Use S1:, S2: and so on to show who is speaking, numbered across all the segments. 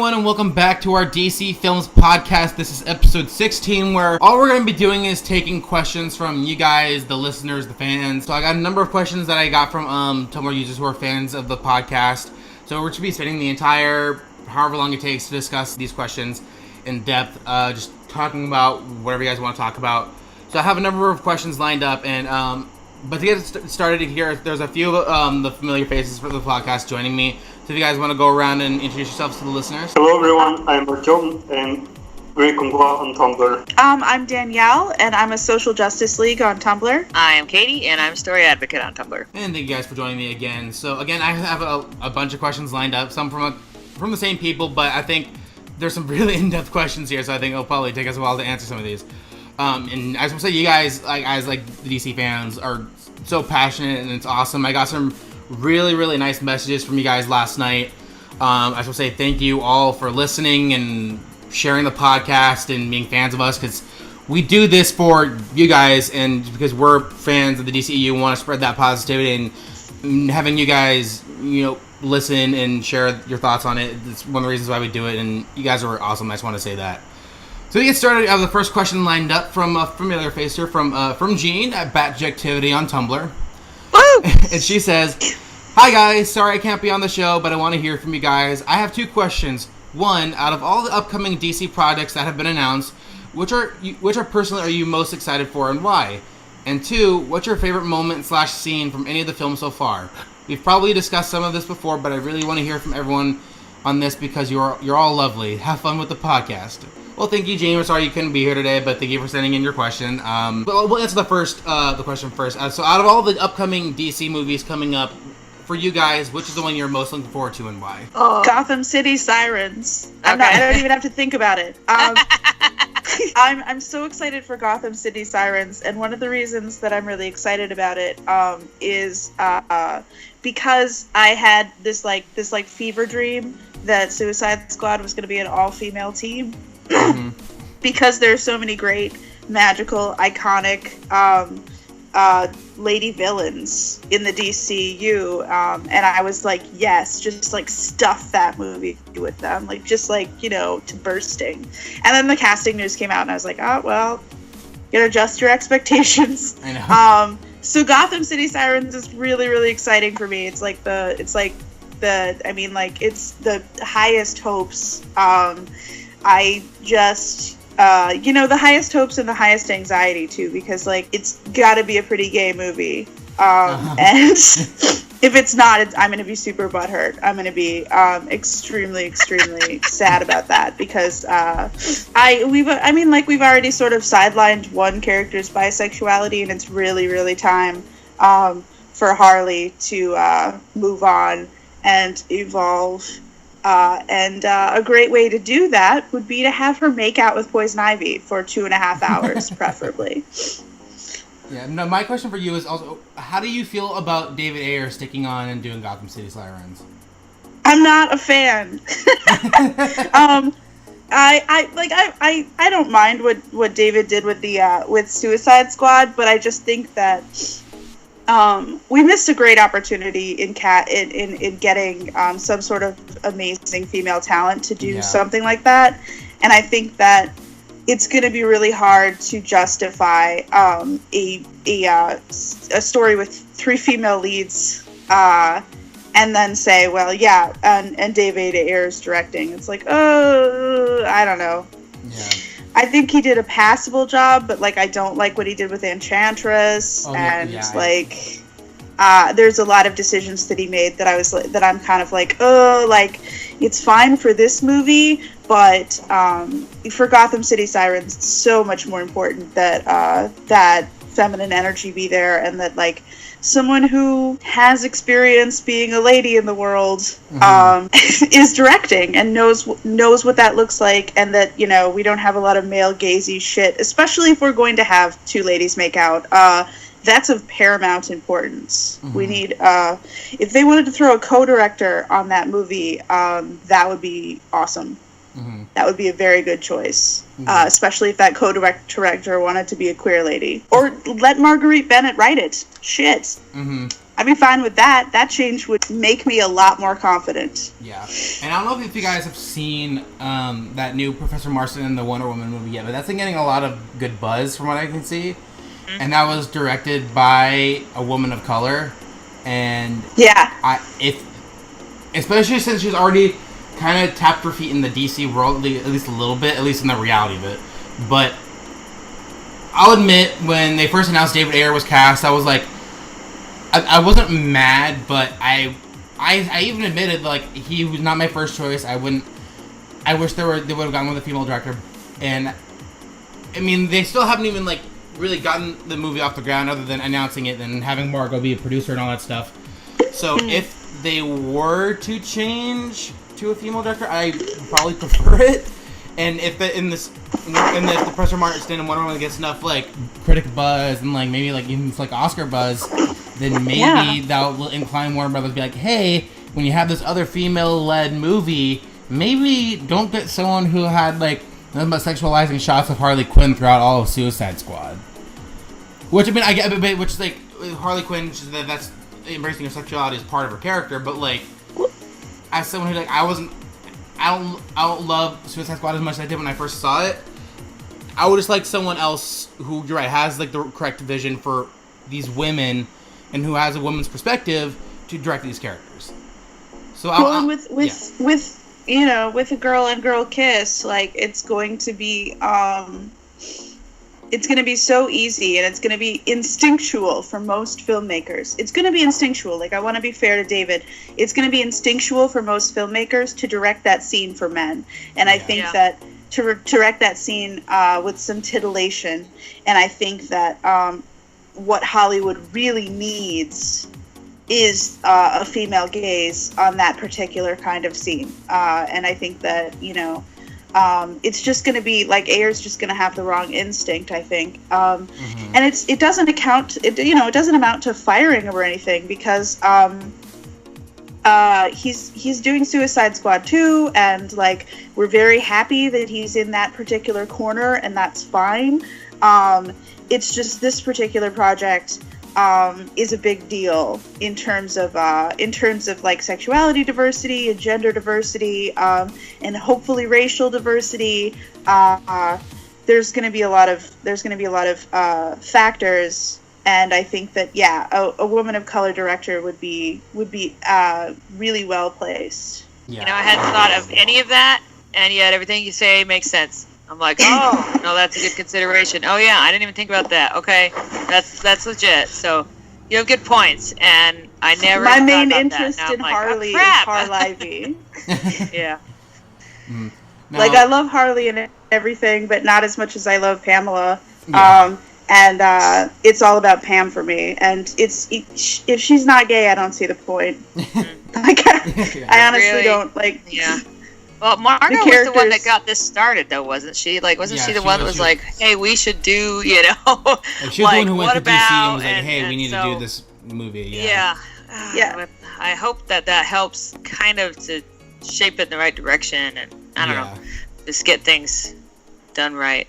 S1: everyone, and welcome back to our DC Films podcast. This is episode 16, where all we're going to be doing is taking questions from you guys, the listeners, the fans. So I got a number of questions that I got from Tumblr users who are fans of the podcast. So we're going to be spending the entire, however long it takes to discuss these questions in depth, just talking about whatever you guys want to talk about. So I have a number of questions lined up, and but to get started here, there's a few of the familiar faces for the podcast joining me. So if you guys want to go around and introduce yourselves to the listeners.
S2: Hello everyone, I'm John and Great Kongwa on Tumblr.
S3: I'm Danielle and I'm a Social Justice League on Tumblr.
S4: I'm Katie and I'm Story Advocate on Tumblr.
S1: And thank you guys for joining me again. So again, I have a bunch of questions lined up, some from the same people, but I think there's some really in-depth questions here, so I think it'll probably take us a while to answer some of these. And I just want to say, you guys, as the DC fans, are so passionate and it's awesome. I got some really nice messages from you guys last night. I just want to say thank you all for listening and sharing the podcast and being fans of us, because we do this for you guys and because we're fans of the DCEU and want to spread that positivity, and having you guys, listen and share your thoughts on it. It's one of the reasons why we do it, and you guys are awesome. I just want to say that. So to get started, I have the first question lined up from a familiar face here from Jean at Batjectivity on Tumblr. And she says, "Hi guys, sorry I can't be on the show, but I want to hear from you guys. I have two questions. One, out of all the upcoming DC projects that have been announced, which personally are you most excited for and why? And two, what's your favorite moment / scene from any of the films so far? We've probably discussed some of this before, but I really want to hear from everyone on this because you're all lovely. Have fun with the podcast." Well, thank you, Jane. We're sorry you couldn't be here today, but thank you for sending in your question. But we'll answer the question first. So out of all the upcoming DC movies coming up, for you guys, which is the one you're most looking forward to and why?
S3: Gotham City Sirens. I don't even have to think about it. I'm so excited for Gotham City Sirens, and one of the reasons that I'm really excited about it is because I had this fever dream that Suicide Squad was going to be an all-female team. Mm-hmm. Because there's so many great, magical, iconic lady villains in the DCEU, and I was like, yes, just stuff that movie with them, to bursting. And then the casting news came out, and I was like, oh well, you gotta adjust your expectations.
S1: I know.
S3: So Gotham City Sirens is really exciting for me. It's the highest hopes. I just, the highest hopes and the highest anxiety too, because it's gotta be a pretty gay movie. And if it's not, I'm gonna be super butthurt. I'm gonna be extremely sad about that, because we've already sort of sidelined one character's bisexuality, and it's really time for Harley to move on and evolve. And a great way to do that would be to have her make out with Poison Ivy for 2.5 hours, preferably.
S1: Yeah, no, my question for you is also, how do you feel about David Ayer sticking on and doing Gotham City Sirens?
S3: I'm not a fan. I don't mind what David did with Suicide Squad, but I just think that we missed a great opportunity in getting some sort of amazing female talent to do something like that, and I think that it's going to be really hard to justify a story with 3 female leads, and then say, well, yeah, and David Ayer's directing. It's like, oh, I don't know. Yeah. I think he did a passable job, but I don't like what he did with Enchantress, there's a lot of decisions that he made that I'm kind of like, it's fine for this movie, but for Gotham City Sirens, it's so much more important that feminine energy be there, and that someone who has experience being a lady in the world is directing and knows what that looks like, and that we don't have a lot of male gazy shit, especially if we're going to have 2 ladies make out. That's of paramount importance. Mm-hmm. We need if they wanted to throw a co-director on that movie, that would be awesome. Mm-hmm. That would be a very good choice, especially if that co-director wanted to be a queer lady. Or let Marguerite Bennett write it. Shit.
S1: Mm-hmm.
S3: I'd be fine with that. That change would make me a lot more confident.
S1: Yeah, and I don't know if you guys have seen that new Professor Marston and the Wonder Woman movie yet, but that's been getting a lot of good buzz from what I can see. Mm-hmm. And that was directed by a woman of color, and especially since she's already kind of tapped her feet in the DC world, at least a little bit, at least in the reality of it. But I'll admit, when they first announced David Ayer was cast, I was like, I wasn't mad, but I even admitted, like, he was not my first choice. I wish they would have gone with a female director. And I mean, they still haven't even, like, really gotten the movie off the ground other than announcing it and having Margot be a producer and all that stuff. So if they were to change to a female director, I probably prefer it. And if the Professor Marston and Wonder Woman gets enough, like, critic buzz and, like, maybe, like, even, like, Oscar buzz, then maybe that will incline Warner Brothers to be like, hey, when you have this other female-led movie, maybe don't get someone who had, like, nothing but sexualizing shots of Harley Quinn throughout all of Suicide Squad. Which, I mean, I get, which is, like, Harley Quinn, that's embracing her sexuality as part of her character, but, like, as someone who, like, I don't love Suicide Squad as much as I did when I first saw it. I would just like someone else who, you're right, has, like, the correct vision for these women and who has a woman's perspective to direct these characters. So
S3: with you know, with a girl and girl kiss, like, it's going to be so easy, and it's going to be instinctual for most filmmakers. It's going to be instinctual. Like, I want to be fair to David. It's going to be instinctual for most filmmakers to direct that scene for men. And I think that to direct that scene with some titillation, and I think that what Hollywood really needs is a female gaze on that particular kind of scene. And I think that, you know, it's just going to be like Ayer's just going to have the wrong instinct, I think. And it doesn't amount to firing him or anything, because he's doing Suicide Squad 2, and, like, we're very happy that he's in that particular corner, and that's fine. It's just this particular project is a big deal in terms of like sexuality diversity and gender diversity, and hopefully racial diversity. There's going to be a lot of factors, and I think that a woman of color director would be really well placed.
S4: Yeah. You know, I hadn't thought of any of that, and yet everything you say makes sense. I'm like, oh, no, that's a good consideration. Oh, yeah, I didn't even think about that. Okay, that's legit. So you have good points, and I never.
S3: My main interest in Harley is Harlivy.
S4: Yeah.
S1: No.
S3: Like, I love Harley and everything, but not as much as I love Pamela. Yeah. And it's all about Pam for me. And if she's not gay, I don't see the point. Like, I honestly don't like.
S4: Yeah. Well, Margot was the one that got this started, though, wasn't she? Like, wasn't she the one that was like, hey, we should do, you know?
S1: Like, she was the one who went to DC and was like, hey, we need to do this movie.
S4: Yeah. I hope that helps kind of to shape it in the right direction, and I don't know, just get things done right.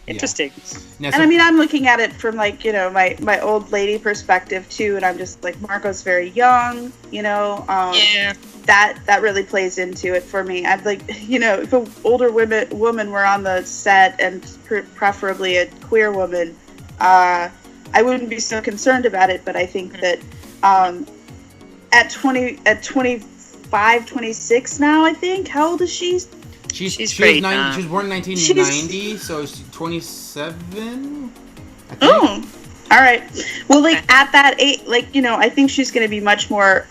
S4: Interesting.
S3: Yeah. And I mean, I'm looking at it from, like, you know, my old lady perspective too, and I'm just like, Margot's very young, you know. That really plays into it for me. I'd like, you know, if an older woman were on the set, and preferably a queer woman, I wouldn't be so concerned about it. But I think that at 25, 26 now, I think. How old is she?
S4: She's born in
S1: 1990, so she's 27. I think.
S3: Oh. All right. Well, like, at that age, like, you know, I think she's going to be much more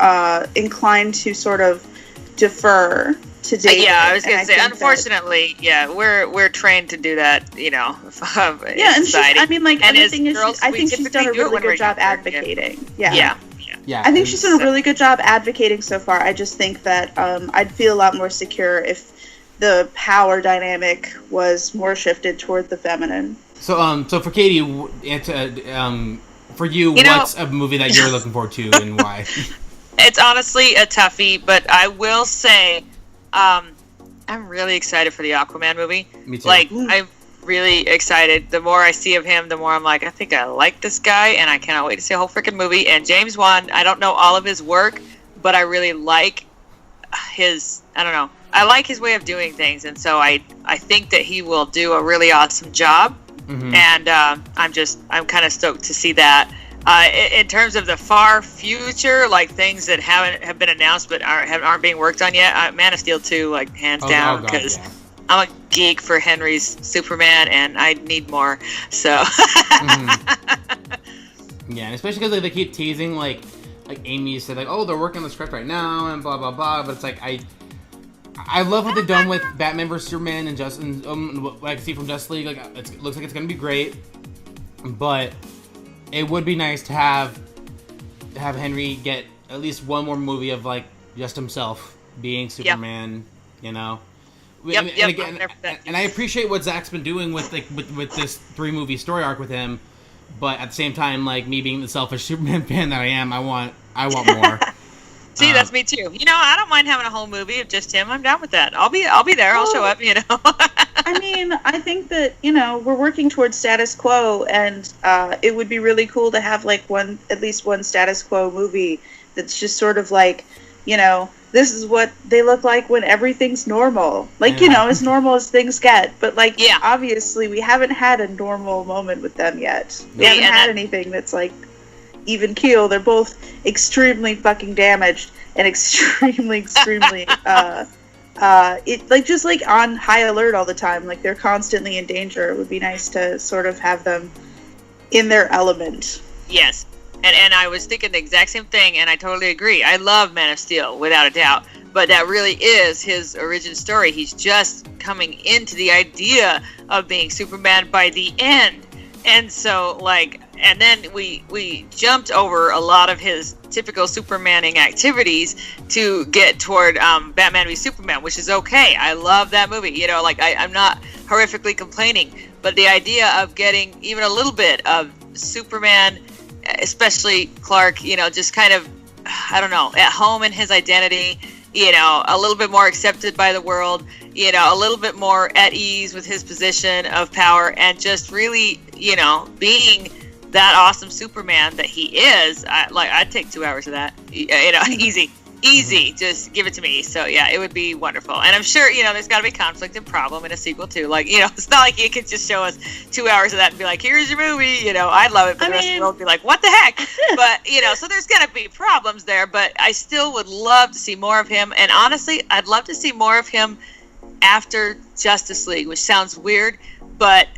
S3: inclined to sort of defer to David.
S4: Yeah, I was going to say, unfortunately, we're trained to do that, you know.
S3: And I mean, like, and the thing is, I think she's done a really good job advocating. Yeah. I think she's done a really good job advocating so far. I just think that I'd feel a lot more secure if the power dynamic was more shifted toward the feminine.
S1: So for Katie, for you, what's a movie that you're looking forward to, and why?
S4: It's honestly a toughie, but I will say, I'm really excited for the Aquaman movie.
S1: Me too.
S4: Like, really excited. The more I see of him, the more I'm like, I think I like this guy, and I cannot wait to see a whole freaking movie. And James Wan, I don't know all of his work, but I really like his, I don't know, I like his way of doing things, and so I think that he will do a really awesome job. And I'm kind of stoked to see that. In terms of the far future, like things that have been announced but aren't being worked on yet, Man of Steel 2, like hands down, because I'm a geek for Henry's Superman, and I need more. So
S1: yeah, and especially because they keep teasing, like Amy said, like, oh, they're working on the script right now, and blah blah blah. But it's like I love what they've done with Batman vs Superman and what I can see from Justice League. Like, it looks like it's gonna be great, but it would be nice to have Henry get at least one more movie of like just himself being Superman. You know. And I appreciate what Zach's been doing with this 3-movie story arc with him, but at the same time, like me being the selfish Superman fan that I am, I want more.
S4: See, that's me too. You know, I don't mind having a whole movie of just him. I'm down with that. I'll be there. I'll show up. You know.
S3: I mean, I think that we're working towards status quo, and it would be really cool to have like at least one status quo movie that's just sort of like, this is what they look like when everything's normal. Like, as normal as things get. But, like, obviously we haven't had a normal moment with them yet. We haven't had anything that's, like, even keel. They're both extremely fucking damaged and extremely just on high alert all the time. Like, they're constantly in danger. It would be nice to sort of have them in their element.
S4: Yes. And I was thinking the exact same thing, and I totally agree. I love Man of Steel, without a doubt. But that really is his origin story. He's just coming into the idea of being Superman by the end. And so, and then we jumped over a lot of his typical Supermaning activities to get toward Batman v Superman, which is okay. I love that movie. I'm not horrifically complaining. But the idea of getting even a little bit of Superman, especially Clark, just kind of, I don't know, at home in his identity, a little bit more accepted by the world, a little bit more at ease with his position of power, and just really, being that awesome Superman that he is. I'd take 2 hours of that, easy, just give it to me. So yeah, it would be wonderful. And I'm sure, there's got to be conflict and problem in a sequel too. It's not like you could just show us 2 hours of that and be like, here's your movie. I'd love it, but the rest of the world would be like, what the heck? But, so there's going to be problems there, but I still would love to see more of him. And honestly, I'd love to see more of him after Justice League, which sounds weird, but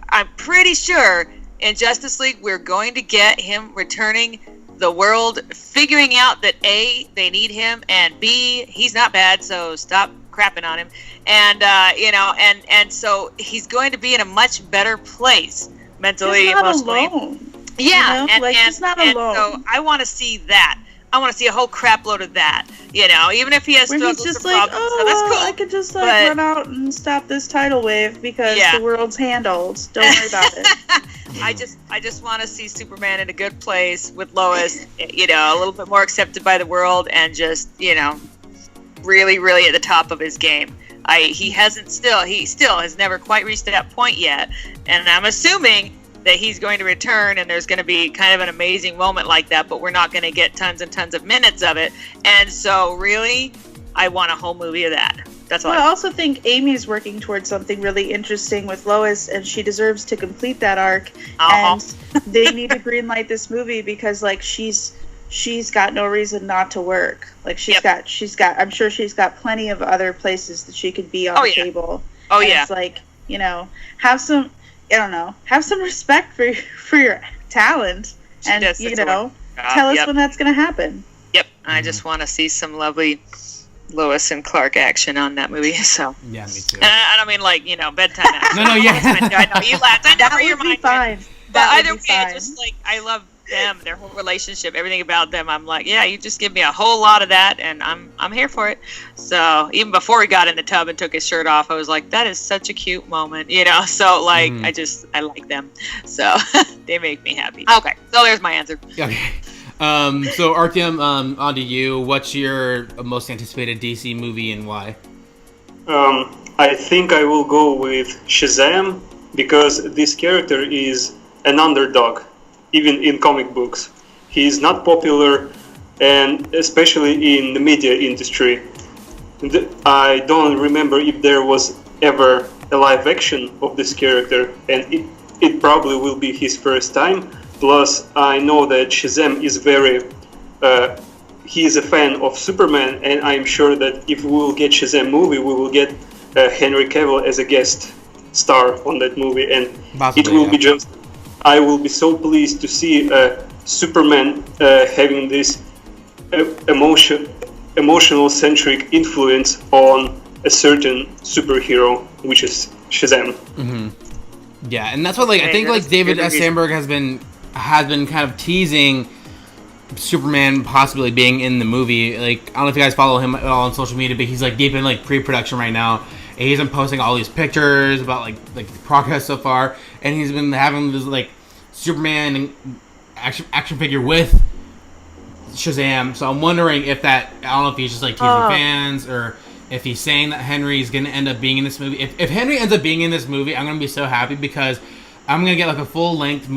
S4: I'm pretty sure in Justice League, we're going to get him returning the world, figuring out that A, they need him, and B, he's not bad, so stop crapping on him. And and so he's going to be in a much better place mentally,
S3: he's not
S4: emotionally.
S3: Alone.
S4: Yeah,
S3: he's not alone.
S4: So I want to see that. I want to see a whole crap load of that. Even if he has struggles
S3: he's just
S4: or problems, so that's cool.
S3: I could just run out and stop this tidal wave because the world's handled. Don't worry about it.
S4: I just want to see Superman in a good place with Lois, a little bit more accepted by the world, and just, really, really at the top of his game. He still has never quite reached that point yet, and I'm assuming that he's going to return, and there's going to be kind of an amazing moment like that, but we're not going to get tons and tons of minutes of it. And so, really, I want a whole movie of that. That's all.
S3: I also think Amy's working towards something really interesting with Lois, and she deserves to complete that arc. And they need to greenlight this movie because, she's got no reason not to work. She's got. I'm sure she's got plenty of other places that she could be on the table.
S4: Oh,
S3: and
S4: yeah.
S3: It's have some. I don't know. Have some respect for your talent, and tell us when that's going to happen.
S4: Yep, I just want to see some lovely Lois and Clark action on that movie. So
S1: yeah, me too.
S4: And I don't mean bedtime.
S1: No, yeah.
S4: I know you laughed. I know where your mind went. But either way, just I love them, their whole relationship, everything about them. I'm like, yeah, you just give me a whole lot of that, and I'm here for it. So even before he got in the tub and took his shirt off, I was like, that is such a cute moment, So I like them. So they make me happy. Okay, so there's my answer.
S1: Okay. So Artyom, on to you. What's your most anticipated DC movie and why?
S2: I think I will go with Shazam. because this character is an underdog, even in comic books. He is not popular, and especially in the media industry. I don't remember if there was ever a live action of this character, and it probably will be his first time. Plus, I know that Shazam is he is a fan of Superman, and I'm sure that if we will get Shazam movie, we will get Henry Cavill as a guest star on that movie, and
S1: Possibly,
S2: it will be just. I will be so pleased to see Superman having this emotional centric influence on a certain superhero, which is Shazam.
S1: Mm-hmm. Yeah, and that's what I think David S. Sandberg has been kind of teasing Superman possibly being in the movie. I don't know if you guys follow him at all on social media, but he's deep in pre-production right now. And he's been posting all these pictures about the progress so far, and he's been having this Superman action figure with Shazam. So I'm wondering if I don't know if he's just teasing fans, or if he's saying that Henry's going to end up being in this movie. If Henry ends up being in this movie, I'm going to be so happy, because I'm going to get a full-length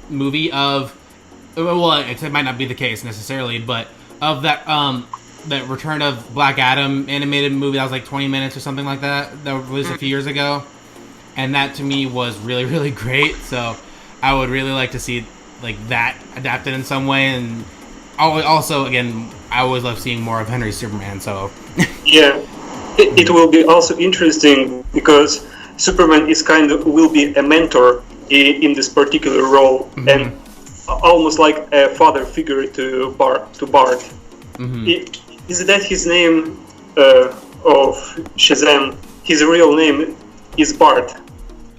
S1: movie of... Well, it might not be the case necessarily, but of that Return of Black Adam animated movie that was 20 minutes or something like that was released a few years ago. And that to me was really, really great. So I would really like to see that adapted in some way. And also, again, I always love seeing more of Henry's Superman. So
S2: yeah, it will be also interesting because Superman will be a mentor in this particular role, mm-hmm. and almost like a father figure to Bart. Mm-hmm. Is that his name of Shazam? His real name is Bart.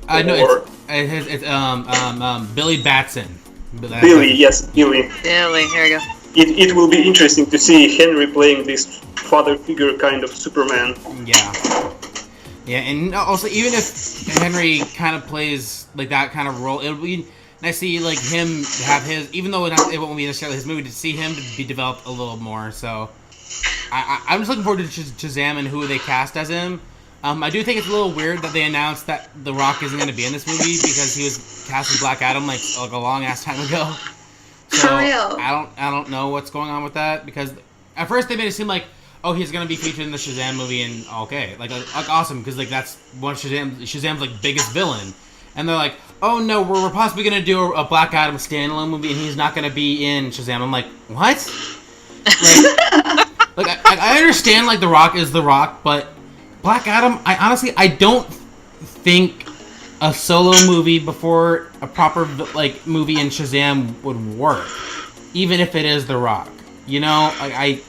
S1: No, it's Billy Batson.
S2: Billy, yes, Billy.
S4: Billy, here we go.
S2: It will be interesting to see Henry playing this father figure kind of Superman.
S1: Yeah, and also even if Henry kind of plays that kind of role, it'll be nice to see him have his, even though it won't be necessarily his movie, to see him to be developed a little more. So I'm just looking forward to Shazam and who they cast as him. I do think it's a little weird that they announced that The Rock isn't going to be in this movie, because he was cast as Black Adam a long ass time ago. So
S3: for real.
S1: I don't know what's going on with that, because at first they made it seem he's going to be featured in the Shazam movie, and okay, awesome, because that's one of Shazam's biggest villain. And they're like, oh no, we're possibly going to do a Black Adam standalone movie, and he's not going to be in Shazam. I'm like, what? I understand The Rock is The Rock, but Black Adam, I don't think a solo movie before a proper movie in Shazam would work, even if it is The Rock. I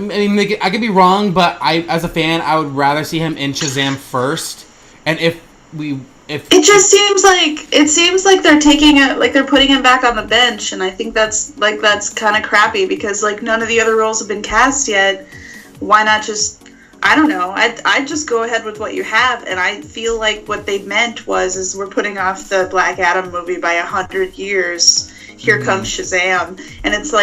S1: mean, I could be wrong, but as a fan, I would rather see him in Shazam first. And if
S3: it just seems like they're taking it, they're putting him back on the bench, and I think that's kind of crappy, because none of the other roles have been cast yet. Why not just, I don't know, I'd just go ahead with what you have, and I feel like what they meant is we're putting off the Black Adam movie by 100 years. Here comes Shazam, and it's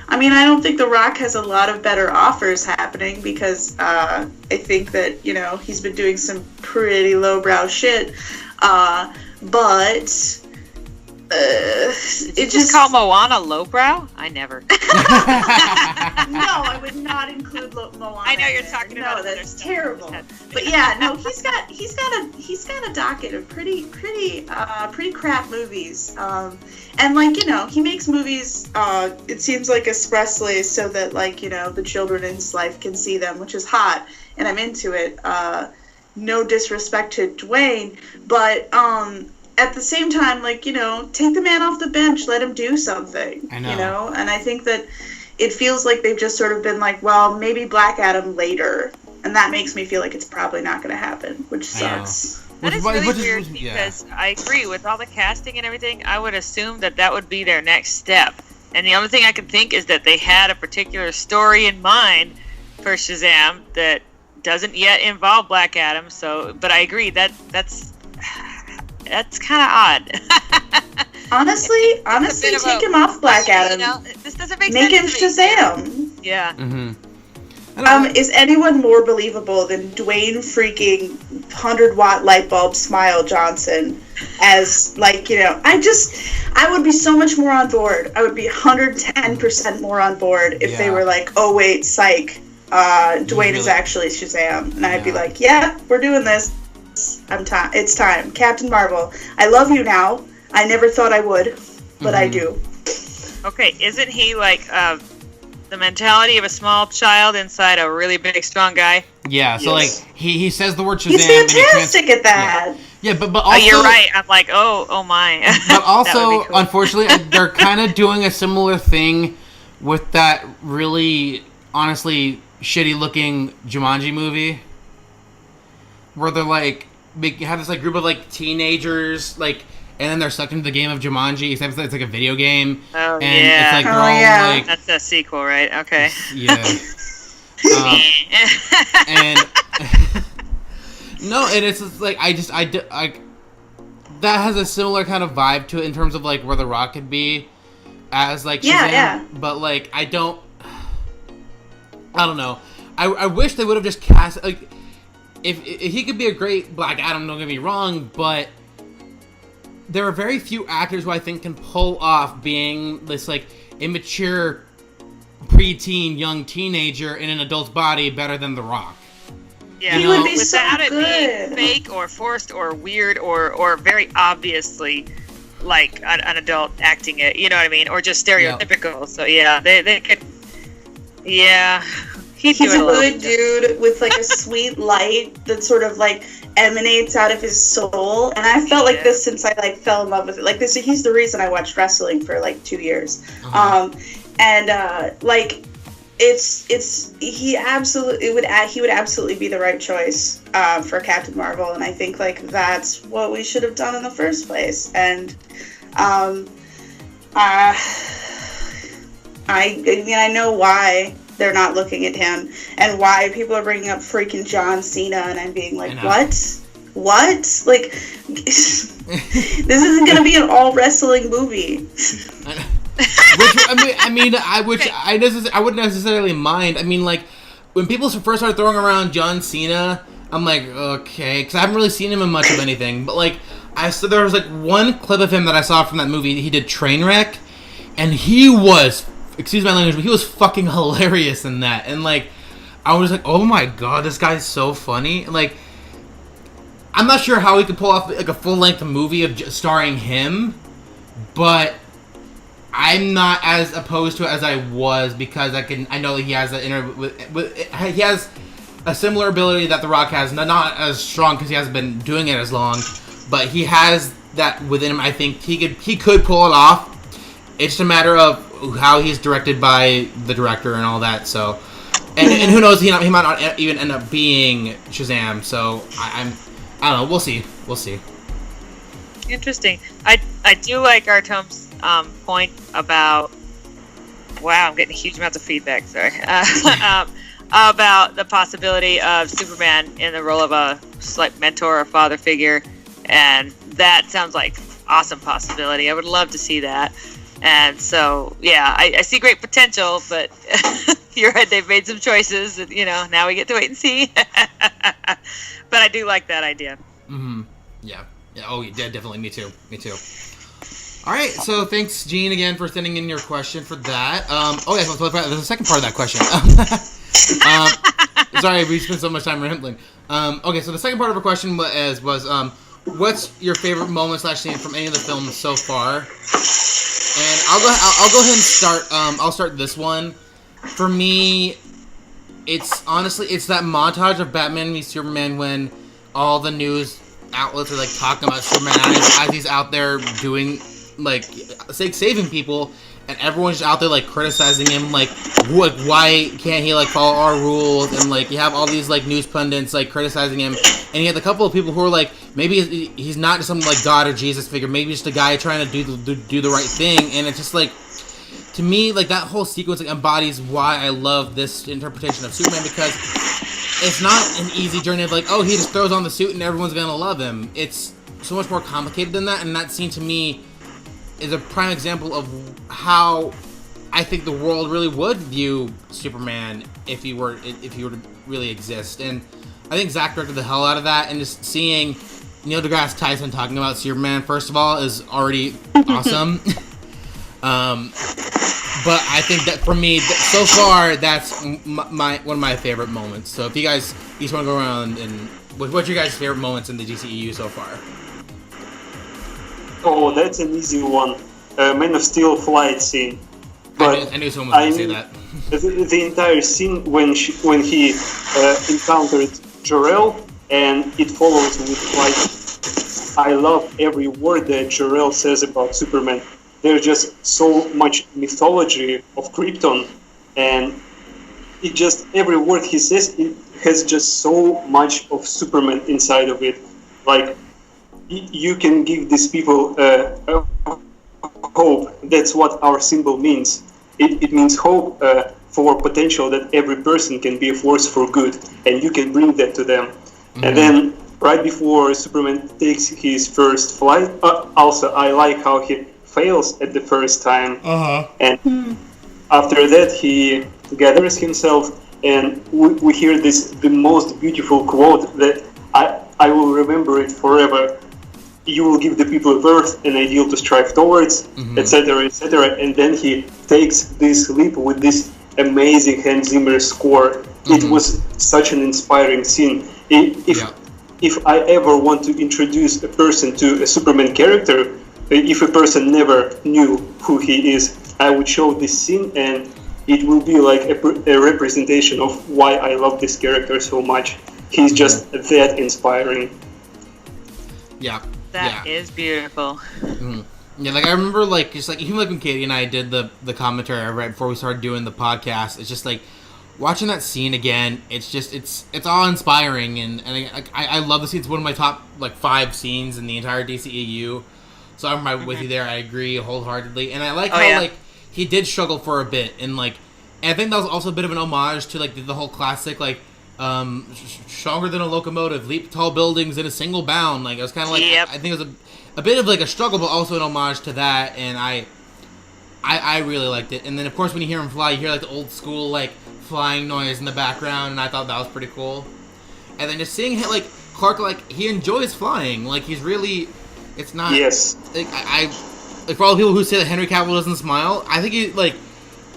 S3: I mean, I don't think The Rock has a lot of better offers happening, because I think that, he's been doing some pretty lowbrow shit. But
S4: it just call Moana lowbrow? I never.
S3: No, I would not include Moana.
S4: I know you're talking about.
S3: No, that's terrible. But yeah, no, he's got a docket of pretty crap movies. And he makes movies. It seems expressly so that the children in his life can see them, which is hot, and I'm into it. No disrespect to Dwayne, but at the same time, take the man off the bench, let him do something.
S1: I know.
S3: And I think that it feels like they've just sort of been well, maybe Black Adam later, and that makes me feel like it's probably not going to happen, which sucks.
S4: That is really weird, because I agree with all the casting and everything. I would assume that would be their next step, and the only thing I can think is that they had a particular story in mind for Shazam that doesn't yet involve Black Adam. So, but I agree that's kind of odd.
S3: honestly, take him off Black Adam.
S4: This doesn't make
S3: sense. Make him
S4: to me.
S3: Shazam.
S4: Yeah.
S1: Mm-hmm.
S3: Is anyone more believable than Dwayne freaking 100-watt light bulb Smile Johnson as, like, you know, I would be so much more on board. I would be 110% more on board if they were like, oh wait, psych, Dwayne is actually Shazam. And I'd be like, yeah, we're doing this. It's time. Captain Marvel, I love you now. I never thought I would, but I do.
S4: Okay, isn't he like the mentality of a small child inside a really big, strong guy?
S1: Yeah, so like he says the word Shazam.
S3: He's fantastic at that.
S1: Yeah, but also
S4: you're right. I'm like, oh my.
S1: But also,
S4: cool.
S1: Unfortunately, they're kind of doing a similar thing with that really, honestly, shitty-looking Jumanji movie, where they're like, they have this like group of like teenagers, like, and then they're sucked into the game of Jumanji, except it's like a video game.
S4: Oh,
S1: and
S4: yeah.
S1: It's like they're all like,
S4: that's a sequel, right? Okay.
S1: Yeah. And no, and it's just like I that has a similar kind of vibe to it in terms of like where The Rock could be as like Shazam, but like I don't know. I wish they would have just cast like if he could be a great Black Adam. Don't get me wrong, but there are very few actors who I think can pull off being this like immature preteen young teenager in an adult's body better than The Rock.
S4: Yeah,
S3: he would be
S4: without
S3: so
S4: it being fake or forced or weird or very obviously like an adult acting it, you know what I mean, or just stereotypical. Yeah. So yeah, they could. Yeah,
S3: he's a good dude with like a sweet light that sort of like emanates out of his soul, and I felt like this since I like fell in love with it. Like this, he's the reason I watched wrestling for like 2 years. Like he would absolutely be the right choice for Captain Marvel, and I think like that's what we should have done in the first place. And I know why they're not looking at him, and why people are bringing up freaking John Cena, and I'm being like, what? Like, this isn't gonna be an all wrestling movie.
S1: I wouldn't necessarily mind. I mean, like, when people first started throwing around John Cena, I'm like, okay, because I haven't really seen him in much of anything. But like, there was like one clip of him that I saw from that movie. He did Trainwreck, and he was, excuse my language, but he was fucking hilarious in that. And like, I was like, oh my god, this guy's so funny. And like, I'm not sure how he could pull off like a full length movie of just starring him, but I'm not as opposed to it as I was, because I know that he has that he has a similar ability that The Rock has, not as strong because he hasn't been doing it as long, but he has that within him. I think he could pull it off. It's just a matter of how he's directed by the director and all that. So, and who knows, he might not even end up being Shazam. So I don't know. We'll see.
S4: Interesting. I do like Artom's point about, wow, I'm getting huge amounts of feedback, sorry, about the possibility of Superman in the role of a like mentor or father figure, and that sounds like awesome possibility. I would love to see that. And so yeah, I see great potential, but you're right, they've made some choices, and now we get to wait and see. But I do like that idea.
S1: Yeah. Oh yeah, definitely. Me too. All right, so thanks, Gene, again for sending in your question for that. So there's a second part of that question. Sorry, we spent so much time rambling. Okay, so the second part of our question was what's your favorite moment / scene from any of the films so far? And I'll go ahead and start. I'll start this one. For me, it's that montage of Batman v Superman when all the news outlets are like talking about Superman as he's out there doing, like, saving people, and everyone's just out there like criticizing him, like why can't he like follow our rules, and like you have all these like news pundits like criticizing him, and you have a couple of people who are like, maybe he's not just some like God or Jesus figure, maybe just a guy trying to do the right thing. And it's just like, to me, like, that whole sequence like embodies why I love this interpretation of Superman, because it's not an easy journey of like, oh, he just throws on the suit and everyone's gonna love him. It's so much more complicated than that, and that scene to me is a prime example of how I think the world really would view Superman if he were to really exist. And I think Zach directed the hell out of that, and just seeing Neil deGrasse Tyson talking about Superman, first of all, is already awesome. But I think that for me, so far, that's one of my favorite moments. So if you guys each want to go around and what's your guys' favorite moments in the DCEU so far?
S2: Oh, that's an easy one. Man of Steel flight scene. But
S1: I knew someone was going to say that.
S2: The entire scene when he encountered Jor-El and it follows with like, I love every word that Jor-El says about Superman. There's just so much mythology of Krypton, and it just every word he says, it has just so much of Superman inside of it. Like, you can give these people hope. That's what our symbol means. It means hope for potential that every person can be a force for good, and you can bring that to them. Mm-hmm. And then right before Superman takes his first flight, also I like how he fails at the first time, and after that he gathers himself, and we hear the most beautiful quote that I will remember it forever. You will give the people of Earth an ideal to strive towards, etc., etc. And then he takes this leap with this amazing Hans Zimmer score. It was such an inspiring scene. If I ever want to introduce a person to a Superman character, if a person never knew who he is, I would show this scene, and it will be like a representation of why I love this character so much. He's just that inspiring.
S1: Yeah.
S4: That is beautiful.
S1: Yeah, like I remember, like just like even like when Katie and I did the commentary right before we started doing the podcast, it's just like watching that scene again. It's just it's awe inspiring, and I love the scene. It's one of my top like 5 scenes in the entire DCEU. So I'm right with you there. I agree wholeheartedly, and I like how like he did struggle for a bit, and like and I think that was also a bit of an homage to like the whole classic like. Stronger than a locomotive, leap tall buildings in a single bound. Like it was kind of like I think it was a bit of like a struggle, but also an homage to that. And I really liked it. And then of course when you hear him fly, you hear like the old school like flying noise in the background, and I thought that was pretty cool. And then just seeing him, like Clark, like he enjoys flying. Like he's really, it's not.
S2: Yes.
S1: Like I like for all the people who say that Henry Cavill doesn't smile, I think he like.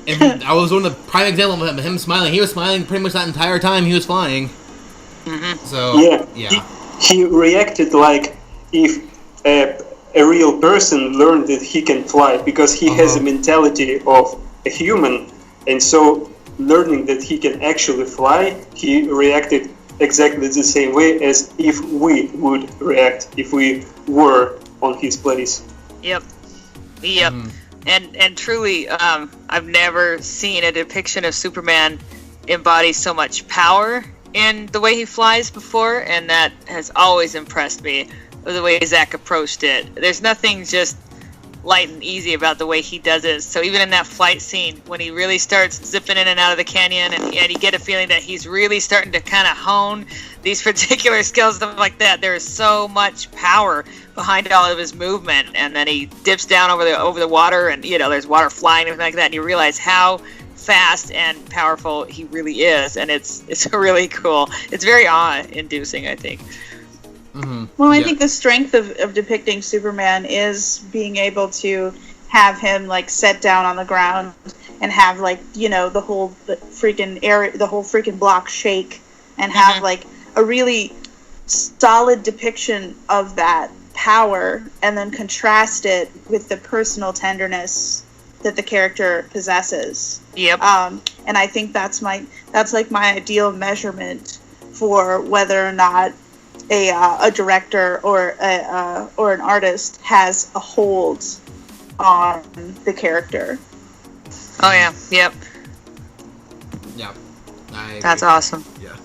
S1: And I was one of the prime example of him smiling. He was smiling pretty much that entire time he was flying. So
S2: he reacted like if a real person learned that he can fly, because he has a mentality of a human, and so learning that he can actually fly, he reacted exactly the same way as if we would react if we were on his place.
S4: Yep. And truly, I've never seen a depiction of Superman embody so much power in the way he flies before, and that has always impressed me, the way Zach approached it. There's nothing just light and easy about the way he does it. So even in that flight scene, when he really starts zipping in and out of the canyon, and you get a feeling that he's really starting to kind of hone these particular skills, stuff like that, there is so much power behind all of his movement. And then he dips down over the water, and there's water flying and everything like that, and you realize how fast and powerful he really is. And it's really cool. It's very awe-inducing, I think.
S3: Well, I think the strength of depicting Superman is being able to have him like set down on the ground and have like the whole freaking block shake, and have like a really solid depiction of that power, and then contrast it with the personal tenderness that the character possesses.
S4: Yep.
S3: And I think that's like my ideal measurement for whether or not a director or an artist has a hold on the character.
S4: Oh yeah, yep.
S1: Yeah,
S4: that's awesome.
S1: Yeah.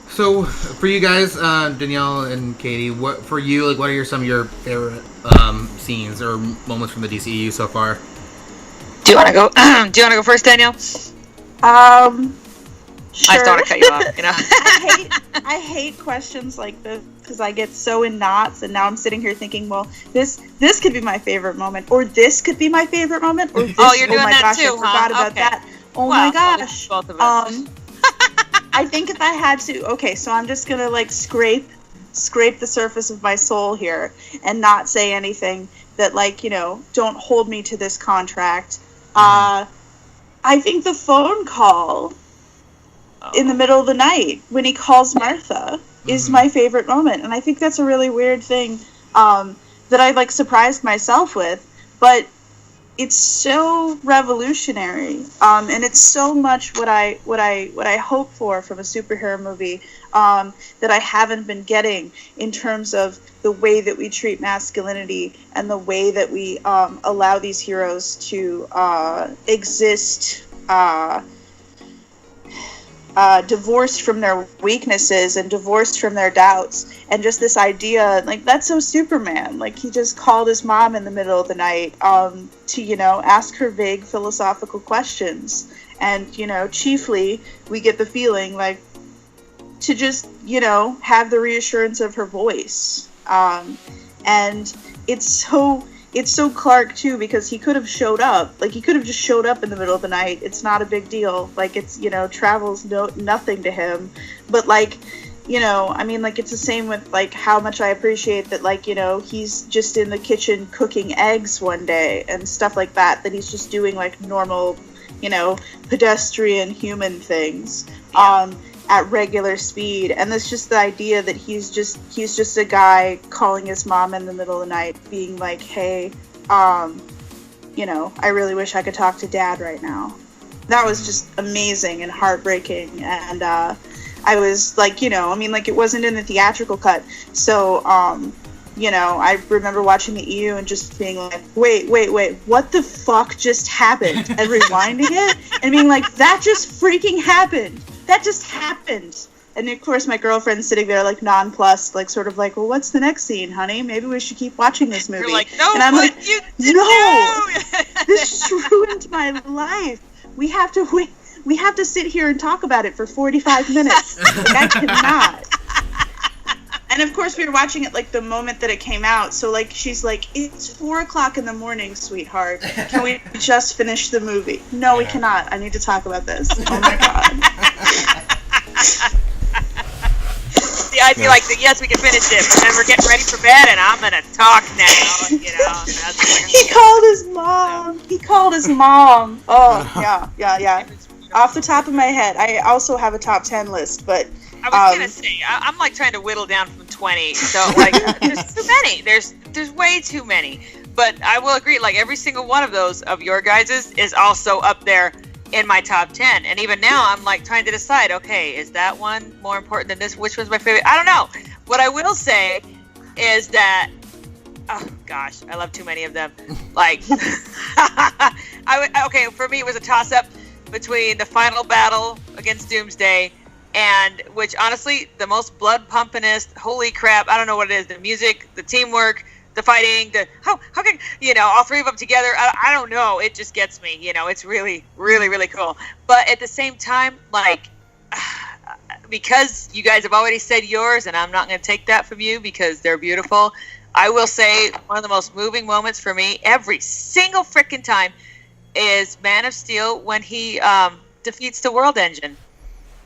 S1: So for you guys, Danielle and Katie, what are some of your favorite scenes or moments from the DCEU so far?
S4: Do you want to go? Do you want to go first, Danielle?
S3: Sure.
S4: I just don't want to cut you off.
S3: I hate questions like this because I get so in knots, and now I'm sitting here thinking, well, this could be my favorite moment, or this could be my favorite moment, or this.
S4: Oh, you're doing
S3: my
S4: that
S3: gosh,
S4: too,
S3: I forgot
S4: huh?
S3: about
S4: Okay.
S3: that. Oh
S4: Well,
S3: my gosh.
S4: both of us.
S3: I think if I had to, okay, so I'm just gonna like scrape the surface of my soul here and not say anything that, like, you know, don't hold me to this contract. I think the phone call in the middle of the night when he calls Martha is my favorite moment, and I think that's a really weird thing that I like surprised myself with, but it's so revolutionary, and it's so much what I hope for from a superhero movie that I haven't been getting in terms of the way that we treat masculinity and the way that we allow these heroes to exist divorced from their weaknesses and divorced from their doubts, and just this idea, like, that's so Superman. Like, he just called his mom in the middle of the night to, you know, ask her vague philosophical questions, and, you know, chiefly we get the feeling like to just, you know, have the reassurance of her voice, and it's so Clark too, because he could have showed up. Like, he could have just showed up in the middle of the night. It's not a big deal. Like, it's, you know, travel's nothing to him. But, like, you know, I mean, like, it's the same with, like, how much I appreciate that, like, you know, he's just in the kitchen cooking eggs one day and stuff like that he's just doing, like, normal, you know, pedestrian human things at regular speed. And it's just the idea that he's just a guy calling his mom in the middle of the night being like, hey, you know, I really wish I could talk to Dad right now. That was just amazing and heartbreaking. And I was like, you know, I mean, like, it wasn't in the theatrical cut, so you know, I remember watching the EU and just being like, wait, what the fuck just happened? And rewinding it and being like, that just freaking happened. That just happened. And of course my girlfriend's sitting there like nonplussed, like sort of like, well, what's the next scene, honey? Maybe we should keep watching this movie.
S4: You're like, no,
S3: and I'm like,
S4: you
S3: no, this just ruined my life. We have to wait. We have to sit here and talk about it for 45 minutes. Like, I cannot. And of course we were watching it like the moment that it came out. So like, she's like, it's 4:00 in the morning, sweetheart. Can we just finish the movie? No, we cannot. I need to talk about this. Oh my God.
S4: See, I feel like, yes, we can finish it, but then we're getting ready for bed, and I'm gonna talk now. You know, that's
S3: He called his mom. Oh, yeah. Off the top of my head, I also have a top 10 list, but
S4: I was gonna say, I'm like trying to whittle down from 20, so like there's too many. There's way too many. But I will agree, like every single one of those of your guys's is also up there in my top 10. And even now, I'm like trying to decide, okay, is that one more important than this? Which one's my favorite? I don't know. What I will say is that, oh gosh, I love too many of them. Like, okay, for me it was a toss-up between the final battle against Doomsday, and which honestly, the most blood pumpingest, holy crap, I don't know what it is, the music, the teamwork, the fighting, the how can, you know, all three of them together, I don't know, it just gets me, you know, it's really, really, really cool. But at the same time, like, because you guys have already said yours, and I'm not going to take that from you because they're beautiful, I will say one of the most moving moments for me every single freaking time is Man of Steel when he defeats the World Engine.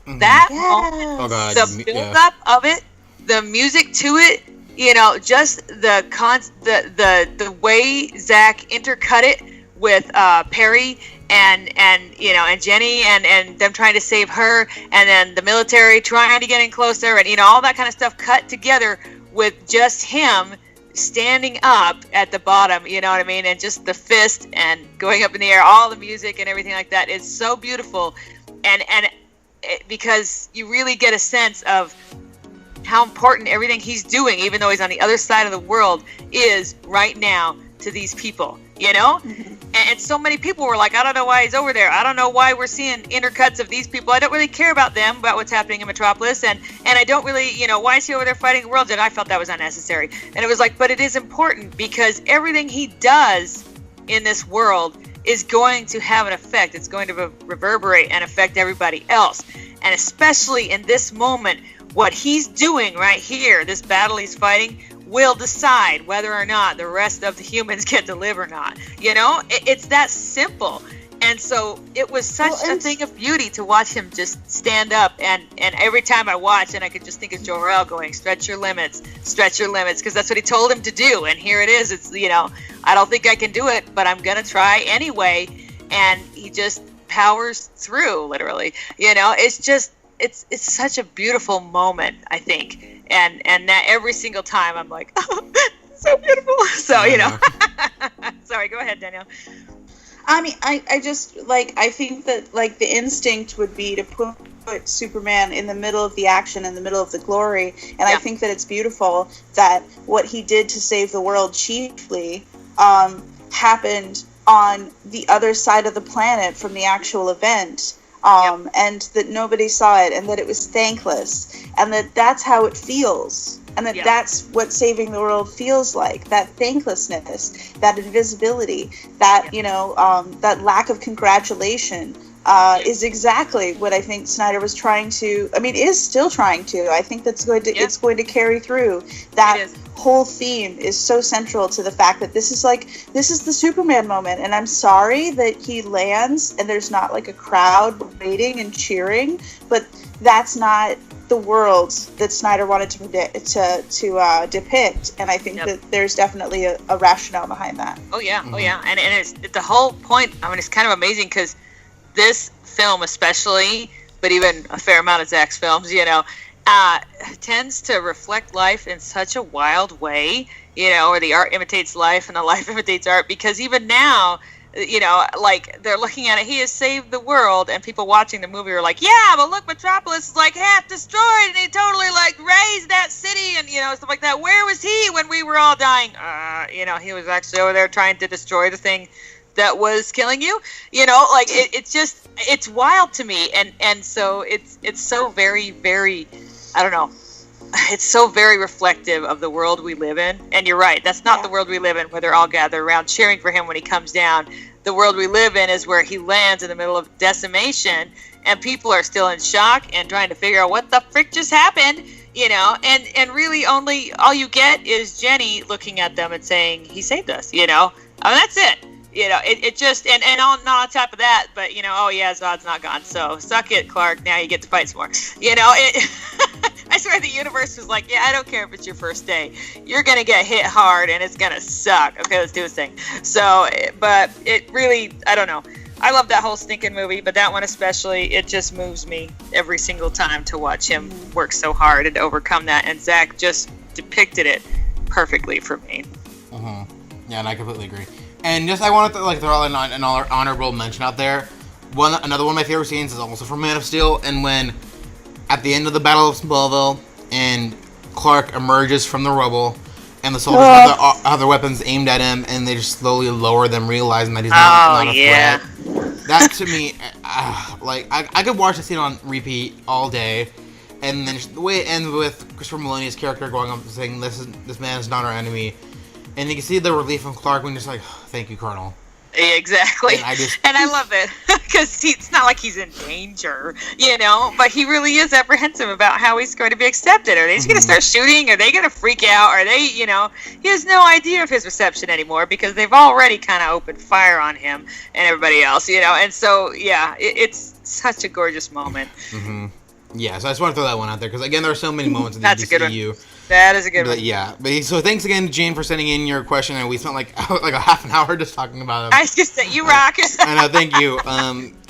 S4: That moment,
S1: Oh God.
S4: the build-up of it, the music to it, you know, just the way Zach intercut it with Perry and you know, and Jenny and them trying to save her, and then the military trying to get in closer, and you know, all that kind of stuff cut together with just him standing up at the bottom, you know what I mean, and just the fist and going up in the air, all the music and everything like that is so beautiful, and because you really get a sense of how important everything he's doing, even though he's on the other side of the world, is right now to these people, you know? Mm-hmm. And so many people were like, I don't know why he's over there. I don't know why we're seeing intercuts of these people. I don't really care about them, about what's happening in Metropolis. And I don't really, you know, why is he over there fighting the world? And I felt that was unnecessary. And it was like, but it is important because everything he does in this world is going to have an effect. It's going to reverberate and affect everybody else. And especially in this moment what he's doing right here, this battle he's fighting, will decide whether or not the rest of the humans get to live or not. You know, it's that simple. And so it was such a thing of beauty to watch him just stand up. And every time I watch, and I could just think of Jor-El going, stretch your limits, because that's what he told him to do. And here it is. It's, you know, I don't think I can do it, but I'm going to try anyway. And he just powers through, literally. You know, it's just, it's such a beautiful moment, I think. And that every single time I'm like, oh, so beautiful. So, you know, sorry, go ahead, Danielle.
S3: I mean, I just, like, I think that, like, the instinct would be to put Superman in the middle of the action, in the middle of the glory, and I think that it's beautiful that what he did to save the world chiefly happened on the other side of the planet from the actual event, and that nobody saw it, and that it was thankless, and that that's how it feels. And that that's what saving the world feels like, that thanklessness, that invisibility, that, you know, that lack of congratulation is exactly what I think Snyder was trying to, I mean, is still trying to. I think that's going to, it's going to carry through. That whole theme is so central to the fact that this is the Superman moment. And I'm sorry that he lands and there's not like a crowd waiting and cheering, but that's not the world that Snyder wanted to depict, and I think that there's definitely a rationale behind that.
S4: Oh yeah, and it's the whole point. I mean, it's kind of amazing because this film, especially, but even a fair amount of Zack's films, you know, tends to reflect life in such a wild way, you know, where the art imitates life and the life imitates art. Because even now, you know, like, they're looking at it, he has saved the world, and people watching the movie are like, yeah, but look, Metropolis is like half destroyed, and he totally like razed that city, and, you know, stuff like that. Where was he when we were all dying? You know, he was actually over there trying to destroy the thing that was killing you. You know, like, it's just, it's wild to me, and so it's so very, very, I don't know, it's so very reflective of the world we live in. And you're right, that's not the world we live in, where they're all gathered around cheering for him when he comes down. The world we live in is where he lands in the middle of decimation, and people are still in shock and trying to figure out what the frick just happened, you know, and really only all you get is Jenny looking at them and saying, he saved us, you know. I mean, that's it. You know, it just, and not on top of that, but, you know, oh yeah, Zod's not gone, so suck it, Clark, now you get to fight some more. You know, I swear the universe was like, yeah, I don't care if it's your first day. You're going to get hit hard, and it's going to suck. Okay, let's do this thing. So, but it really, I don't know. I love that whole stinking movie, but that one especially, it just moves me every single time to watch him work so hard and overcome that, and Zack just depicted it perfectly for me.
S1: Yeah, and I completely agree. And just, I wanted to like throw an honorable mention out there. Another one of my favorite scenes is also from Man of Steel, and when at the end of the Battle of Smallville, and Clark emerges from the rubble, and the soldiers have their weapons aimed at him, and they just slowly lower them, realizing that he's not a threat. That to me, like, I could watch the scene on repeat all day, and then the way it ends with Christopher Meloni's character going up and saying, "This man is not our enemy." And you can see the relief from Clark when he's just like, oh, thank you, Colonel.
S4: Exactly. And I love it because it's not like he's in danger, you know, but he really is apprehensive about how he's going to be accepted. Are they just going to start shooting? Are they going to freak out? Are they, you know, he has no idea of his reception anymore because they've already kind of opened fire on him and everybody else, you know. And so, yeah, it's such a gorgeous moment.
S1: Yeah, so I just want to throw that one out there because, again, there are so many moments in the
S4: That's
S1: DCEU.
S4: A good one. That is a good one.
S1: Yeah, but so thanks again, Jane, for sending in your question, and we spent like a half an hour just talking about it.
S4: I was just saying, you rock.
S1: I know, thank you.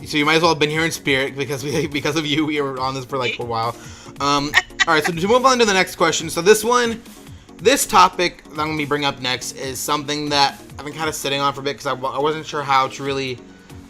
S1: So you might as well have been here in spirit because of you, we were on this for like a while. All right, so to move on to the next question. So this topic that I'm going to be bringing up next is something that I've been kind of sitting on for a bit because I wasn't sure how to really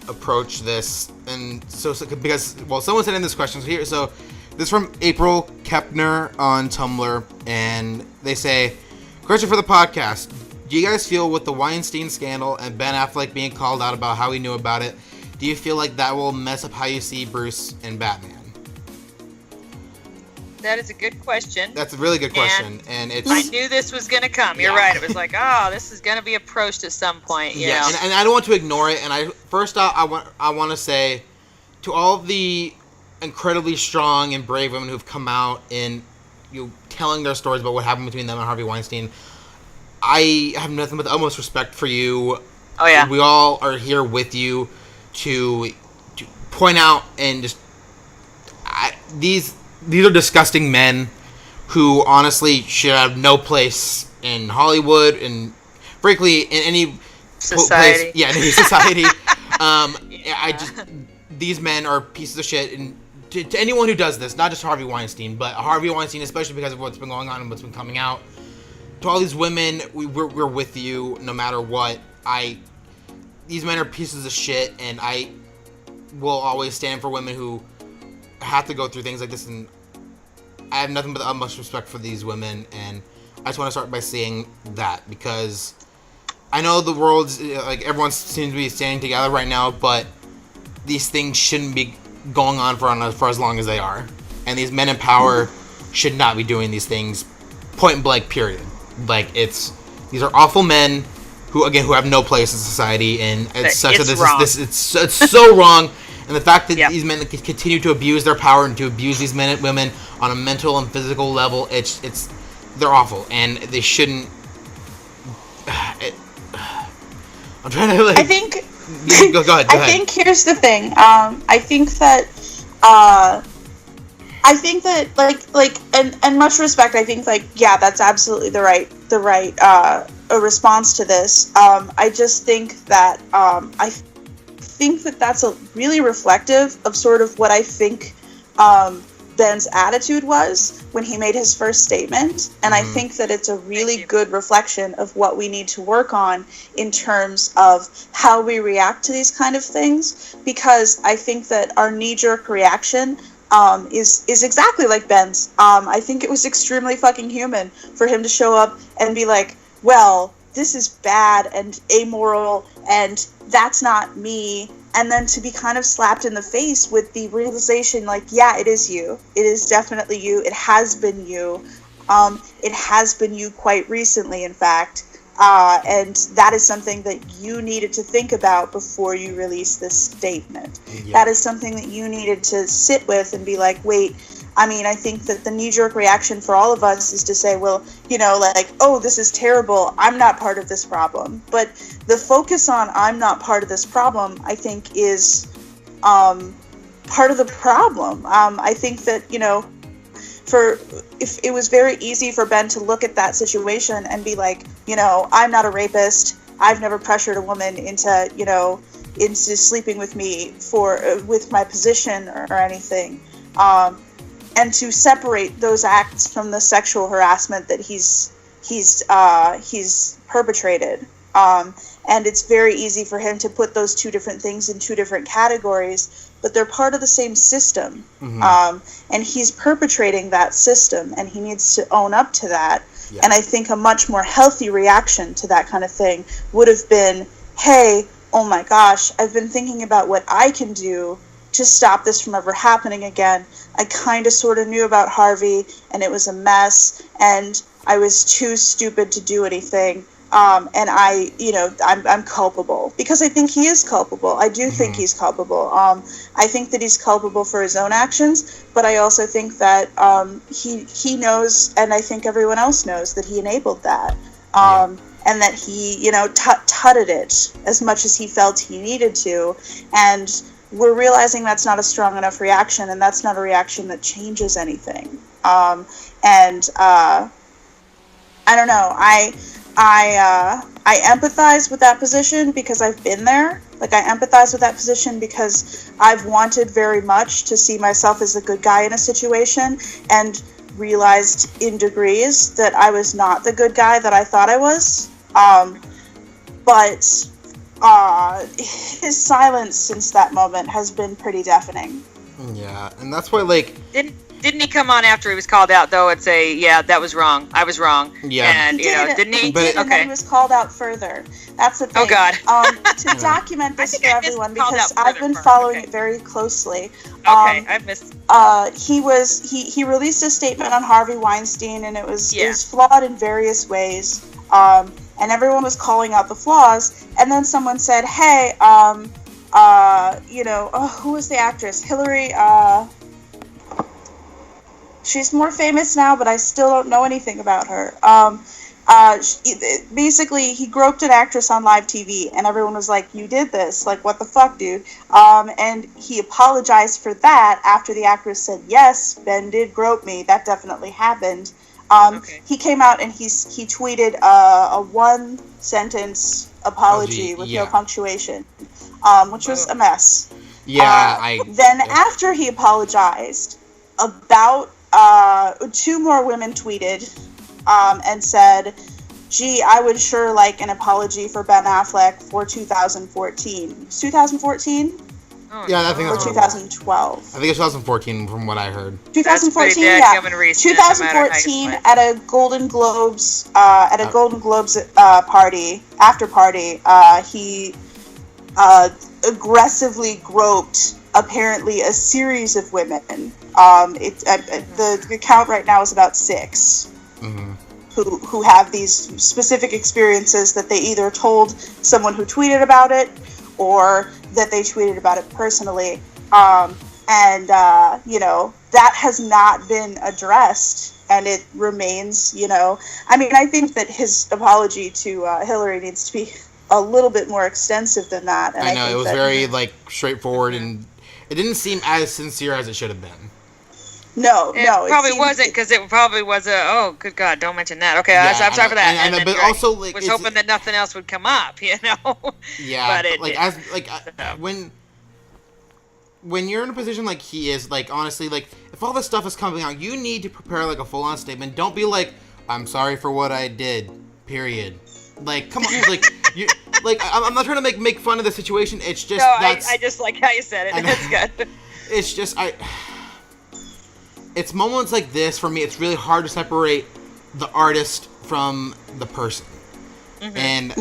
S1: approach this, and so because someone sent in this question here. So this is from April Kepner on Tumblr, and they say, question for the podcast. Do you guys feel with the Weinstein scandal and Ben Affleck being called out about how he knew about it, do you feel like that will mess up how you see Bruce and Batman?
S4: That is a good question.
S1: That's a really good question, and it's.
S4: I knew this was going to come. You're right. It was like, oh, this is going to be approached at some point. You know?
S1: And I don't want to ignore it. And I want to say to all of the incredibly strong and brave women who've come out and telling their stories about what happened between them and Harvey Weinstein. I have nothing but the utmost respect for you.
S4: Oh yeah.
S1: We all are here with you to point out and just these are disgusting men who honestly should have no place in Hollywood and frankly in any
S4: society.
S1: Place, yeah, in any society. These men are pieces of shit, and to anyone who does this, not just Harvey Weinstein, but Harvey Weinstein, especially because of what's been going on and what's been coming out. To all these women, we're with you no matter what. These men are pieces of shit, and I will always stand for women who have to go through things like this, and I have nothing but the utmost respect for these women, and I just want to start by saying that, because I know the world's, like, everyone seems to be standing together right now, but these things shouldn't be going on for as long as they are. And these men in power should not be doing these things, point blank, period. Like, these are awful men who have no place in society, and it's so wrong. And the fact that these men continue to abuse their power and to abuse these men and women on a mental and physical level, they're awful, and they shouldn't. I'm trying to
S3: I think.
S1: Go ahead.
S3: I think here's the thing. I think that and much respect. I think that's absolutely the right a response to this. I just think that I think that that's a really reflective of sort of what I think Ben's attitude was when he made his first statement, and I think that it's a really good reflection of what we need to work on in terms of how we react to these kind of things, because I think that our knee-jerk reaction is exactly like Ben's. I think it was extremely fucking human for him to show up and be like, well, this is bad and amoral and that's not me, and then to be kind of slapped in the face with the realization, like, yeah, it is you. It is definitely you. It has been you. It has been you quite recently, in fact. And that is something that you needed to think about before you release this statement. Yeah. That is something that you needed to sit with and be like, wait, I mean, I think that the knee-jerk reaction for all of us is to say, well, oh, this is terrible. I'm not part of this problem. But the focus on I'm not part of this problem, I think, is part of the problem. I think that, if it was very easy for Ben to look at that situation and be like, I'm not a rapist. I've never pressured a woman into sleeping with me with my position or anything. And to separate those acts from the sexual harassment that he's perpetrated. And it's very easy for him to put those two different things in two different categories, but they're part of the same system. Mm-hmm. And he's perpetrating that system, and he needs to own up to that. Yeah. And I think a much more healthy reaction to that kind of thing would have been, hey, oh my gosh, I've been thinking about what I can do to stop this from ever happening again. I kind of sort of knew about Harvey, and it was a mess, and I was too stupid to do anything. And I'm culpable, because I think he is culpable. I do think he's culpable. I think that he's culpable for his own actions, but I also think that he knows, and I think everyone else knows, that he enabled that. And that he, tutted it as much as he felt he needed to. And we're realizing that's not a strong enough reaction, and that's not a reaction that changes anything. I don't know. I empathize with that position because I've been there. Like, I empathize with that position because I've wanted very much to see myself as a good guy in a situation, and realized in degrees that I was not the good guy that I thought I was. But his silence since that moment has been pretty deafening.
S1: Yeah, and that's why, like...
S4: Didn't he come on after he was called out, though, and say, yeah, that was wrong. I was wrong.
S1: Yeah.
S4: And, didn't he?
S3: He did, and then he was called out further. That's the thing.
S4: Oh, God.
S3: To document this for everyone, because I've been following it very closely.
S4: Okay, I've missed...
S3: He released a statement on Harvey Weinstein, and it was flawed in various ways. And everyone was calling out the flaws, and then someone said, hey, who was the actress? Hillary, She's more famous now, but I still don't know anything about her. Basically, he groped an actress on live TV, and everyone was like, "You did this? Like, what the fuck, dude?" And he apologized for that after the actress said, "Yes, Ben did grope me. That definitely happened." He came out and he tweeted a one-sentence apology with no punctuation, which was a mess. Then after he apologized, about 2 more women tweeted and said, "Gee, I would sure like an apology for Ben Affleck for 2014." 2014?
S1: Yeah, I think that's
S3: 2012.
S1: I think it's 2014 from what I heard.
S3: 2014, yeah. 2014 at a Golden Globes after party, he aggressively groped apparently a series of women. The count right now is about 6. Mm-hmm. Who have these specific experiences that they either told someone who tweeted about it or that they tweeted about it personally. That has not been addressed, and it remains, I think that his apology to Hillary needs to be a little bit more extensive than that. And
S1: I know, it was very, straightforward, and it didn't seem as sincere as it should have been.
S3: No,
S4: it probably wasn't, because it probably was oh, good God, don't mention that. Okay, I'm sorry for that.
S1: But also,
S4: was hoping that nothing else would come up, Yeah,
S1: but it when you're in a position like he is, honestly, if all this stuff is coming out, you need to prepare a full-on statement. Don't be like, "I'm sorry for what I did," period. Come on, I'm not trying to make fun of the situation. It's just
S4: I just like how you said it. That's good.
S1: It's just it's moments like this for me. It's really hard to separate the artist from the person. Mm-hmm. And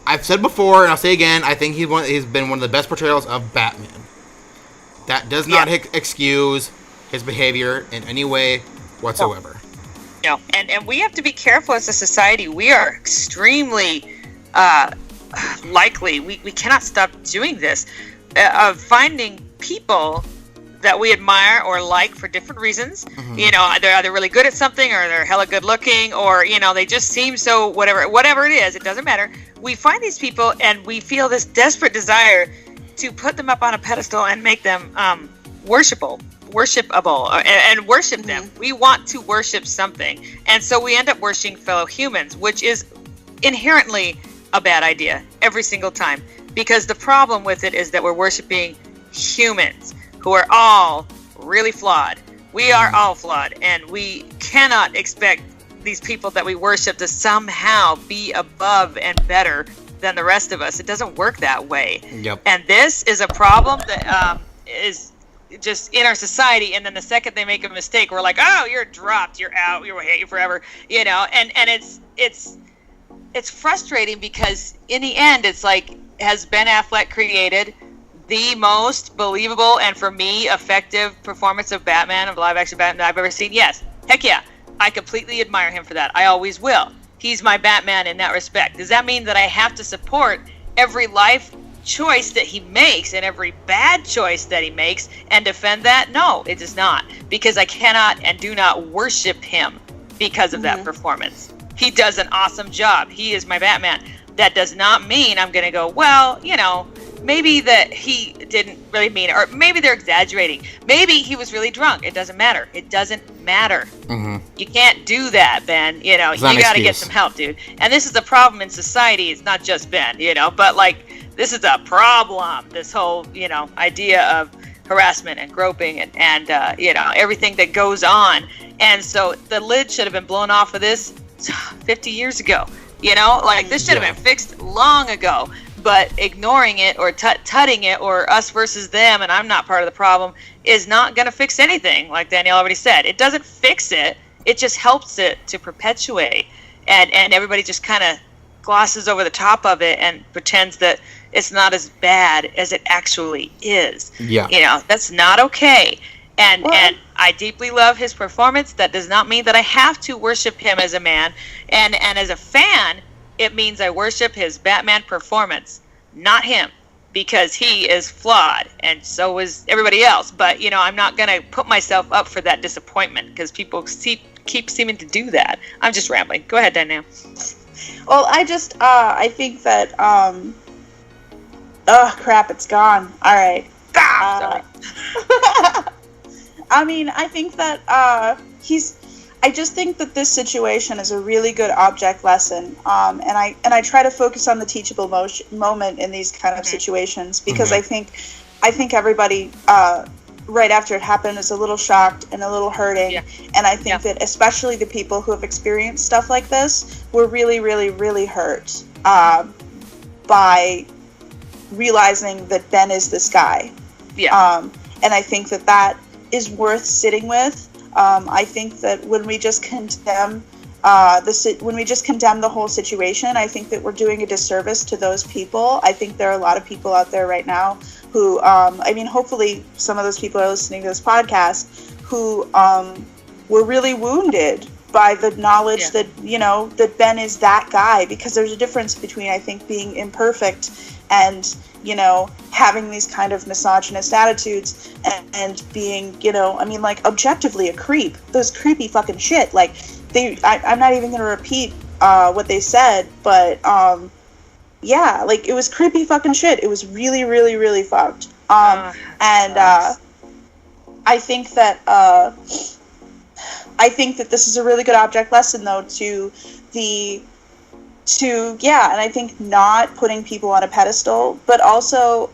S1: I've said before, and I'll say again, I think he's been one of the best portrayals of Batman. That does not excuse his behavior in any way whatsoever.
S4: No, and we have to be careful as a society. We are extremely likely, we cannot stop doing this, of finding people that we admire or like for different reasons. Mm-hmm. They're either really good at something, or they're hella good looking, or, they just seem so whatever it is, it doesn't matter. We find these people and we feel this desperate desire to put them up on a pedestal and make them worshipable, and worship them. We want to worship something. And so we end up worshiping fellow humans, which is inherently a bad idea every single time. Because the problem with it is that we're worshiping humans who are all really flawed. We are all flawed, and we cannot expect these people that we worship to somehow be above and better than the rest of us. It doesn't work that way.
S1: Yep.
S4: And this is a problem that is just in our society, and then the second they make a mistake, we're like, "Oh, you're dropped, you're out, we'll hate you forever," and it's frustrating, because in the end, it's like, has Ben Affleck created the most believable and, for me, effective performance of Batman, of live-action Batman, I've ever seen? Yes. Heck yeah. I completely admire him for that. I always will. He's my Batman in that respect. Does that mean that I have to support every life choice that he makes and every bad choice that he makes and defend that? No, it does not. Because I cannot and do not worship him because of that performance. He does an awesome job. He is my Batman. That does not mean I'm going to go, well, maybe that he didn't really mean it, or maybe they're exaggerating. Maybe he was really drunk. It doesn't matter. It doesn't matter. Mm-hmm. You can't do that, Ben. You got to get some help, dude. And this is a problem in society. It's not just Ben, but this is a problem. This whole, idea of harassment and groping and everything that goes on. And so the lid should have been blown off of this 50 years ago. This should have been fixed long ago. But ignoring it or tutting it, or us versus them, and I'm not part of the problem, is not going to fix anything, like Danielle already said. It doesn't fix it. It just helps it to perpetuate. And everybody just kind of glosses over the top of it and pretends that it's not as bad as it actually is.
S1: Yeah.
S4: That's not okay. And I deeply love his performance. That does not mean that I have to worship him as a man. And as a fan, it means I worship his Batman performance, not him. because he is flawed, and so is everybody else. But, you know, I'm not going to put myself up for that disappointment because people keep seeming to do that. I'm just rambling. Go ahead, Danielle.
S3: Well, I think that, crap, it's gone. All right.
S4: Sorry.
S3: I mean, I think that, I just think that this situation is a really good object lesson, and I try to focus on the teachable moment in these kind of situations, because I think everybody right after it happened is a little shocked and a little hurting, and I think that especially the people who have experienced stuff like this were really, really, really hurt by realizing that Ben is this guy. And I think that is worth sitting with. I think that when we just condemn the whole situation, I think that we're doing a disservice to those people. I think there are a lot of people out there right now who, I mean, hopefully some of those people are listening to this podcast who were really wounded by the knowledge that, you know, that Ben is that guy, because there's a difference between, I think, being imperfect and, you know, having these kind of misogynist attitudes and being, you know, I mean, like, objectively a creep. Those creepy fucking shit. Like, I'm not even going to repeat what they said, but, yeah, like, it was creepy fucking shit. It was really, really, really fucked. And I think that this is a really good object lesson, though, and I think not putting people on a pedestal, but also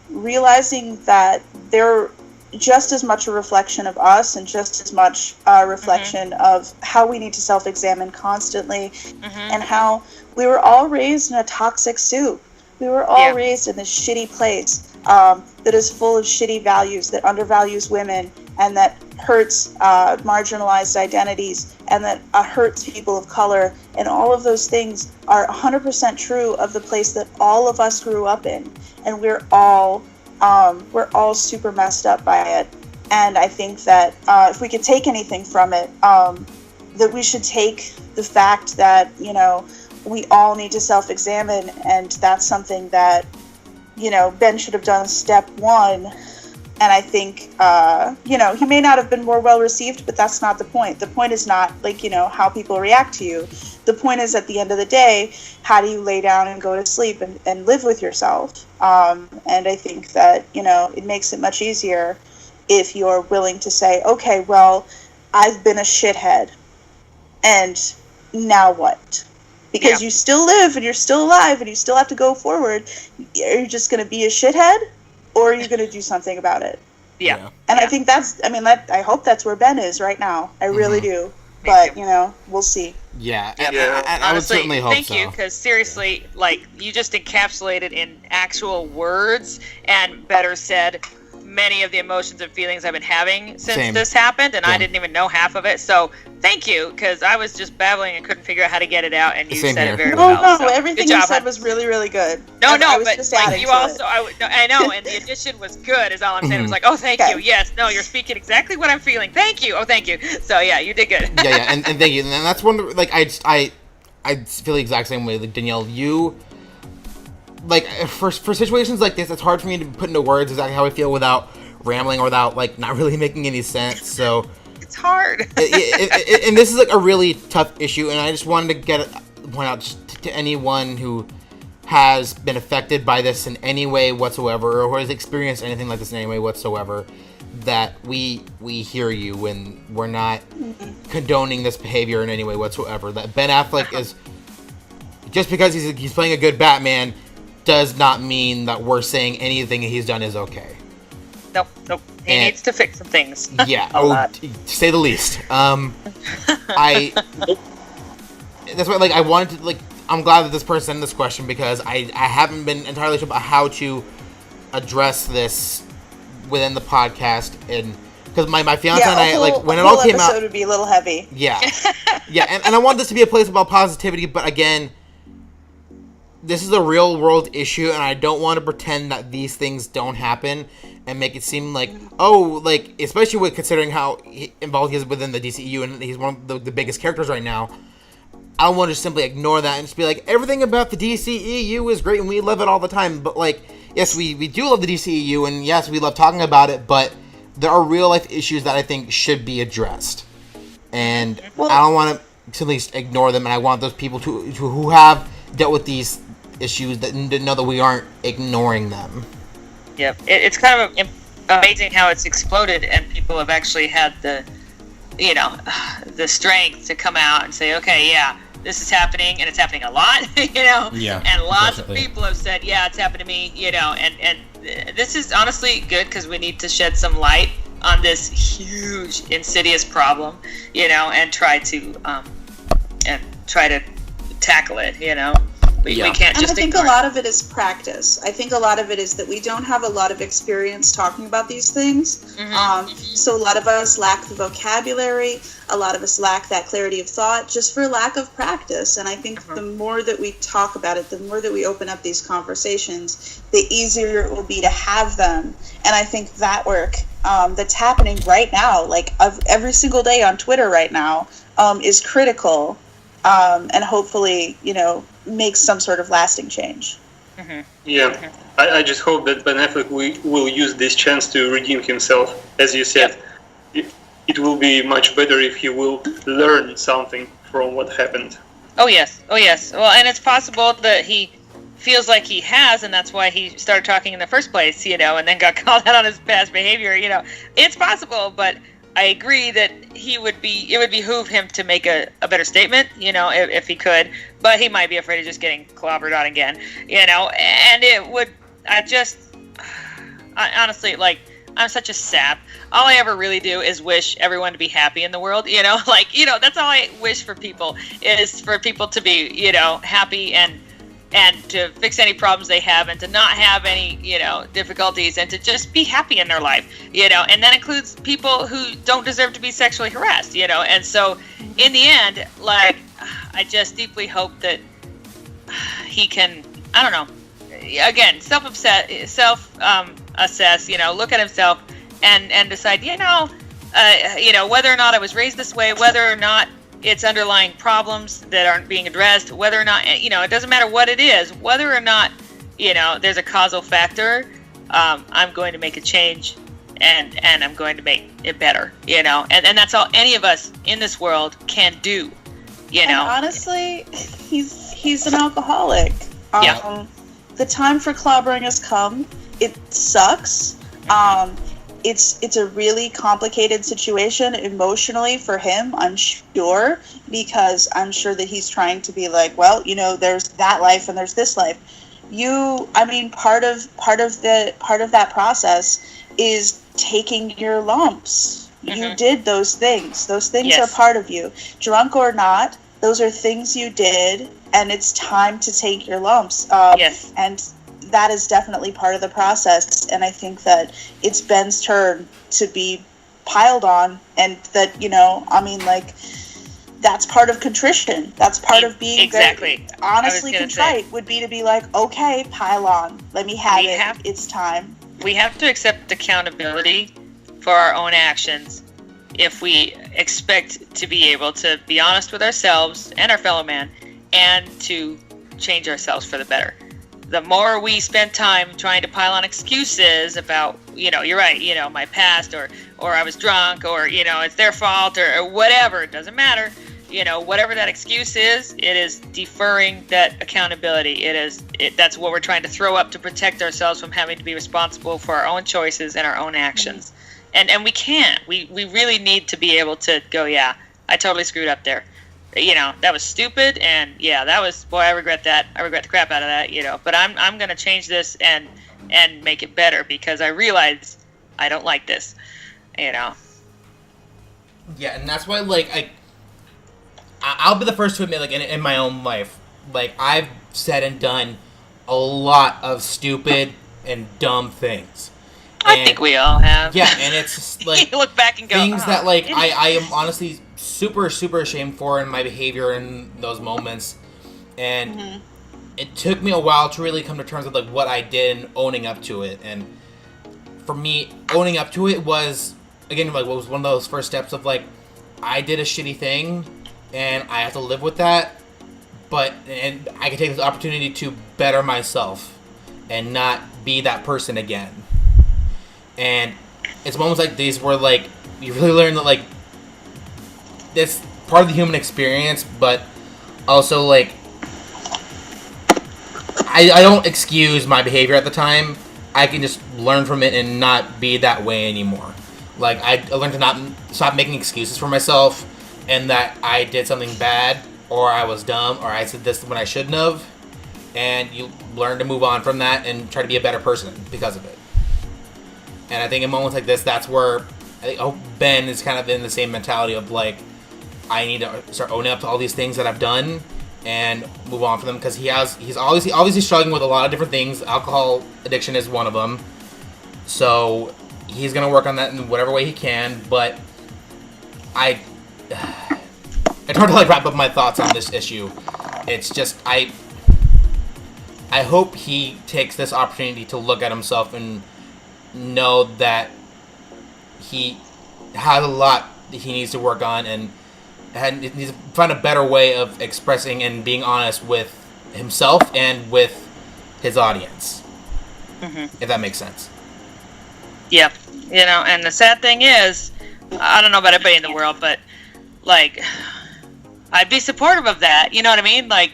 S3: realizing that they're just as much a reflection of us and just as much a reflection of how we need to self-examine constantly, and how we were all raised in a toxic soup. We were all raised in this shitty place that is full of shitty values, that undervalues women, and that hurts marginalized identities, and that hurts people of color. And all of those things are 100% true of the place that all of us grew up in. And we're all super messed up by it. And I think that if we could take anything from it, that we should take the fact that, you know, we all need to self-examine, and that's something that, you know, Ben should have done step one. And I think, you know, he may not have been more well received, but that's not the point. The point is not, like, you know, how people react to you. The point is, at the end of the day, how do you lay down and go to sleep and live with yourself? And I think that, you know, it makes it much easier if you're willing to say, okay, well, I've been a shithead, and now what? Because you still live and you're still alive and you still have to go forward. Are you just going to be a shithead, or are you going to do something about it?
S4: And
S3: I think I hope that's where Ben is right now. I really do. But, you know, we'll see.
S1: And I would certainly hope so.
S4: Thank you, because seriously, like, you just encapsulated in actual words, and better said, many of the emotions and feelings I've been having since this happened, and I didn't even know half of it. So thank you, because I was just babbling and couldn't figure out how to get it out, and you said it very well.
S3: No,
S4: so
S3: everything you said was really, really good.
S4: But like, you also, I know, and the addition was good. Is all I'm saying. It was like, oh, thank you. Yes, no, you're speaking exactly what I'm feeling. Thank you. Oh, thank you. So yeah, you did good.
S1: and thank you. And that's one. Like, I feel the exact same way. Like, Danielle, you. Like, for situations like this, it's hard for me to put into words exactly how I feel without rambling or without, like, not really making any sense. So
S4: it's hard.
S1: And this is, like, a really tough issue, and I just wanted to point out to anyone who has been affected by this in any way whatsoever, or who has experienced anything like this in any way whatsoever, that we hear you, and we're not condoning this behavior in any way whatsoever. That Ben Affleck is, just because he's playing a good Batman, does not mean that we're saying anything he's done is okay.
S4: Nope. He needs to fix some things.
S1: Yeah, to say the least. That's why, like, I wanted to, like, I'm glad that this person sent this question, because I haven't been entirely sure about how to address this within the podcast, and because my fiance and I, like, when it all came out,
S3: episode would be a little heavy.
S1: Yeah, and I want this to be a place about positivity, but again, this is a real world issue, and I don't want to pretend that these things don't happen and make it seem like, oh, like, especially with considering how involved he is within the DCEU, and he's one of the biggest characters right now. I don't want to just simply ignore that and just be like, everything about the DCEU is great and we love it all the time. But, like,
S5: yes, we do love the DCEU, and yes, we love talking about it, but there are real life issues that I think should be addressed, and I don't want to at least ignore them, and I want those people who have dealt with these issues that know that we aren't ignoring them.
S4: Yep, it's kind of amazing how it's exploded, and people have actually had the strength to come out and say, okay, yeah, this is happening, and it's happening a lot,
S1: Yeah,
S4: and lots
S1: definitely.
S4: of people have said, yeah, it's happened to me, and this is honestly good because we need to shed some light on this huge, insidious problem, and try to tackle it, We can't
S3: And
S4: just
S3: I think
S4: ignore
S3: a lot of it is practice. I think a lot of it is that we don't have a lot of experience talking about these things. So a lot of us lack the vocabulary. A lot of us lack that clarity of thought just for lack of practice. And I think the more that we talk about it, the more that we open up these conversations, the easier it will be to have them. And I think that work that's happening right now, like every single day on Twitter right now, is critical. And hopefully, make some sort of lasting change.
S2: Yeah, I just hope that Ben Affleck will use this chance to redeem himself. As you said, it will be much better if he will learn something from what happened.
S4: Oh yes. Well, and it's possible that he feels like he has, and that's why he started talking in the first place, and then got called out on his past behavior. It's possible, but I agree that it would behoove him to make a better statement, if he could, but he might be afraid of just getting clobbered on again, and it would, honestly, like, I'm such a sap. All I ever really do is wish everyone to be happy in the world, that's all I wish for people, is for people to be, happy and to fix any problems they have, and to not have any, difficulties, and to just be happy in their life, and that includes people who don't deserve to be sexually harassed, and so in the end, like, I just deeply hope that he can, I don't know, again, self-assess, look at himself and decide, whether or not I was raised this way, whether or not it's underlying problems that aren't being addressed, whether or not, it doesn't matter what it is, whether or not, there's a causal factor, I'm going to make a change, and I'm going to make it better, and that's all any of us in this world can do,
S3: And honestly, he's an alcoholic. The time for clobbering has come. It sucks. It's a really complicated situation emotionally for him, I'm sure, because I'm sure that he's trying to be like, well, there's that life and there's this life. Part of that process is taking your lumps. You did those things. Those things are part of you. Drunk or not, those are things you did, and it's time to take your lumps. And that is definitely part of the process, and I think that it's Ben's turn to be piled on, and that, that's part of contrition. That's part of being very honestly contrite, would be to be like, okay, pile on. Let me have it. It's time.
S4: We have to accept accountability for our own actions if we expect to be able to be honest with ourselves and our fellow man, and to change ourselves for the better. The more we spend time trying to pile on excuses about, you're right, my past, or I was drunk, or, it's their fault, or whatever, it doesn't matter, whatever that excuse is, it is deferring that accountability. That's what we're trying to throw up to protect ourselves from having to be responsible for our own choices and our own actions. And we can't. We really need to be able to go, yeah, I totally screwed up there. That was stupid, and that was, boy, I regret that. I regret the crap out of that, but I'm going to change this and make it better, because I realize I don't like this, Yeah,
S1: and that's why, like, I'll be the first to admit, like, in my own life, like, I've said and done a lot of stupid and dumb things.
S4: I think we all have.
S1: Yeah, and it's just, like,
S4: you look back and go,
S1: things that, like, I am honestly super, super ashamed for in my behavior in those moments. And it took me a while to really come to terms with, like, what I did and owning up to it. And for me, owning up to it was, again, like, what was one of those first steps of, like, I did a shitty thing, and I have to live with that, and I can take this opportunity to better myself and not
S5: be that person again. And it's moments like these where, like, you really learn that, like, it's part of the human experience, but also, like, I don't excuse my behavior at the time. I can just learn from it and not be that way anymore. Like, I learned to not stop making excuses for myself, and that I did something bad, or I was dumb, or I said this when I shouldn't have, and you learn to move on from that and try to be a better person because of it. And I think in moments like this, that's where I hope Ben is kind of in the same mentality of, like, I need to start owning up to all these things that I've done and move on from them, because he's obviously struggling with a lot of different things. Alcohol addiction is one of them, so he's gonna work on that in whatever way he can. But I tried to, like, wrap up my thoughts on this issue. It's just I hope he takes this opportunity to look at himself and know that he has a lot that he needs to work on, and needs to find a better way of expressing and being honest with himself and with his audience. If that makes sense.
S4: Yep. You know, and the sad thing is, I don't know about everybody in the world, but, like, I'd be supportive of that. You know what I mean? Like,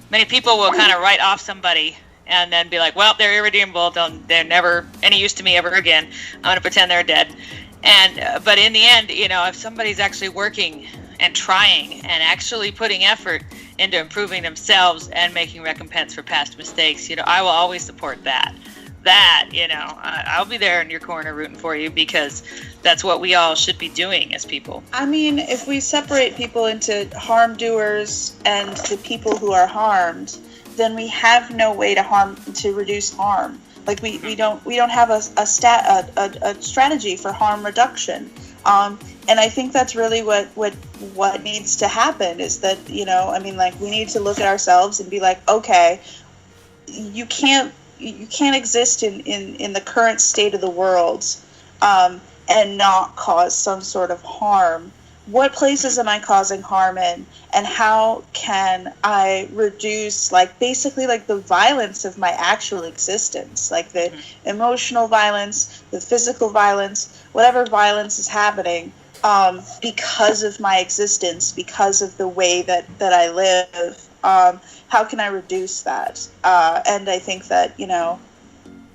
S4: many people will kind of write off somebody and then be like, well, they're irredeemable. They're never any use to me ever again. I'm going to pretend they're dead. And but in the end, you know, if somebody's actually working and trying and actually putting effort into improving themselves and making recompense for past mistakes, you know, I will always support that. You know, I'll be there in your corner rooting for you, because that's what we all should be doing as people.
S3: I mean, if we separate people into harm doers and the people who are harmed, then we have no way to reduce harm. Like, we don't have a strategy for harm reduction. And I think that's really what needs to happen, is that, you know, I mean, like, we need to look at ourselves and be like, okay, you can't exist in the current state of the world and not cause some sort of harm. What places am I causing harm in, and how can I reduce, like, basically, like, the violence of my actual existence, like the emotional violence, the physical violence, whatever violence is happening, because of my existence, because of the way that I live. How can I reduce that? And I think that, you know,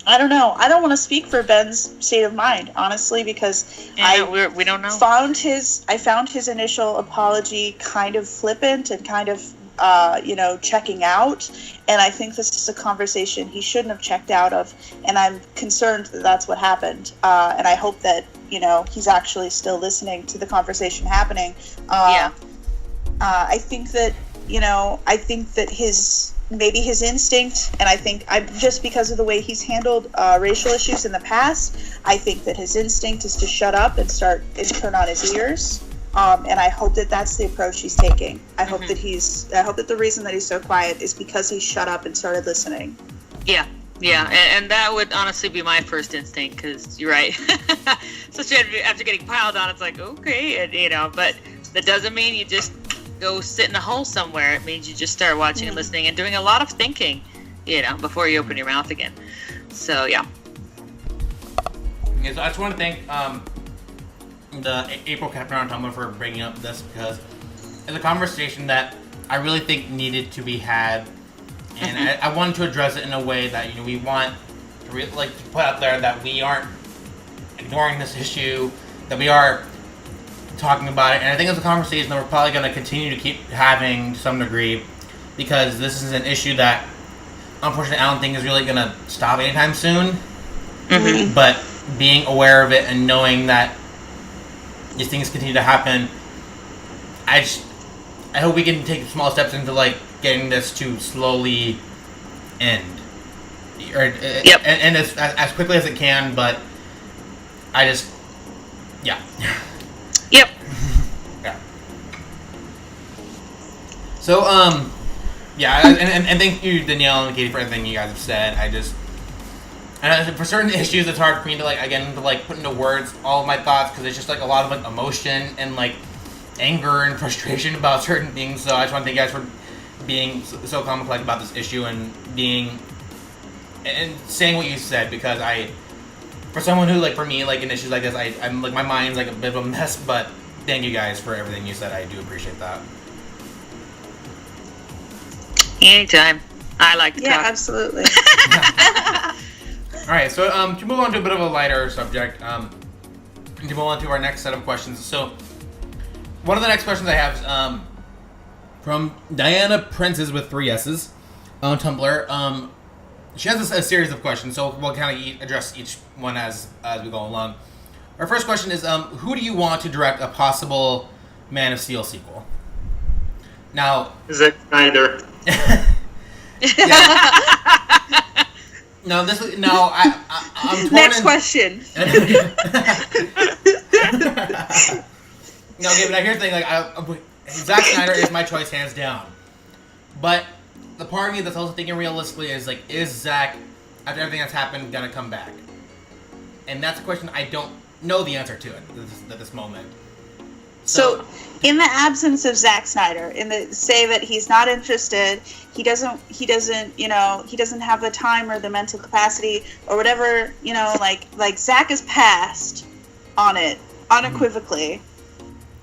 S3: I don't know. I don't want to speak for Ben's state of mind, honestly, because
S4: we don't know.
S3: I found his initial apology kind of flippant and kind of, you know, checking out. And I think this is a conversation he shouldn't have checked out of. And I'm concerned that that's what happened. And I hope that, you know, he's actually still listening to the conversation happening. I think that, you know, maybe his instinct, and I think just because of the way he's handled racial issues in the past, I think that his instinct is to shut up and turn on his ears. And I hope that that's the approach he's taking. I hope that the reason that he's so quiet is because he shut up and started listening.
S4: Yeah, and that would honestly be my first instinct, because you're right. Especially after getting piled on, it's like, okay, and, you know, but that doesn't mean you just go sit in a hole somewhere. It means you just start watching and listening and doing a lot of thinking, you know, before you open your mouth again. So, yeah.
S1: So I just want to thank the April Captain on Tumblr for bringing up this, because it's a conversation that I really think needed to be had, and I wanted to address it in a way that, you know, we want to to put out there that we aren't ignoring this issue, that we are talking about it. And I think it's a conversation that we're probably going to continue to keep having to some degree, because this is an issue that, unfortunately, I don't think is really going to stop anytime soon. But being aware of it and knowing that these things continue to happen, I hope we can take small steps into, like, getting this to slowly end, and as quickly as it can. But yeah. So, and thank you, Danielle and Katie, for everything you guys have said. And for certain issues, it's hard for me to, like, again, to, like, put into words all of my thoughts, because it's just, like, a lot of, like, emotion and, like, anger and frustration about certain things. So I just want to thank you guys for being so calm and collected about this issue, and being and saying what you said, because for someone who, like, for me, like, in issues like this, I'm like, my mind's like a bit of a mess, but thank you guys for everything you said. I do appreciate that.
S4: Anytime. I like to
S3: Yeah,
S4: talk.
S3: absolutely.
S1: All right, so to move on to a bit of a lighter subject, to move on to our next set of questions. So, one of the next questions I have is from Diana Princes with 3 S's on Tumblr. She has a series of questions, so we'll kind of address each one as we go along. Our first question is, who do you want to direct a possible Man of Steel sequel? Now,
S2: Zack Snyder.
S1: No, I'm torn.
S3: Next question.
S1: No, okay, but here's the thing. Like, Zack Snyder is my choice, hands down. But the part of me that's also thinking realistically is, like, is Zack, after everything that's happened, gonna come back? And that's a question I don't know the answer to at this moment.
S3: So, in the absence of Zack Snyder, say that he's not interested, he doesn't have the time or the mental capacity or whatever, like Zack is passed on it unequivocally.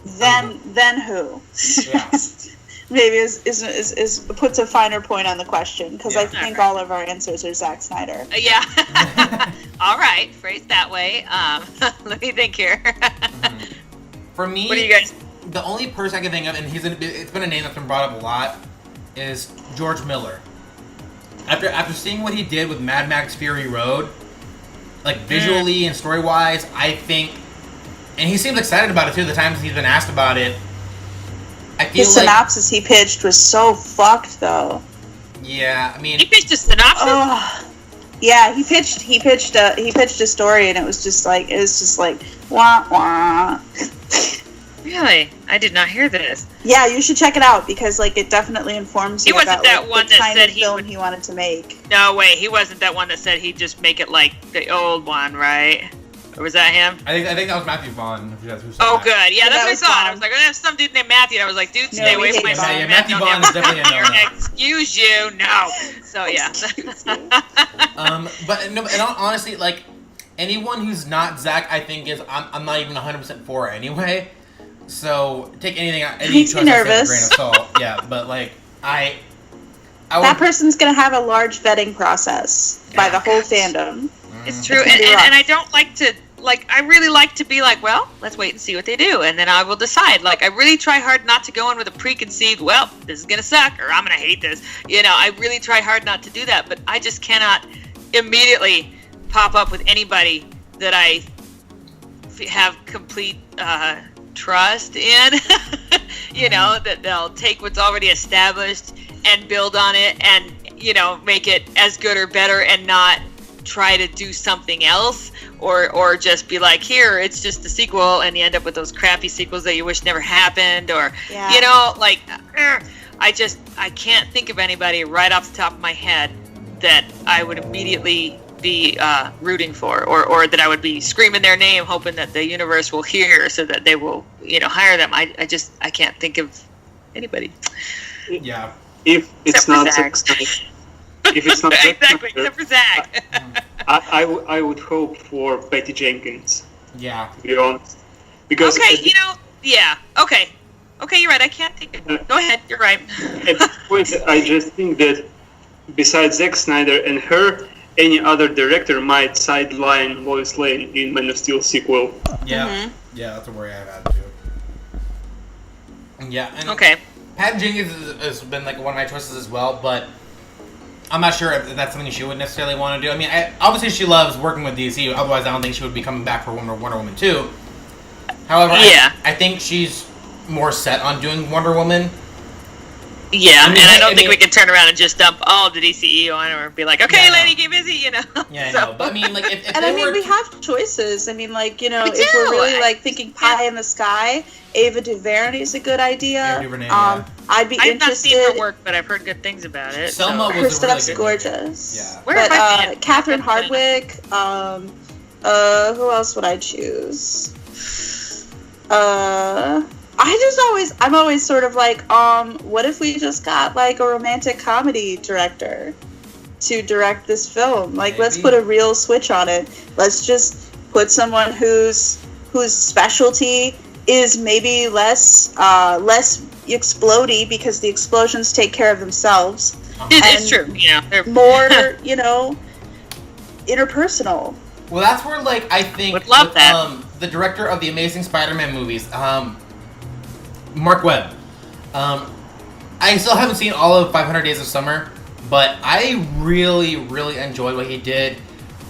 S3: Then who?
S1: Yeah.
S3: Maybe is puts a finer point on the question, because I think all of our answers are Zack Snyder.
S4: Yeah. All right, phrased that way. Let me think here.
S1: For me,
S4: what do you guys?
S1: The only person I can think of, and it's been a name that's been brought up a lot, is George Miller. After seeing what he did with Mad Max Fury Road, like visually and story wise, I think, and he seems excited about it too. The times he's been asked about it, I feel
S3: the synopsis he pitched was so fucked, though.
S1: Yeah, I mean,
S4: He pitched a synopsis.
S3: Yeah, he pitched a story, and it was just like wah wah.
S4: Really? I did not hear this.
S3: Yeah, you should check it out, because like it definitely informs you
S4: He wasn't
S3: about
S4: that
S3: like,
S4: one
S3: the
S4: that
S3: kind
S4: said
S3: of
S4: he
S3: film
S4: would-
S3: he wanted to make.
S4: No, wait, he wasn't that one that said he'd just make it like the old one, right? Or was that him?
S1: I think that was Matthew Vaughn. If that's who said
S4: Oh,
S1: that.
S4: good. Yeah,
S3: So
S4: that's
S3: that
S4: what I
S3: was
S4: thought. I
S3: Vaughn.
S4: was like, there's some dude named Matthew. And I was like, dude, stay
S3: No,
S4: away
S3: we
S4: from my
S3: hate
S4: son.
S3: Vaughn.
S1: Yeah, Matthew Vaughn is definitely a no-no.
S4: Excuse you, no. So yeah.
S1: But honestly, like, anyone who's not Zack, I think I'm not even 100% for anyway. So take any
S3: Makes
S1: choice
S3: me
S1: I say with a
S3: nervous.
S1: grain of salt. Yeah, but like I would,
S3: That person's gonna have a large vetting process by the whole fandom.
S4: It's true,
S3: It's gonna be rough.
S4: and I don't like to, like, I really like to be like, well, let's wait and see what they do, and then I will decide. Like, I really try hard not to go in with a preconceived, well, this is gonna suck, or I'm gonna hate this. I really try hard not to do that, but I just cannot immediately pop up with anybody that I have complete trust in. That they'll take what's already established and build on it, and make it as good or better, and not try to do something else, or just be like, here, it's just a sequel, and you end up with those crappy sequels that you wish never happened, or I can't think of anybody right off the top of my head that I would immediately be rooting for, or that I would be screaming their name, hoping that the universe will hear so that they will hire them. I can't think of anybody.
S1: yeah.
S2: If it's
S4: Except for
S2: not
S4: Zack.
S2: Zack Snyder, if it's not Zack
S4: Exactly,
S2: Snyder,
S4: except for Zach.
S2: I would hope for Patty Jenkins,
S1: Yeah.
S2: to be honest, because
S4: Okay, yeah. Okay, you're right. I can't think of it. Go ahead. You're right.
S2: at this point, I just think that besides Zack Snyder and her, any other director might sideline Lois Lane in Man of Steel sequel.
S1: Yeah. Yeah, that's a worry I've had too. Yeah. And
S4: Okay.
S1: Pat Jenkins has been like one of my choices as well, but I'm not sure if that's something she would necessarily want to do. I mean, obviously she loves working with DC, otherwise I don't think she would be coming back for Wonder Woman 2. However,
S4: Yeah.
S1: I think she's more set on doing Wonder Woman.
S4: Yeah,
S1: I mean,
S4: and I
S1: I
S4: don't
S1: mean-
S4: think we can turn around and just dump all the DCEU on her and be like, okay,
S1: Yeah, I know.
S4: lady, get busy,
S1: Yeah, I
S4: So-
S1: know. But I mean, like, if
S3: And
S1: they
S3: I mean,
S1: were
S3: we
S1: to-
S3: have choices. I mean, like,
S4: We
S3: if we're
S4: do.
S3: really like thinking pie in the sky, Ava DuVernay is a good idea.
S1: Ava DuVernay, yeah.
S3: I'd be
S4: I've not
S3: interested.
S4: seen her work, but I've heard good things about it.
S1: Selma
S4: so.
S1: was
S3: Her
S1: a
S3: stuff's
S1: really good
S3: gorgeous.
S1: Yeah.
S4: Where
S3: But
S4: have I seen it?
S3: Catherine
S4: I've been-
S3: Hardwicke. Who else would I choose? I'm always sort of like, what if we just got like a romantic comedy director? to direct this film. Like, let's
S1: Maybe.
S3: put a real switch on it. Let's just put someone whose specialty is maybe less explodey, because the explosions take care of themselves.
S4: It's true. They're
S3: More, interpersonal.
S1: Well, that's where, like, I think
S4: Would love that.
S1: The director of the Amazing Spider-Man movies, Mark Webb. I still haven't seen all of 500 Days of Summer, but I really, really enjoyed what he did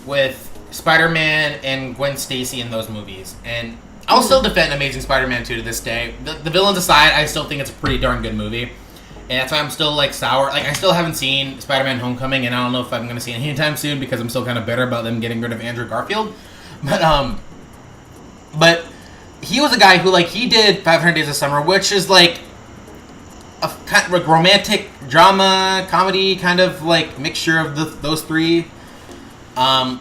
S1: with Spider-Man and Gwen Stacy in those movies. And I'll still defend Amazing Spider-Man 2 to this day. The villains aside, I still think it's a pretty darn good movie. And that's why I'm still, like, sour. Like, I still haven't seen Spider-Man Homecoming, and I don't know if I'm going to see it anytime soon, because I'm still kind of bitter about them getting rid of Andrew Garfield. But he was a guy who, like, he did 500 Days of Summer, which is, like, a kind of like romantic drama, comedy, kind of, like, mixture of those three. I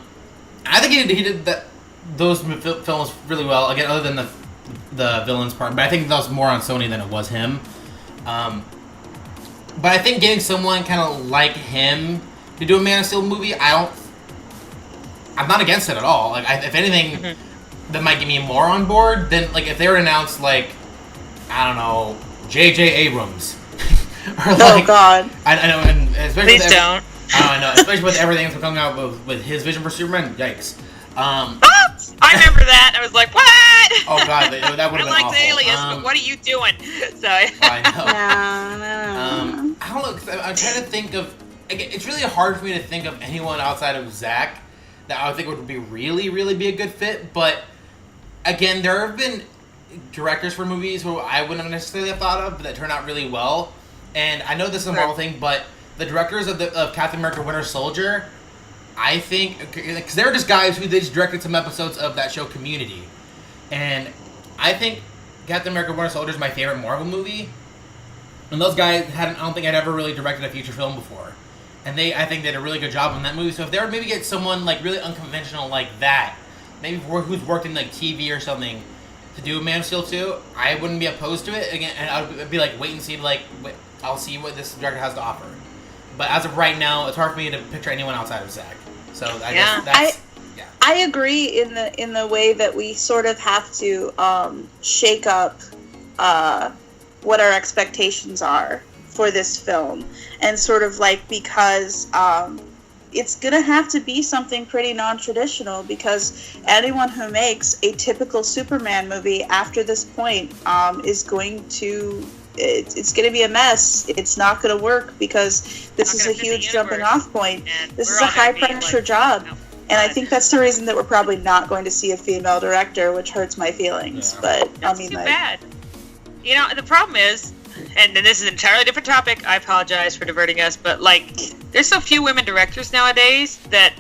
S1: think he did those films really well, again, other than the villains part. But I think that was more on Sony than it was him. But I think getting someone kind of like him to do a Man of Steel movie, I'm not against it at all. Like, if anything, that might get me more on board than, like, if they were announced, like, I don't know, J.J. Abrams. Or, like,
S3: Oh God!
S1: I know, and especially
S4: Please don't.
S1: I know, especially with everything that's coming out with his vision for Superman. Yikes.
S4: I remember that. I was like, what?
S1: Oh God, that would have been
S4: I like
S1: awful.
S4: the alias, but what are you doing? So
S1: I know.
S3: No.
S1: I don't know. 'Cause I'm trying to think of. It's really hard for me to think of anyone outside of Zach that I would think would be really, really be a good fit. But again, there have been directors for movies who I wouldn't necessarily have thought of, but that turn out really well. And I know this is a Marvel thing, but the directors of Captain America: Winter Soldier, I think, because they were just guys who they just directed some episodes of that show Community, and I think Captain America: Winter Soldier is my favorite Marvel movie. And those guys I don't think I'd ever really directed a feature film before, and I think did a really good job on that movie. So if they were maybe get someone like really unconventional like that, maybe who's worked in like TV or something, to do Man of Steel 2, I wouldn't be opposed to it. Again, and I'd be like, wait and see, I'll see what this director has to offer. But as of right now, it's hard for me to picture anyone outside of Zach. So I guess that's...
S3: I agree in the way that we sort of have to shake up what our expectations are for this film, and sort of like, because it's gonna have to be something pretty non-traditional, because anyone who makes a typical Superman movie after this point is going to it's going to be a mess. It's not going to work, because this is a huge jumping off point. This is a high pressure job. And I think that's the reason that we're probably not going to see a female director, which hurts my feelings. Yeah. But
S4: that's
S3: I mean,
S4: too bad. You know, the problem is, and this is an entirely different topic, I apologize for diverting us, but like, there's so few women directors nowadays that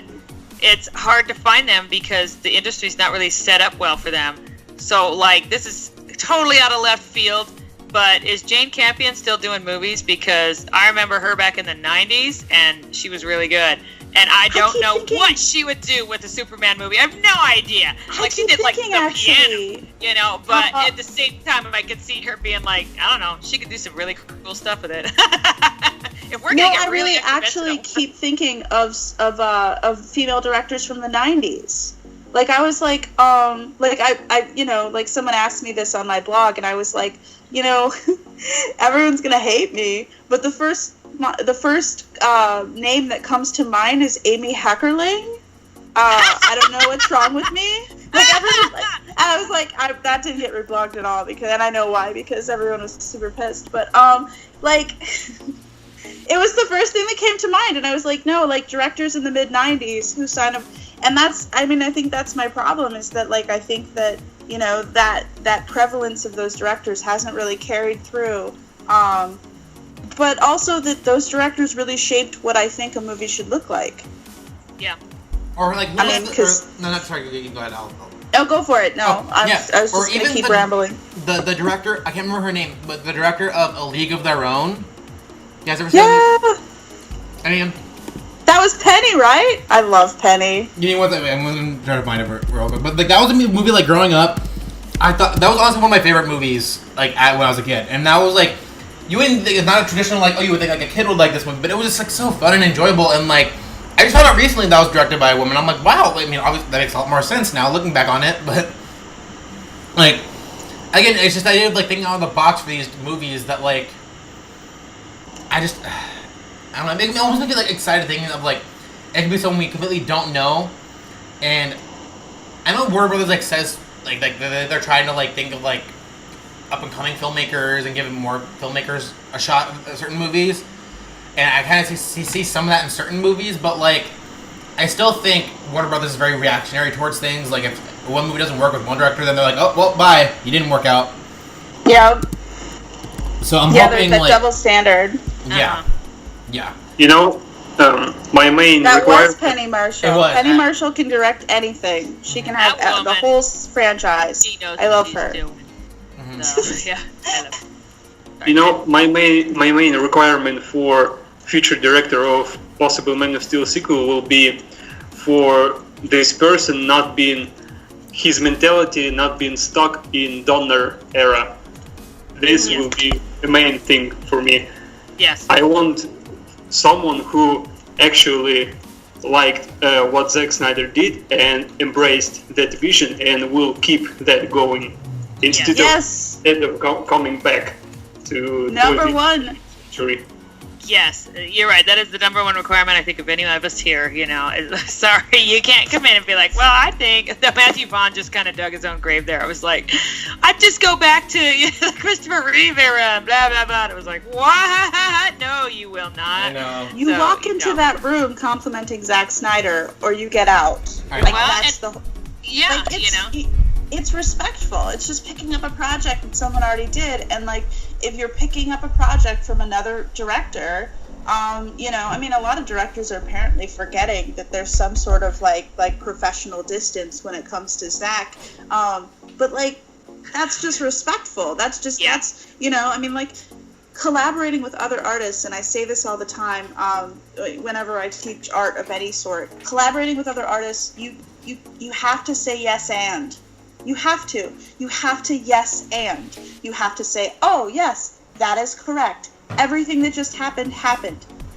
S4: it's hard to find them, because the industry's not really set up well for them. So like, this is totally out of left field, but is Jane Campion still doing movies? Because I remember her back in the 90s, and she was really good. And I don't know what she would do with a Superman movie. I have no idea. Like, she did like the piano, you know, but at the same time, I could see her being like, I don't know, she could do some really cool stuff with it. If we're
S3: no,
S4: I
S3: really actually keep thinking of female directors from the 90s. Like, I was like I you know, like, someone asked me this on my blog, and I was like, you know, everyone's gonna hate me, but the first name that comes to mind is Amy Heckerling. I don't know what's wrong with me. Like, everyone, I was like, that didn't get reblogged at all, and I know why, because everyone was super pissed. But like, it was the first thing that came to mind, and I was like, no, like, directors in the mid '90s who signed up, and that's, I mean, I think that's my problem, is that, like, I think that, you know, that prevalence of those directors hasn't really carried through. But also that those directors really shaped what I think a movie should look like.
S4: Yeah.
S1: Or like,
S3: I mean,
S1: no, sorry, you go ahead.
S3: Oh, go for it. No, I was just going to keep rambling.
S1: The director, I can't remember her name, but the director of A League of Their Own. You guys ever seen that? Yeah. I mean,
S3: that was Penny, right? I love Penny.
S1: You know what? I'm going to try to find it real quick. But like, that was a movie, like, growing up, I thought that was also one of my favorite movies, like, when I was a kid. And that was like, you wouldn't think it's not a traditional like, oh, you would think like a kid would like this movie, but it was just like so fun and enjoyable, and like I just found out recently that was directed by a woman. I'm like, wow. I mean, obviously that makes a lot more sense now looking back on it, but like again, it's just the idea of like thinking out of the box for these movies that like I don't know. It makes me almost get like excited thinking of like it could be someone we completely don't know, and I know Warner Brothers like says like they're trying to like think of like up and coming filmmakers and giving more filmmakers a shot at certain movies, and I kind of see some of that in certain movies, but like I still think Warner Brothers is very reactionary towards things. Like if one movie doesn't work with one director, then they're like, oh well, bye, you didn't work out.
S3: Yeah.
S1: So I'm
S3: Yeah,
S1: hoping
S3: there's that
S1: like
S3: double standard.
S1: yeah, yeah.
S2: You know, my main
S3: That was
S2: requirement.
S3: Penny Marshall.
S1: It was.
S3: Penny Marshall can direct anything. She can have
S4: That
S3: the
S4: woman,
S3: whole franchise.
S4: She knows
S3: I
S4: what
S3: love
S4: she's
S3: her.
S4: doing.
S1: Mhm.
S4: So, yeah. I love her.
S2: You know, my main requirement for future director of possible Man of Steel sequel will be for this person not being, his mentality not being stuck in Donner era. This will be the main thing for me.
S4: Yes.
S2: I want someone who actually liked what Zack Snyder did and embraced that vision and will keep that going instead
S3: Yes.
S2: of coming back to
S3: Number
S2: the
S3: one.
S2: century.
S4: Yes, you're right. That is the number one requirement, I think, of any of us here. You know, sorry, you can't come in and be like, well, I think that Matthew Vaughn just kind of dug his own grave there. I was like, I'd just go back to the Christopher Reeve era, blah, blah, blah. And it was like, what? No, you will not.
S1: I know.
S3: You
S4: So,
S3: walk into
S4: no.
S3: that room complimenting Zack Snyder, or you get out.
S1: I
S3: Like
S1: know.
S4: Well,
S3: that's the.
S4: Yeah,
S3: Like,
S4: you know.
S3: It's respectful. It's just picking up a project that someone already did, and like if you're picking up a project from another director, you know, I mean, a lot of directors are apparently forgetting that there's some sort of like professional distance when it comes to Zach, but like that's just respectful. That's you know, I mean, like collaborating with other artists, and I say this all the time whenever I teach art of any sort. Collaborating with other artists, you have to say yes and. You have to yes and. You have to say, oh yes, that is correct. Everything that just happened.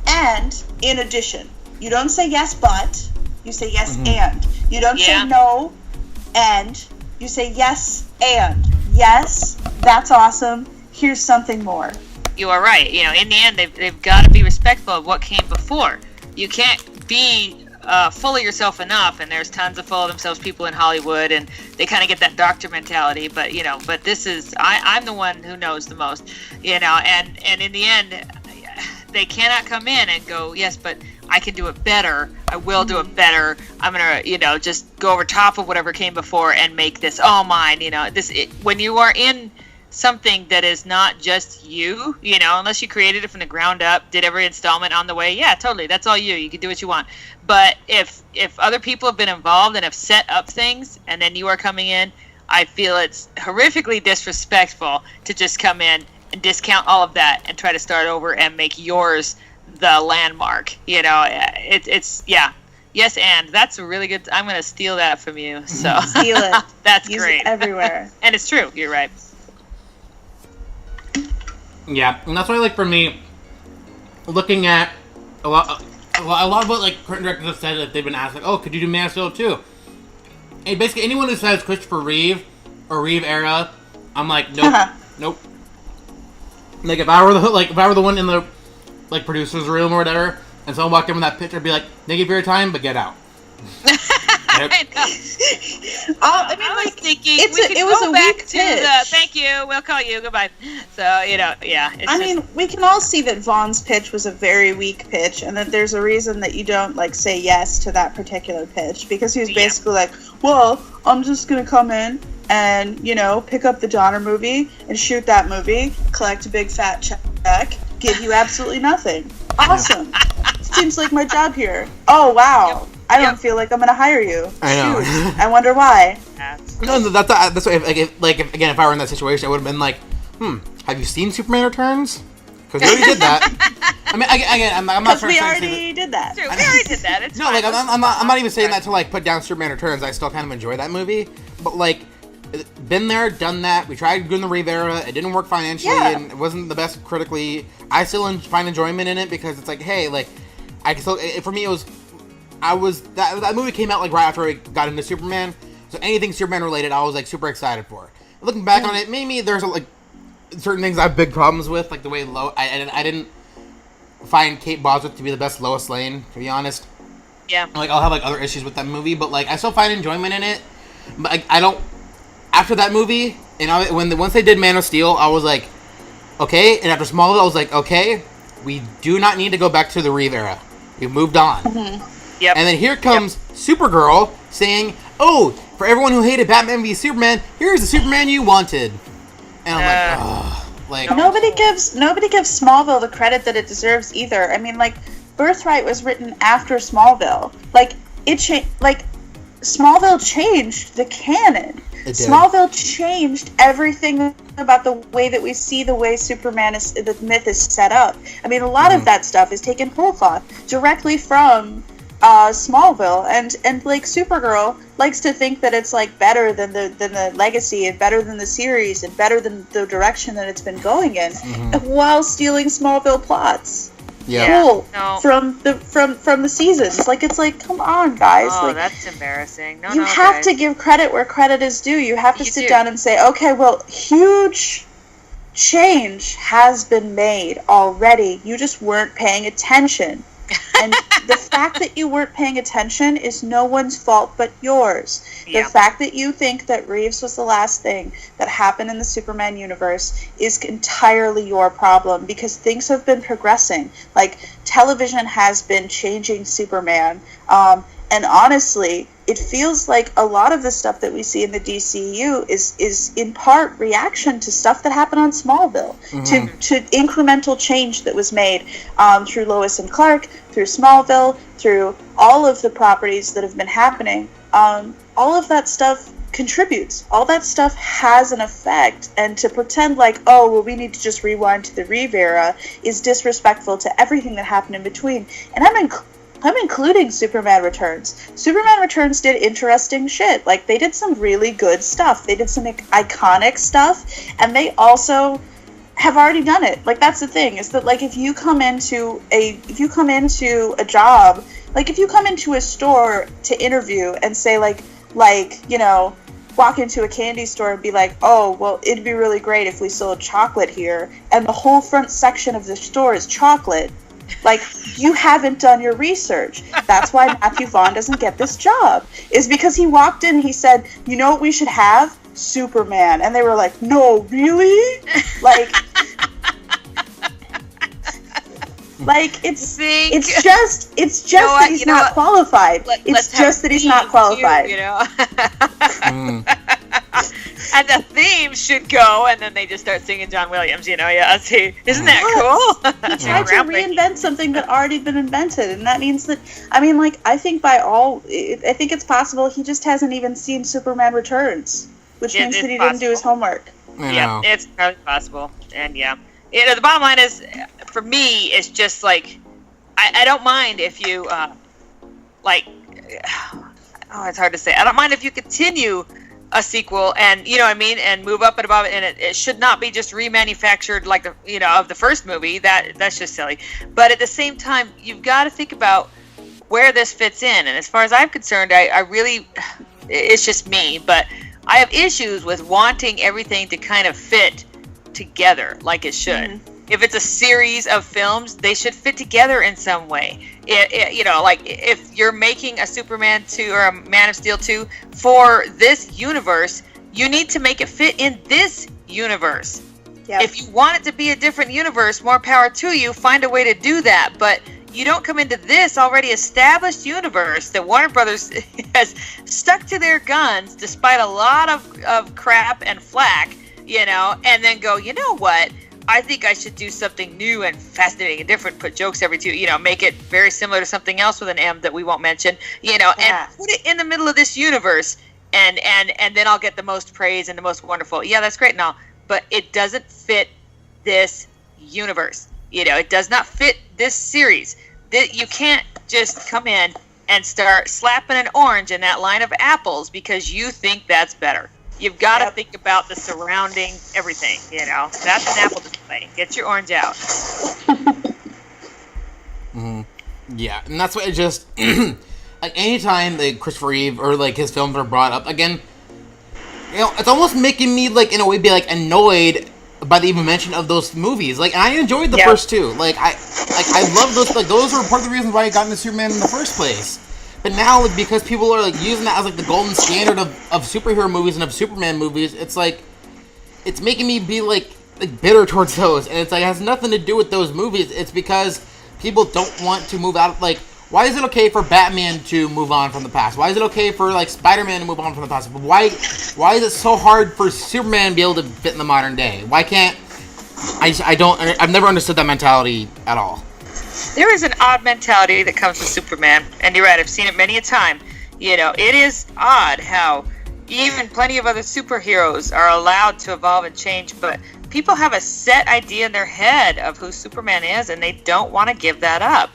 S3: And in addition, you don't say yes but, you say yes and. You don't say no and, you say yes and. Yes, that's awesome. Here's something more.
S4: You are right. You know, in the end, they've got to be respectful of what came before. You can't be full of yourself enough, and there's tons of full of themselves people in Hollywood, and they kind of get that doctor mentality. But you know, but this is I'm the one who knows the most. You know, and in the end, they cannot come in and go, yes, but I can do it better. I will do it better. I'm gonna, you know, just go over top of whatever came before and make this all mine. You know, when you are in something that is not just you, you know, unless you created it from the ground up, did every installment on the way, yeah, totally, that's all you. You can do what you want. But if other people have been involved and have set up things, and then you are coming in, I feel it's horrifically disrespectful to just come in and discount all of that and try to start over and make yours the landmark. You know, it's yeah. Yes, and that's a really good. I'm gonna steal that from you. So
S3: Steal it.
S4: that's
S3: Use
S4: great.
S3: it everywhere.
S4: And it's true. You're right.
S1: Yeah, and that's why, like, for me, looking at a lot of what, like, current directors have said that they've been asked, like, oh, could you do Man of Steel 2? And basically, anyone who says Christopher Reeve or Reeve era, I'm like, nope, nope. Like, if I were the one in the, like, producer's room or whatever, and someone walked in with that picture, I'd be like, thank you for your time, but get out. Yep.
S4: I know.
S3: I mean,
S4: I was
S3: like,
S4: thinking
S3: it
S4: we could
S3: was
S4: go
S3: a
S4: back
S3: weak
S4: to the
S3: pitch.
S4: thank you, we'll call you, goodbye. So, you know, yeah. It's
S3: I
S4: just,
S3: mean, we can all see that Vaughn's pitch was a very weak pitch, and that there's a reason that you don't, like, say yes to that particular pitch, because he was basically like, well, I'm just gonna come in and, you know, pick up the Donner movie and shoot that movie, collect a big fat check, give you absolutely nothing. Awesome. Seems like my job here. Oh, wow.
S4: Yep.
S3: I don't feel like I'm gonna hire you.
S5: I know.
S3: Shoot. I wonder why.
S5: No, that's why. If I were in that situation, I would have been like, have you seen Superman Returns? Because we already did that. I mean, again, I'm not
S3: Because
S5: trying
S3: we
S5: to say
S3: already did that.
S4: True, we already did that. It's
S5: No,
S4: fine.
S5: like I'm not even saying that to like put down Superman Returns. I still kind of enjoy that movie, but like been there, done that. We tried doing the Rivera. It didn't work financially, and it wasn't the best critically. I still find enjoyment in it because it's like, hey, like, for me, that movie came out like right after I got into Superman. So anything Superman related, I was like super excited for. Looking back on it, maybe there's like certain things I have big problems with, like the way I didn't find Kate Bosworth to be the best Lois Lane, to be honest.
S4: Yeah.
S5: Like, I'll have like other issues with that movie, but like I still find enjoyment in it. But like, I don't. After that movie, and once they did Man of Steel, I was like, okay. And after Smallville, I was like, okay, we do not need to go back to the Reeve era. We've moved on.
S4: Mm-hmm. Yep.
S5: And then here comes Supergirl saying, "Oh, for everyone who hated Batman v Superman, here's the Superman you wanted." And I'm like, ugh. Like,
S3: nobody gives Smallville the credit that it deserves either. I mean, like, Birthright was written after Smallville. Like, Smallville changed the canon. Smallville changed everything about the way that we see the way the myth is set up. I mean, a lot of that stuff is taken whole cloth directly from Smallville, and like Supergirl likes to think that it's like better than the legacy and better than the series and better than the direction that it's been going in, while stealing Smallville plots.
S5: Yeah.
S3: Cool.
S4: No.
S3: From the seasons. Like, it's like, come on, guys.
S4: Oh,
S3: like,
S4: that's embarrassing.
S3: You have to give credit where credit is due. You have to sit down and say, okay, well, huge change has been made already. You just weren't paying attention. And the fact that you weren't paying attention is no one's fault but yours. The fact that you think that Reeves was the last thing that happened in the Superman universe is entirely your problem, because things have been progressing. Like, television has been changing Superman. And honestly, it feels like a lot of the stuff that we see in the DCEU is in part reaction to stuff that happened on Smallville, to incremental change that was made through Lois and Clark, through Smallville, through all of the properties that have been happening. All of that stuff contributes. All that stuff has an effect, and to pretend like, oh, well, we need to just rewind to the Reeve era is disrespectful to everything that happened in between. And I'm including Superman Returns. Superman Returns did interesting shit. Like, they did some really good stuff. They did some iconic stuff, and they also have already done it. Like, that's the thing, is that, like, if you come into a job, like, if you come into a store to interview and say, like, you know, walk into a candy store and be like, oh, well, it'd be really great if we sold chocolate here, and the whole front section of the store is chocolate, like, you haven't done your research. That's why Matthew Vaughn doesn't get this job, is because he walked in and he said, you know what we should have? Superman. And they were like, no, really? Like, it's just that he's not qualified. It's just that he's not qualified.
S4: You know? And the theme should go, and then they just start singing John Williams, you know? Yeah, see, isn't that cool?
S3: He tried to reinvent something that already been invented, and that means that, I mean, like, I think it's possible he just hasn't even seen Superman Returns, which means that he didn't do his homework.
S4: Yeah, it's probably possible, and you know, the bottom line is, for me, it's just like, I don't mind if you, it's hard to say. I don't mind if you continue a sequel, and you know what I mean, and move up and above it, and it should not be just remanufactured like of the first movie. That's just silly. But at the same time, you've got to think about where this fits in. And as far as I'm concerned, I really, it's just me, but I have issues with wanting everything to kind of fit together like it should. If it's a series of films, they should fit together in some way. You know, like, if you're making a Superman 2 or a Man of Steel 2 for this universe, you need to make it fit in this universe. Yep. If you want it to be a different universe, more power to you, find a way to do that. But you don't come into this already established universe that Warner Brothers has stuck to their guns despite a lot of crap and flack, you know, and then go, you know what? I think I should do something new and fascinating and different, put jokes every two, you know, make it very similar to something else with an M that we won't mention, you know, and put it in the middle of this universe, and then I'll get the most praise and the most wonderful. Yeah, that's great and all, but it doesn't fit this universe. You know, it does not fit this series. You can't just come in and start slapping an orange in that line of apples because you think that's better. You've got to
S3: Yep.
S4: think about the surrounding everything. That's an apple display. Get your orange out.
S1: Yeah, and that's what it just like anytime like Christopher Reeve or like his films are brought up again, it's almost making me like in a way be like annoyed by the even mention of those movies. Like, I enjoyed the first two. I love those. Like, those were part of the reasons why I got into Superman in the first place. But now, like, because people are like using that as like the golden standard of superhero movies and of Superman movies, it's like it's making me be like bitter towards those. And it's like it has nothing to do with those movies. It's because people don't want to move out. Like, why is it okay for Batman to move on from the past? Why is it okay for like Spider-Man to move on from the past? But why is it so hard for Superman to be able to fit in the modern day? Why can't I've never understood that mentality at all.
S4: There is an odd mentality that comes with Superman, and you're right, I've seen it many a time. It is odd how even plenty of other superheroes are allowed to evolve and change, but people have a set idea in their head of who Superman is, and they don't want to give that up.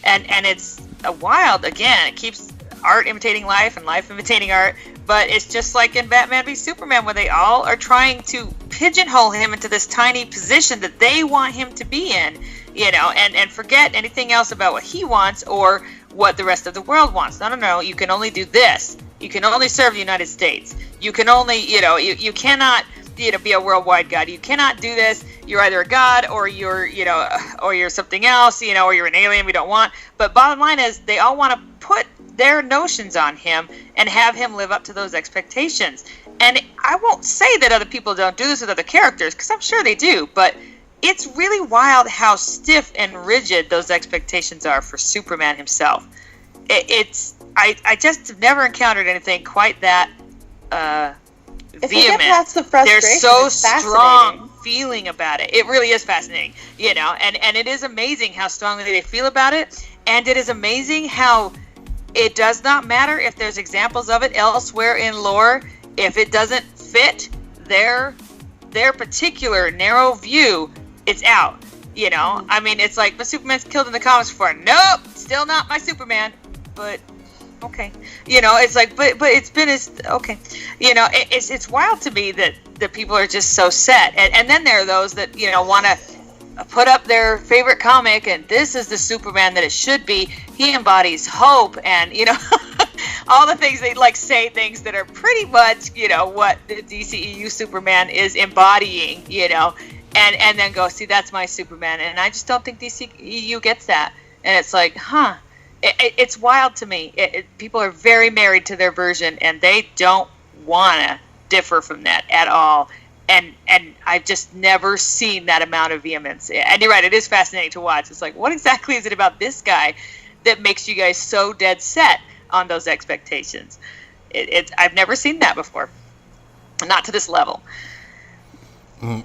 S4: And it's a wild, again, it keeps art imitating life and life imitating art, but it's just like in Batman v Superman, where they all are trying to pigeonhole him into this tiny position that they want him to be in, and forget anything else about what he wants or what the rest of the world wants. No, you can only do this. You can only serve the United States. You can only, you cannot, be a worldwide god. You cannot do this. You're either a god or you're, or you're something else, or you're an alien we don't want. But bottom line is they all want to put their notions on him and have him live up to those expectations. And I won't say that other people don't do this with other characters, because I'm sure they do, but it's really wild how stiff and rigid those expectations are for Superman himself. I just have never encountered anything quite that
S3: If you
S4: vehement.
S3: get past the frustration,
S4: There's so
S3: it's
S4: strong feeling about it. It really is fascinating, and it is amazing how strongly they feel about it. And it is amazing how it does not matter if there's examples of it elsewhere in lore. If it doesn't fit their particular narrow view, it's out. I mean, it's like, my Superman's killed in the comics before. Nope, still not my Superman. But okay, it's like, but it's been okay. It's wild to me that people are just so set. And then there are those that want to put up their favorite comic, and this is the Superman that it should be. He embodies hope, and all the things they say things that are pretty much what the DCEU Superman is embodying. And then go, see, that's my Superman. And I just don't think DCEU gets that. And it's like, it's wild to me. People are very married to their version, and they don't want to differ from that at all. And I've just never seen that amount of vehemence. And you're right, it is fascinating to watch. It's like, what exactly is it about this guy that makes you guys so dead set on those expectations? I've never seen that before. Not to this level.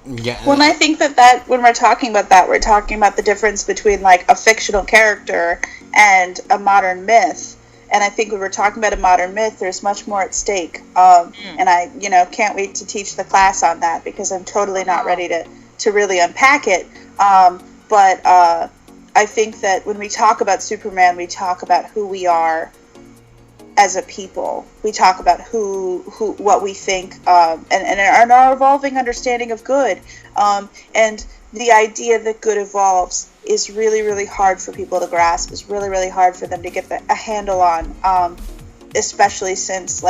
S5: Yeah.
S3: Well, and I think that when we're talking about that, we're talking about the difference between like a fictional character and a modern myth. And I think when we're talking about a modern myth, there's much more at stake. And I, can't wait to teach the class on that, because I'm totally not ready to really unpack it. But I think that when we talk about Superman, we talk about who we are as a people. We talk about what we think, and our evolving understanding of good. And the idea that good evolves is really, really hard for people to grasp. It's really, really hard for them to get a handle on, especially since,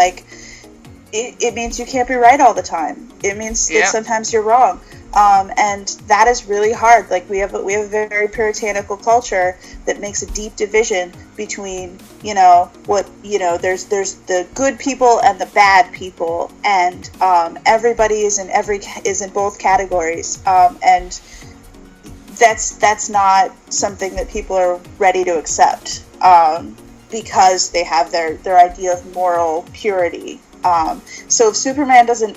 S3: it means you can't be right all the time. It means that sometimes you're wrong. And that is really hard. Like, we have a very puritanical culture that makes a deep division between, there's the good people and the bad people, and everybody is in both categories. And that's not something that people are ready to accept, because they have their idea of moral purity. So if Superman doesn't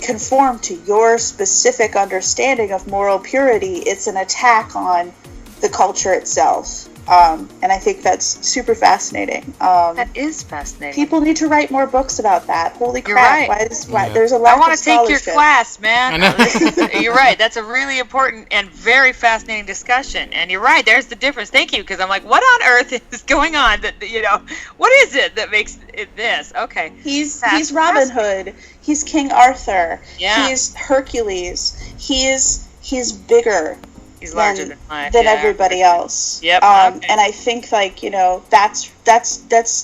S3: conform to your specific understanding of moral purity, it's an attack on the culture itself. And I think that's super fascinating.
S4: That is fascinating.
S3: People need to write more books about that. Holy
S4: You're
S3: crap!
S4: right.
S3: There's a lack
S4: I want
S3: of
S4: to take your
S3: scholarship.
S4: class, man.
S1: I know.
S4: You're right. That's a really important and very fascinating discussion. And you're right. There's the difference. Thank you, because I'm like, what on earth is going on? That what is it that makes it this? Okay.
S3: He's Robin Hood. He's King Arthur.
S4: Yeah.
S3: He's Hercules. He's bigger.
S4: He's larger than life.
S3: Than everybody else.
S4: Yep.
S3: And I think that's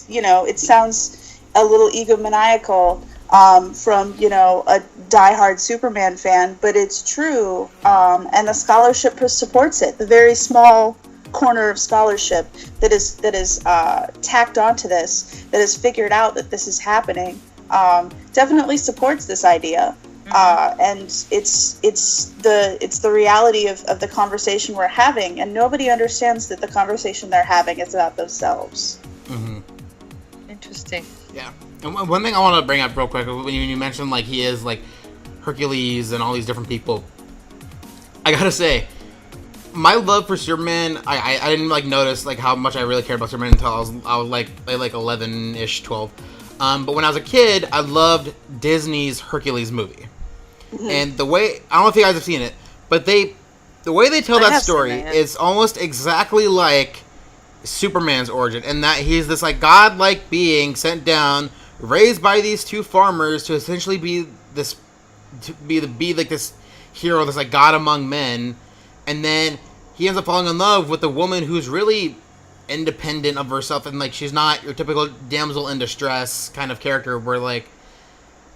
S3: it sounds a little egomaniacal from a diehard Superman fan, but it's true. And the scholarship supports it. The very small corner of scholarship that is tacked onto this, that has figured out that this is happening, definitely supports this idea. And it's the reality of the conversation we're having, and nobody understands that the conversation they're having is about themselves.
S1: Mm-hmm.
S4: Interesting.
S1: Yeah. And one thing I want to bring up real quick, when you mentioned like he is like Hercules and all these different people, I gotta say, my love for Superman, I didn't like notice like how much I really cared about Superman until I was like 11-ish, 12. But when I was a kid, I loved Disney's Hercules movie. Mm-hmm. And the way, I don't know if you guys have seen it, but the way they tell that story is almost exactly like Superman's origin, in that he's this like godlike being sent down, raised by these two farmers to essentially be this hero, this like god among men, and then he ends up falling in love with a woman who's really independent of herself, and like she's not your typical damsel in distress kind of character where like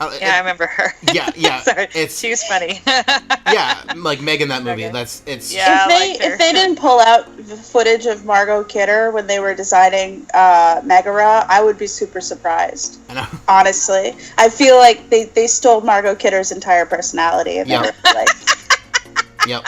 S4: I remember her.
S1: Yeah.
S4: Sorry, she was funny.
S1: Yeah, like Meg in that movie.
S4: Okay.
S3: Yeah, if they didn't pull out the footage of Margot Kidder when they were designing Megara, I would be super surprised.
S1: I know.
S3: Honestly, I feel like they stole Margot Kidder's entire personality.
S1: Yep. Yep.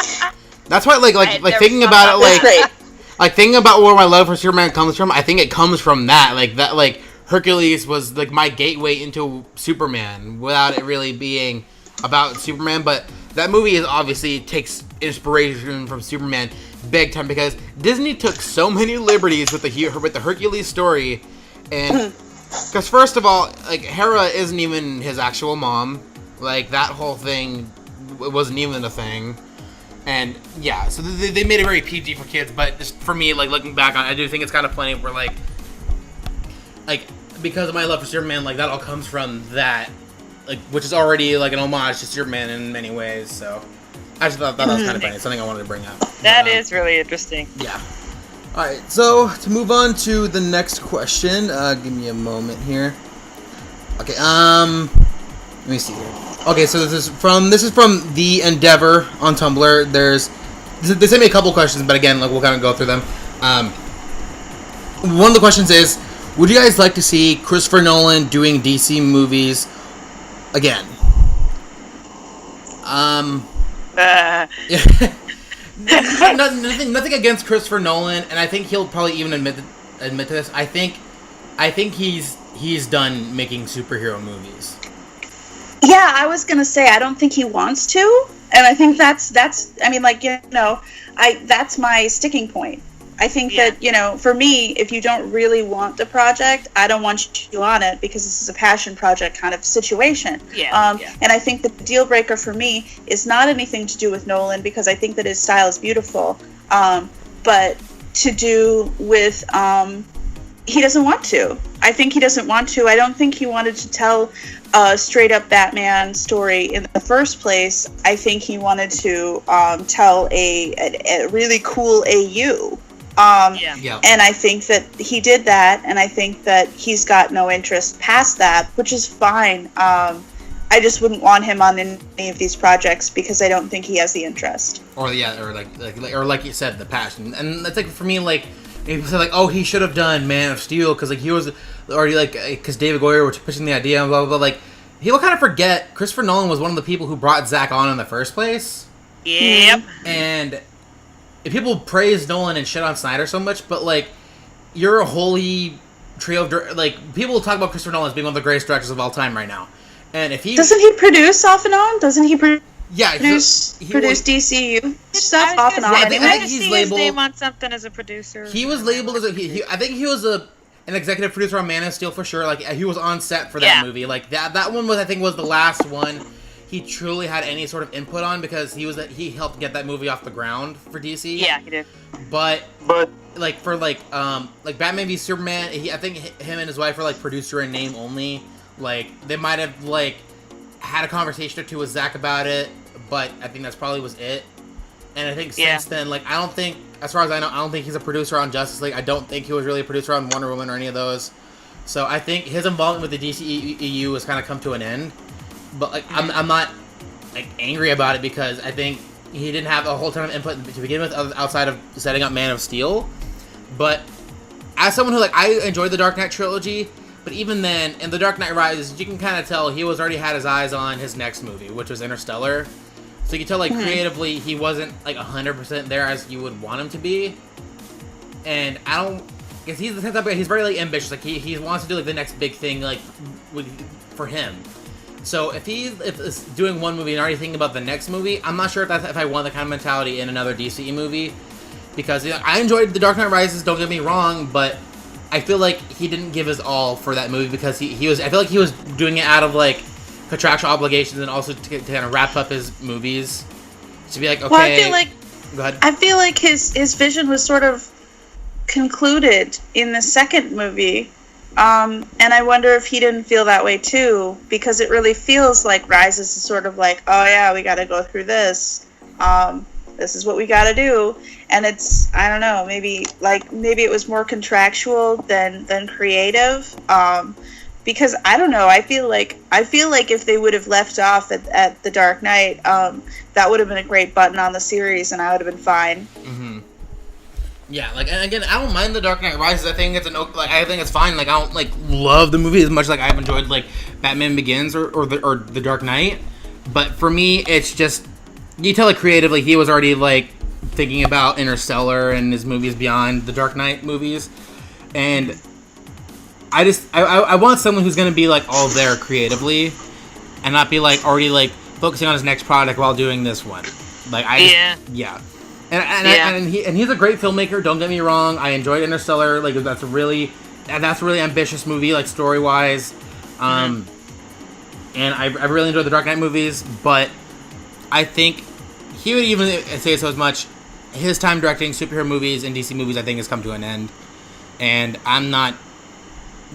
S1: That's why like thinking about it, like thinking about where my love for Superman comes from. I think it comes from that, like Hercules was like my gateway into Superman without it really being about Superman. But that movie obviously takes inspiration from Superman big time, because Disney took so many liberties with the Hercules story. And because first of all, like Hera isn't even his actual mom. Like that whole thing wasn't even a thing. And yeah, so they made it very PG for kids. But just for me, like looking back on it, I do think it's kind of funny where like because of my love for Superman, like that all comes from that, like which is already like an homage to Superman in many ways. So I just thought that was kind of funny. It's something I wanted to bring up.
S4: That is really interesting.
S1: Yeah. All right. So to move on to the next question, give me a moment here. Okay. Let me see here. Okay. So this is from the Endeavor on Tumblr. They sent me a couple questions, but again, like we'll kind of go through them. One of the questions is, would you guys like to see Christopher Nolan doing DC movies again? Nothing against Christopher Nolan, and I think he'll probably even admit to this. I think he's done making superhero movies.
S3: Yeah, I was gonna say I don't think he wants to, and I think that's I mean, like, that's my sticking point. I think that, for me, if you don't really want the project, I don't want you on it, because this is a passion project kind of situation. And I think the deal breaker for me is not anything to do with Nolan, because I think that his style is beautiful, but to do with he doesn't want to. I think he doesn't want to. I don't think he wanted to tell a straight-up Batman story in the first place. I think he wanted to tell a really cool AU. And I think that he did that, and I think that he's got no interest past that, which is fine. I just wouldn't want him on any of these projects, because I don't think he has the interest.
S1: Or like you said, the passion. And that's like, for me, like, people say like, oh, he should have done Man of Steel because like he was already like, because David Goyer was pushing the idea and blah blah blah. Like, people kind of forget Christopher Nolan was one of the people who brought Zack on in the first place.
S4: Yep.
S1: And people praise Nolan and shit on Snyder so much, but like, you're a holy trio of like, people talk about Christopher Nolan as being one of the greatest directors of all time right now. And if he
S3: doesn't he produce off and on? Doesn't he produce
S1: Yeah,
S3: Produced DCU stuff off and on.
S1: I think
S3: Anyway.
S1: he's
S4: see
S1: labeled-
S4: his name on something as a producer.
S1: He was labeled as I think he was an executive producer on Man of Steel for sure. Like he was on set for that movie. Like that one was the last one he truly had any sort of input on because he helped get that movie off the ground for DC.
S4: Yeah, he did.
S2: But
S1: like for Batman v Superman, I think him and his wife were like producer in name only. Like they might have like had a conversation or two with Zack about it, but I think that's probably was it. And I think since then, like I don't think, as far as I know, I don't think he's a producer on Justice League. I don't think he was really a producer on Wonder Woman or any of those. So I think his involvement with the DCEU has kind of come to an end. But like I'm not like angry about it because I think he didn't have a whole ton of input to begin with outside of setting up Man of Steel. But as someone who like I enjoyed the Dark Knight trilogy, but even then in the Dark Knight Rises, you can kind of tell he was already had his eyes on his next movie, which was Interstellar. So you can tell like creatively he wasn't like 100% there as you would want him to be. And I don't, because he's the type of guy, he's very like ambitious. Like he wants to do like the next big thing like for him. So if it's doing one movie and already thinking about the next movie, I'm not sure if I want that kind of mentality in another DCE movie, because I enjoyed The Dark Knight Rises. Don't get me wrong, but I feel like he didn't give his all for that movie because he was. I feel like he was doing it out of like contractual obligations and also to kind of wrap up his movies. To be like, okay.
S3: Well, I feel like
S1: go ahead.
S3: I feel like his vision was sort of concluded in the second movie. And I wonder if he didn't feel that way too, because it really feels like Rises is sort of like, oh yeah, we got to go through this. This is what we got to do, and it's, I don't know, maybe it was more contractual than creative. Because I don't know, I feel like if they would have left off at the Dark Knight, that would have been a great button on the series, and I would have been fine.
S1: Mm-hmm. Yeah, like, and again, I don't mind The Dark Knight Rises. I think it's fine. Like, I don't like love the movie as much like I've enjoyed like Batman Begins or the Dark Knight. But for me, it's just you tell it creatively. He was already like thinking about Interstellar and his movies beyond the Dark Knight movies, and I want someone who's gonna be like all there creatively, and not be like already like focusing on his next project while doing this one. Like And he's a great filmmaker. Don't get me wrong. I enjoyed Interstellar. Like that's a really ambitious movie, like story wise. And I really enjoyed the Dark Knight movies. But I think he would even say so as much. His time directing superhero movies and DC movies, I think, has come to an end. And I'm not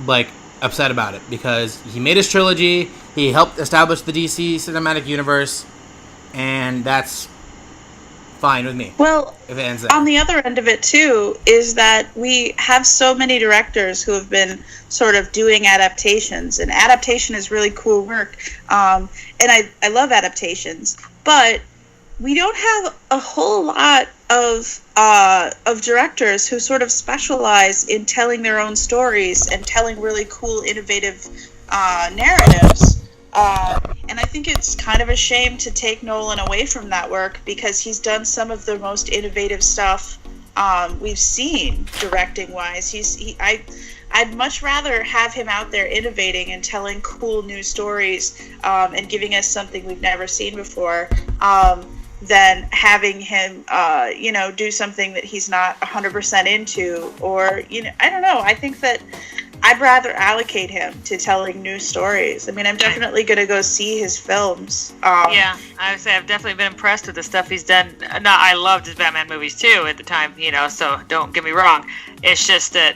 S1: like upset about it because he made his trilogy. He helped establish the DC cinematic universe, and that's fine with me.
S3: Well,
S1: if it ends there.
S3: On the other end of it too is that we have so many directors who have been sort of doing adaptations, and adaptation is really cool work. And I love adaptations, but we don't have a whole lot of directors who sort of specialize in telling their own stories and telling really cool, innovative narratives. And I think it's kind of a shame to take Nolan away from that work because he's done some of the most innovative stuff we've seen directing-wise. I'd much rather have him out there innovating and telling cool new stories and giving us something we've never seen before than having him, do something that he's not 100% into. Or, I don't know. I think that I'd rather allocate him to telling new stories. I mean, I'm definitely going to go see his films.
S4: Yeah, I would say I've definitely been impressed with the stuff he's done. No, I loved his Batman movies too at the time, so don't get me wrong. It's just that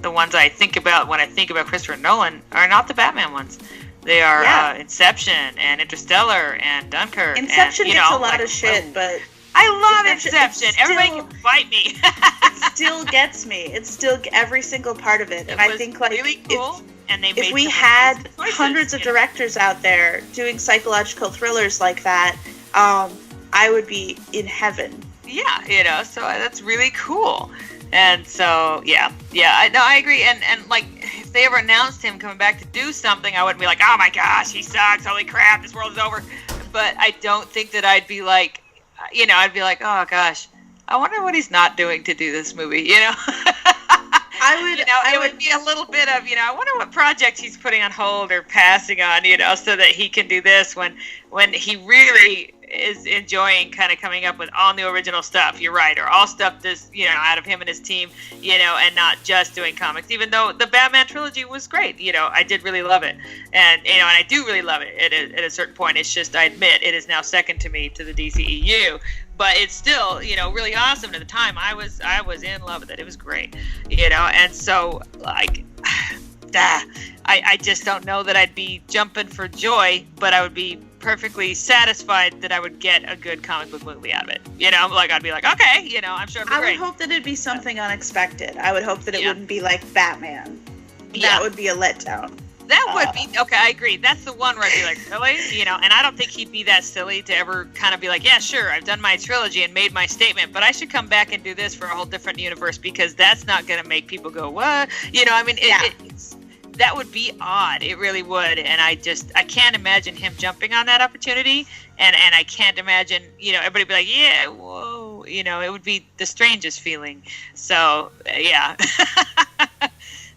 S4: the ones I think about when I think about Christopher Nolan are not the Batman ones. They are Inception and Interstellar and Dunkirk.
S3: Inception
S4: and,
S3: gets a lot of shit, but
S4: I love Inception. Everybody can fight me.
S3: It still gets me. It's still every single part of it. And I think like
S4: really cool.
S3: If we had hundreds of directors out there doing psychological thrillers like that, I would be in heaven.
S4: Yeah, so that's really cool. And so, I agree. And like, if they ever announced him coming back to do something, I wouldn't be like, oh my gosh, he sucks, holy crap, this world is over. But I don't think that I'd be like, I'd be like, oh gosh, I wonder what he's not doing to do this movie, it would be a little bit of, I wonder what project he's putting on hold or passing on, so that he can do this when he really is enjoying kind of coming up with all new original stuff. You're right, or all stuff this, out of him and his team, and not just doing comics. Even though the Batman trilogy was great, I did really love it, and and I do really love it at a certain point. It's just, I admit, it is now second to me to the DCEU. But it's still, really awesome. At the time, I was in love with it. It was great, and so, like, I just don't know that I'd be jumping for joy, but I would be perfectly satisfied that I would get a good comic book movie out of it. I'd be like, okay, I'm sure it'd be
S3: I
S4: great.
S3: would hope that it'd be something unexpected. I would hope that it wouldn't be like Batman.
S4: Yeah.
S3: That would be a letdown.
S4: That would be, okay, I agree. That's the one where I'd be like, really? And I don't think he'd be that silly to ever kind of be like, yeah, sure, I've done my trilogy and made my statement, but I should come back and do this for a whole different universe, because that's not going to make people go, what? That would be odd. It really would. And I can't imagine him jumping on that opportunity. And I can't imagine, everybody be like, yeah, whoa. It would be the strangest feeling. So, yeah.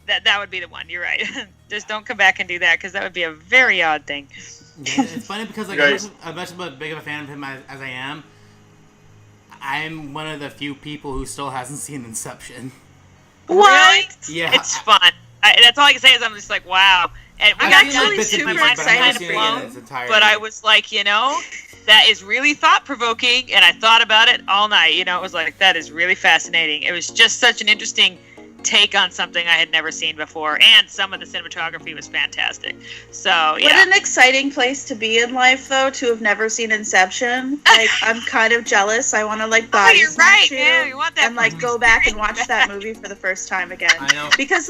S4: That would be the one. You're right. Just don't come back and do that, because that would be a very odd thing.
S1: Yeah, it's funny because as much of a big of a fan of him as I am, I'm one of the few people who still hasn't seen Inception.
S4: What?
S1: Yeah.
S4: It's fun. That's all I can say is I'm just like, wow. And
S3: I'm actually super excited
S4: for it. But I was like, that is really thought-provoking, and I thought about it all night. It was like, that is really fascinating. It was just such an interesting take on something I had never seen before, and some of the cinematography was fantastic. So, yeah.
S3: What an exciting place to be in life, though, to have never seen Inception. Like, I'm kind of jealous. I want to, body
S4: you're
S3: smash
S4: right,
S3: you
S4: yeah, you want that
S3: and, go back and watch that movie for the first time again.
S1: I know.
S3: Because,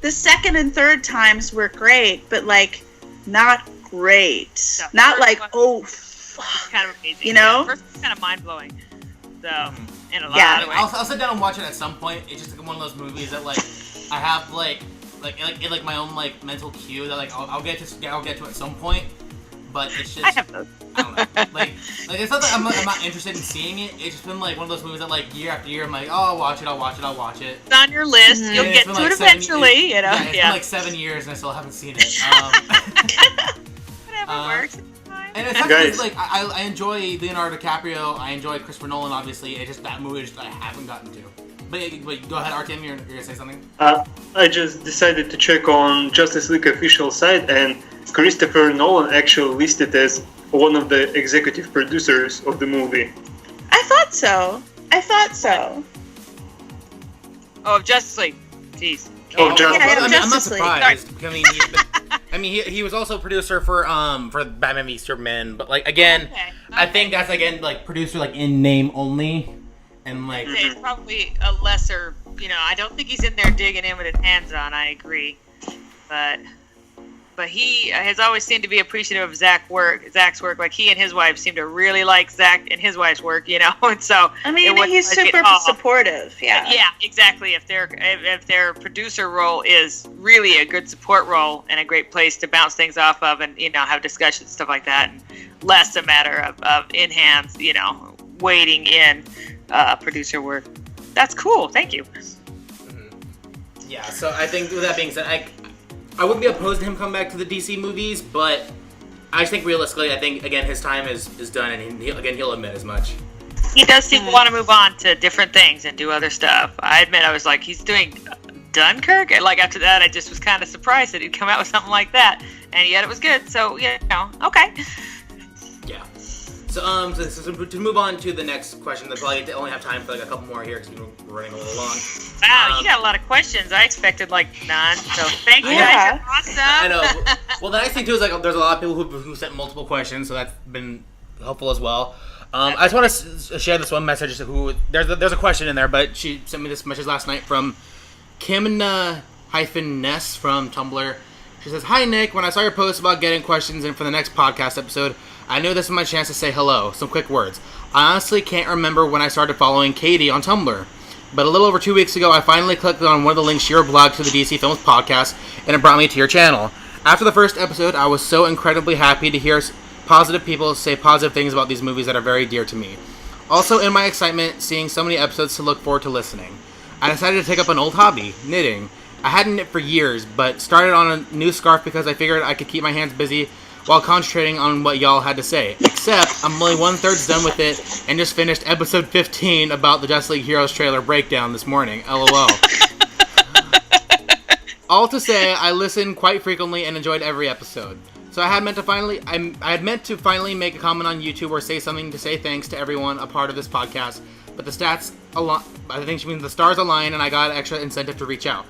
S3: the second and third times were great, but, not great.
S4: No,
S3: Not
S4: one-
S3: fuck.
S4: kind of amazing.
S3: You know?
S4: First one's kind of mind-blowing. So, in a lot
S3: Yeah.
S4: of ways.
S1: I'll sit down and watch it at some point. It's just one of those movies that I have in my own mental queue that I'll get to at some point. But it's just
S4: I have those.
S1: I don't know. It's not that I'm not interested in seeing it. It's just been one of those movies that year after year I'm like, oh, I'll watch it.
S4: It's on your list.
S3: Mhm.
S4: You'll
S1: And
S4: get
S1: it's
S4: to
S1: been
S4: it
S1: 7
S4: eventually.
S1: It's been 7 years and I still haven't seen it.
S4: Whatever works. It's fine.
S1: And it's
S2: Guys.
S1: I enjoy Leonardo DiCaprio. I enjoy Christopher Nolan. Obviously, it's just that movie I haven't gotten to. But go ahead, Artem. You're gonna say something.
S2: I just decided to check on Justice League official site, and Christopher Nolan actually listed as one of the executive producers of the movie.
S3: I thought so.
S4: Oh, Justice League. Jeez.
S2: Oh, Justice
S3: yeah,
S2: League.
S1: I'm not
S3: Justice League.
S1: surprised. He was also producer for Batman v Superman. But again,
S4: Okay.
S1: I think that's producer in name only, and
S4: I'd say it's probably a lesser, I don't think he's in there digging in with his hands on, I agree. But he has always seemed to be appreciative of Zach's work. Like, he and his wife seem to really like Zach and his wife's work, and so
S3: he's super supportive. Yeah.
S4: Yeah, exactly. If their producer role is really a good support role and a great place to bounce things off of, and have discussions, stuff like that, and less a matter of in hands, waiting in producer work. That's cool. Thank you.
S1: Mm-hmm. Yeah. So I think with that being said, I wouldn't be opposed to him coming back to the DC movies, but I just think realistically, I think again his time is done, and he'll admit as much.
S4: He does seem to want to move on to different things and do other stuff. I admit, I was like, he's doing Dunkirk, and after that, I just was kind of surprised that he'd come out with something like that, and yet it was good. So okay.
S1: Yeah. So to move on to the next question, they'll probably only have time for a couple more here because we're running a little long.
S4: Wow, you got a lot of questions. I expected none. So thank you
S3: Yeah.
S4: guys. You're awesome.
S1: I know. Well, the nice thing too is there's a lot of people who sent multiple questions, so that's been helpful as well. I just want to share this one message. There's a question in there, but she sent me this message last night from Kimna-Ness from Tumblr. She says, "Hi Nick, when I saw your post about getting questions in for the next podcast episode, I knew this was my chance to say hello. Some quick words. I honestly can't remember when I started following Katie on Tumblr, but a little over 2 weeks ago, I finally clicked on one of the links to your blog to the DC Films podcast, and it brought me to your channel. After the first episode, I was so incredibly happy to hear positive people say positive things about these movies that are very dear to me. Also, in my excitement, seeing so many episodes to look forward to listening. I decided to take up an old hobby, knitting. I hadn't knit for years, but started on a new scarf because I figured I could keep my hands busy while concentrating on what y'all had to say. Except, I'm only 1/3 done with it, and just finished episode 15 about the Justice League Heroes trailer breakdown this morning. LOL. All to say, I listen quite frequently and enjoyed every episode. So I had meant to finally make a comment on YouTube or say something to say thanks to everyone a part of this podcast, but the I think she means the stars align, and I got extra incentive to reach out.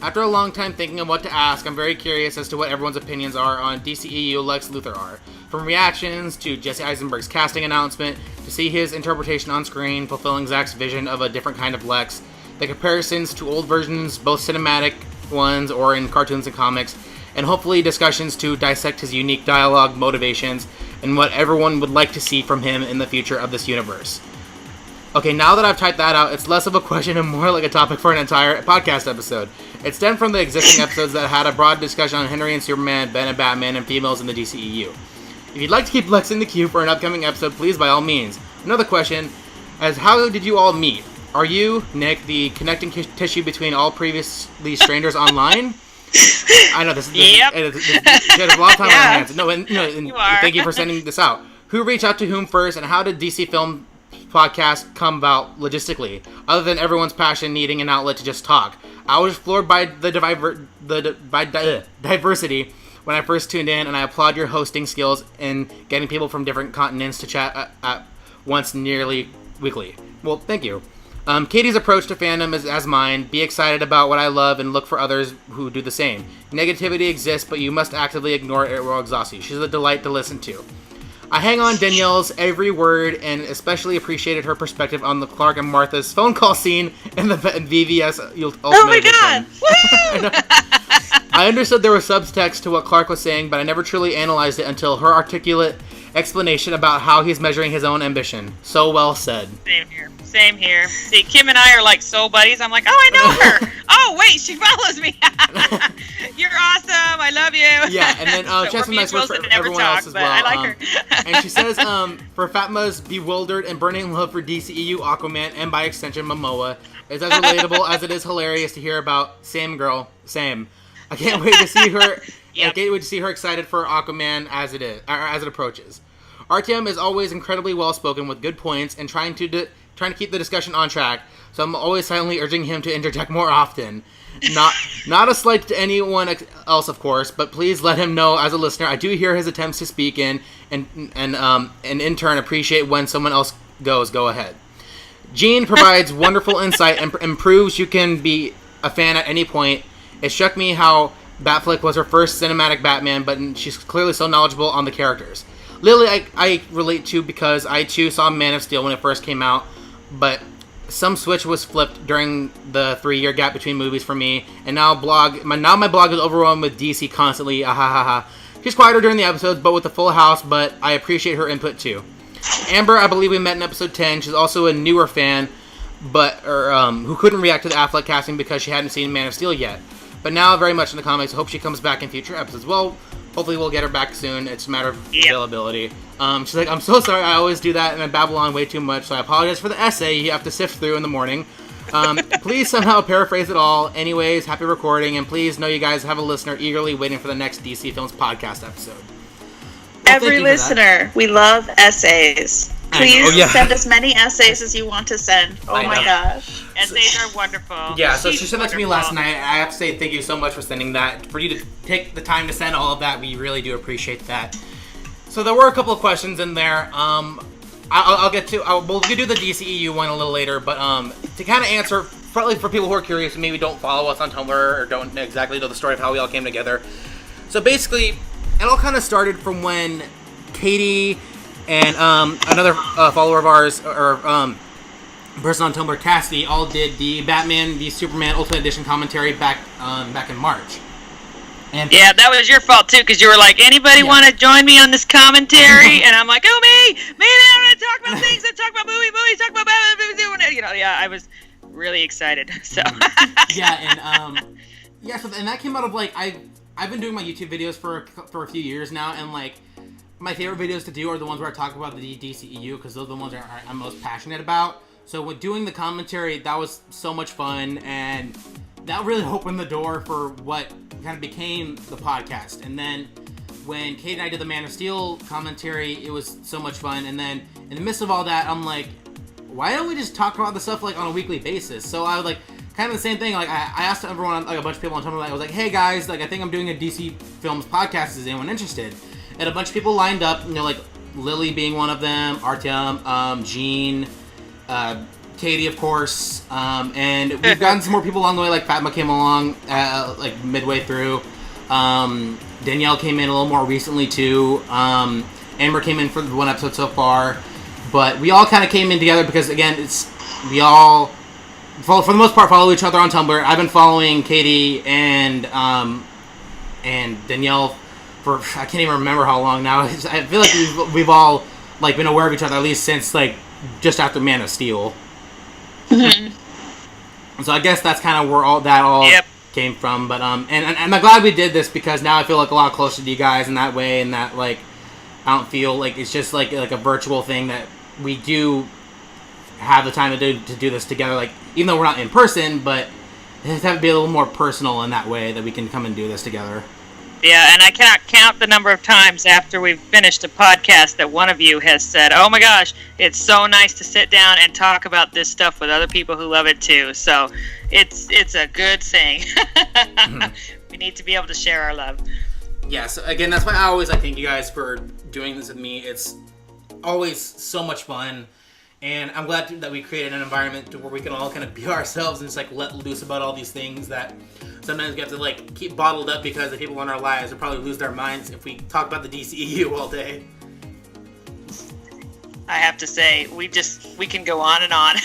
S1: After a long time thinking of what to ask, I'm very curious as to what everyone's opinions are on DCEU Lex Luthor are. From reactions to Jesse Eisenberg's casting announcement, to see his interpretation on screen fulfilling Zack's vision of a different kind of Lex, the comparisons to old versions, both cinematic ones or in cartoons and comics, and hopefully discussions to dissect his unique dialogue, motivations, and what everyone would like to see from him in the future of this universe. Okay, now that I've typed that out, it's less of a question and more like a topic for an entire podcast episode. It stemmed from the existing episodes that had a broad discussion on Henry and Superman, Ben and Batman, and females in the DCEU. If you'd like to keep Lex in the queue for an upcoming episode, please by all means. Another question is, how did you all meet? Are you, Nick, the connecting tissue between all previously strangers online? I know this is
S4: Yep.
S1: a lot of time on our hands. No,
S4: You are.
S1: thank you for sending this out. Who reached out to whom first, and how did DC Film Podcast come about logistically, other than everyone's passion needing an outlet to just talk? I was floored by the diversity when I first tuned in, and I applaud your hosting skills in getting people from different continents to chat at once nearly weekly. Well, thank you. Katie's approach to fandom is as mine. Be excited about what I love and look for others who do the same. Negativity exists, but you must actively ignore it or it will exhaust you. She's a delight to listen to. I hang on Danielle's every word and especially appreciated her perspective on the Clark and Martha's phone call scene in the VVS Ultimate
S4: Oh my god!
S1: Edition.
S4: Woo!
S1: I understood there was subtext to what Clark was saying, but I never truly analyzed it until her articulate explanation about how he's measuring his own ambition. So well said.
S4: Same here. Same here. See, Kim and I are like soul buddies. I'm like, oh, I know her. Oh, wait, she follows me. You're awesome. I love you.
S1: Yeah, and then she has some nice words for everyone else as well.
S4: I like her.
S1: And she says, for Fatma's bewildered and burning love for DCEU Aquaman, and by extension Momoa, is as relatable as it is hilarious to hear about Sam Girl. Sam. I can't wait to see her.
S4: Yep.
S1: I can't wait to see her excited for Aquaman as it approaches. RTM is always incredibly well spoken with good points and trying to keep the discussion on track. So I'm always silently urging him to interject more often. Not a slight to anyone else, of course, but please let him know as a listener. I do hear his attempts to speak in, and in turn appreciate when someone else go ahead. Jean provides wonderful insight and proves you can be a fan at any point. It struck me how Batfleck was her first cinematic Batman, but she's clearly so knowledgeable on the characters. Lily, I relate to because I too saw Man of Steel when it first came out, but some switch was flipped during the 3-year gap between movies for me, and now my blog is overwhelmed with DC constantly. She's quieter during the episodes, but with the full house. But I appreciate her input too. Amber, I believe we met in episode 10. She's also a newer fan, who couldn't react to the Affleck casting because she hadn't seen Man of Steel yet. But now very much in the comics. I hope she comes back in future episodes. Well, hopefully we'll get her back soon. It's a matter of availability. She's like, I'm so sorry. I always do that and I babble on way too much. So I apologize for the essay you have to sift through in the morning. Please somehow paraphrase it all. Anyways, happy recording. And please know you guys have a listener eagerly waiting for the next DC Films podcast episode. Well,
S3: every listener, we love essays. Please send as many essays as you want to send. Oh my gosh.
S4: Essays are wonderful.
S1: Yeah, so she sent that to me last night. I have to say thank you so much for sending that. For you to take the time to send all of that, we really do appreciate that. So there were a couple of questions in there. I'll get to. We'll do the DCEU one a little later, but to kind of answer, probably for people who are curious and maybe don't follow us on Tumblr or don't exactly know the story of how we all came together. So basically, it all kind of started from when Katie and another follower of ours, or person on Tumblr, Cassidy, all did the Batman v Superman Ultimate Edition commentary back in March. And
S4: yeah, that was your fault too, because you were like, anybody want to join me on this commentary? And I'm like, oh, me, I'm going to talk about things, and talk about movies, talk about Batman, you know, yeah, I was really excited, so.
S1: And that came out of, like, I've been doing my YouTube videos for a few years now, and, like, my favorite videos to do are the ones where I talk about the DCEU, because those are the ones I'm most passionate about. So with doing the commentary, that was so much fun, and that really opened the door for what kind of became the podcast. And then when Kate and I did the Man of Steel commentary, it was so much fun. And then in the midst of all that, I'm like, why don't we just talk about the stuff like on a weekly basis? So I was like, kind of the same thing. Like I asked everyone, like a bunch of people on Tumblr, I was like, hey guys, like I think I'm doing a DC Films podcast. Is anyone interested? And a bunch of people lined up. You know, like Lily being one of them, Artyom, Jean, Katie, of course, and we've gotten some more people along the way. Like Fatma came along like midway through. Danielle came in a little more recently too. Amber came in for one episode so far, but we all kind of came in together because again, we all for the most part follow each other on Tumblr. I've been following Katie and Danielle for I can't even remember how long now. I feel like we've all like been aware of each other at least since like just after Man of Steel. Mm-hmm. So I guess that's kind of where all came from. But and I'm glad we did this because now I feel like a lot closer to you guys in that way, and that like I don't feel like it's just like a virtual thing that we do have the time to do this together. Like even though we're not in person, but it has to be a little more personal in that way that we can come and do this together.
S4: Yeah, and I cannot count the number of times after we've finished a podcast that one of you has said, oh my gosh, it's so nice to sit down and talk about this stuff with other people who love it too. So it's a good thing. Mm-hmm. We need to be able to share our love.
S1: Yeah, so again, that's why I always thank you guys for doing this with me. It's always so much fun. And I'm glad that we created an environment to where we can all kind of be ourselves and just like let loose about all these things that sometimes we have to like keep bottled up because the people in our lives will probably lose their minds if we talk about the DCEU all day.
S4: I have to say, we can go on and on.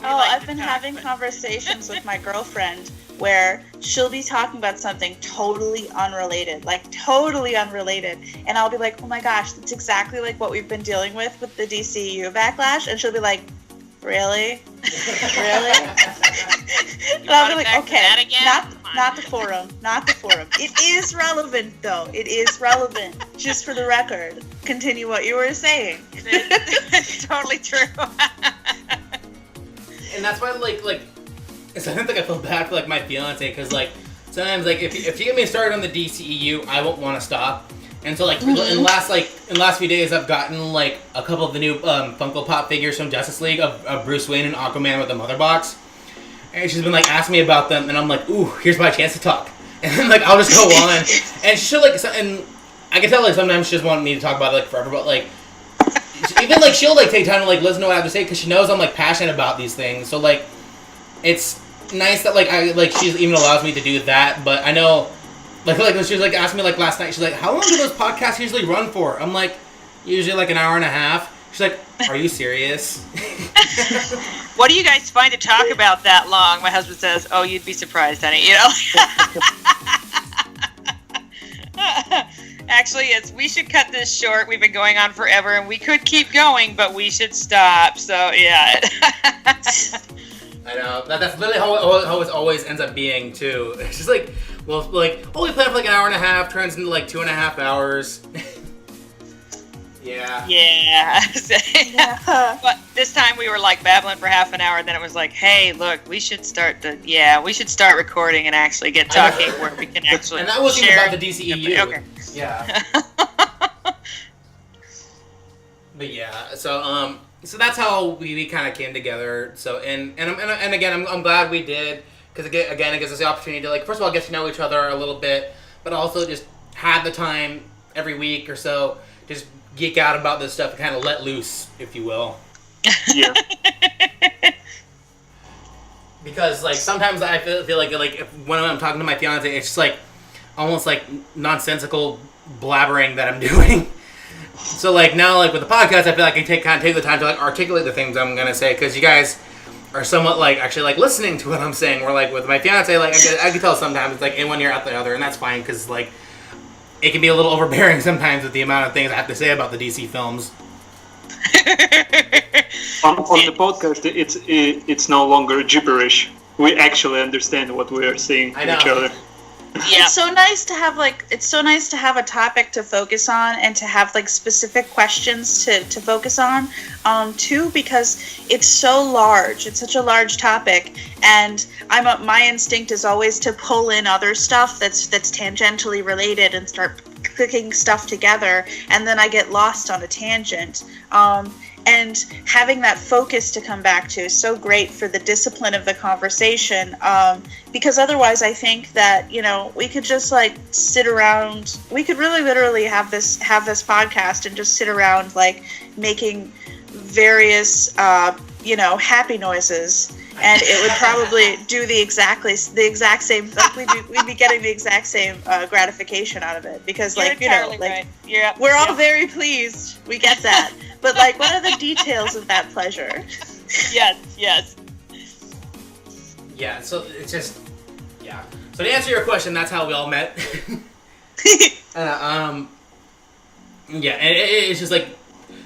S3: I've been having conversations with my girlfriend where she'll be talking about something totally unrelated, and I'll be like, oh my gosh, that's exactly like what we've been dealing with the DCEU backlash, and she'll be like, really? Really? And I'll be like, okay, not the forum. It is relevant, though. It is relevant. Just for the record. Continue what you were saying.
S4: It's totally true.
S1: And that's why, like, so I don't think I feel bad for, like, my fiance, because, like, sometimes, like, if you get me started on the DCEU, I won't want to stop. And so, like, in the last few days, I've gotten, like, a couple of the new Funko Pop figures from Justice League of Bruce Wayne and Aquaman with the mother box. And she's been, like, asking me about them, and I'm like, ooh, here's my chance to talk. And then, like, I'll just go on. And she'll, like, and I can tell, like, sometimes she just wants me to talk about it, like, forever, but, like, even, like, she'll, like, take time to, like, listen to what I have to say, because she knows I'm, like, passionate about these things. So, like, it's nice that, like, she even allows me to do that, but I know, like when she was, like, asking me, like, last night, she's like, how long do those podcasts usually run for? I'm like, usually, like, an hour and a half. She's like, are you serious?
S4: What do you guys find to talk about that long? My husband says, oh, you'd be surprised, honey, you know? Actually, we should cut this short. We've been going on forever, and we could keep going, but we should stop, so, yeah.
S1: I know. That's literally how it always ends up being, too. It's just like, well, like, we planned for like an hour and a half, turns into like 2.5 hours. Yeah.
S4: Yeah. But this time we were like babbling for half an hour, and then it was like, hey, look, we should start recording and actually get talking where we can actually
S1: And that wasn't
S4: share
S1: about the DCEU.
S4: Okay.
S1: Yeah. But yeah, so that's how we kind of came together. So and again, I'm glad we did, because again, it gives us the opportunity to, like, first of all, get to know each other a little bit, but also just have the time every week or so just geek out about this stuff and kind of let loose, if you will.
S2: Yeah.
S1: Because, like, sometimes I feel like when I'm talking to my fiance, it's just like almost like nonsensical blabbering that I'm doing. So, like, now, like, with the podcast, I feel like I can take the time to, like, articulate the things I'm gonna say, because you guys are somewhat, like, actually, like, listening to what I'm saying. Where, like, with my fiance, like, I can tell sometimes it's like in one ear out the other, and that's fine, because, like, it can be a little overbearing sometimes with the amount of things I have to say about the DC films.
S2: On the podcast, it's no longer gibberish. We actually understand what we are saying to each other.
S4: Yeah.
S3: It's so nice to have a topic to focus on and to have like specific questions to focus on. Too, because it's so large. It's such a large topic, and my instinct is always to pull in other stuff that's tangentially related and start clicking stuff together, and then I get lost on a tangent. And having that focus to come back to is so great for the discipline of the conversation, because otherwise I think that, we could just like sit around, we could really literally have this podcast and just sit around like making various, happy noises, and it would probably do the exact same, like we'd be getting the exact same gratification out of it, because
S4: You're
S3: like,
S4: entirely
S3: like
S4: right.
S3: we're all very pleased. We get that. But like, what are the details of that pleasure?
S4: Yes.
S1: Yeah, so it's just, yeah. So to answer your question, that's how we all met. Yeah, and it's just like,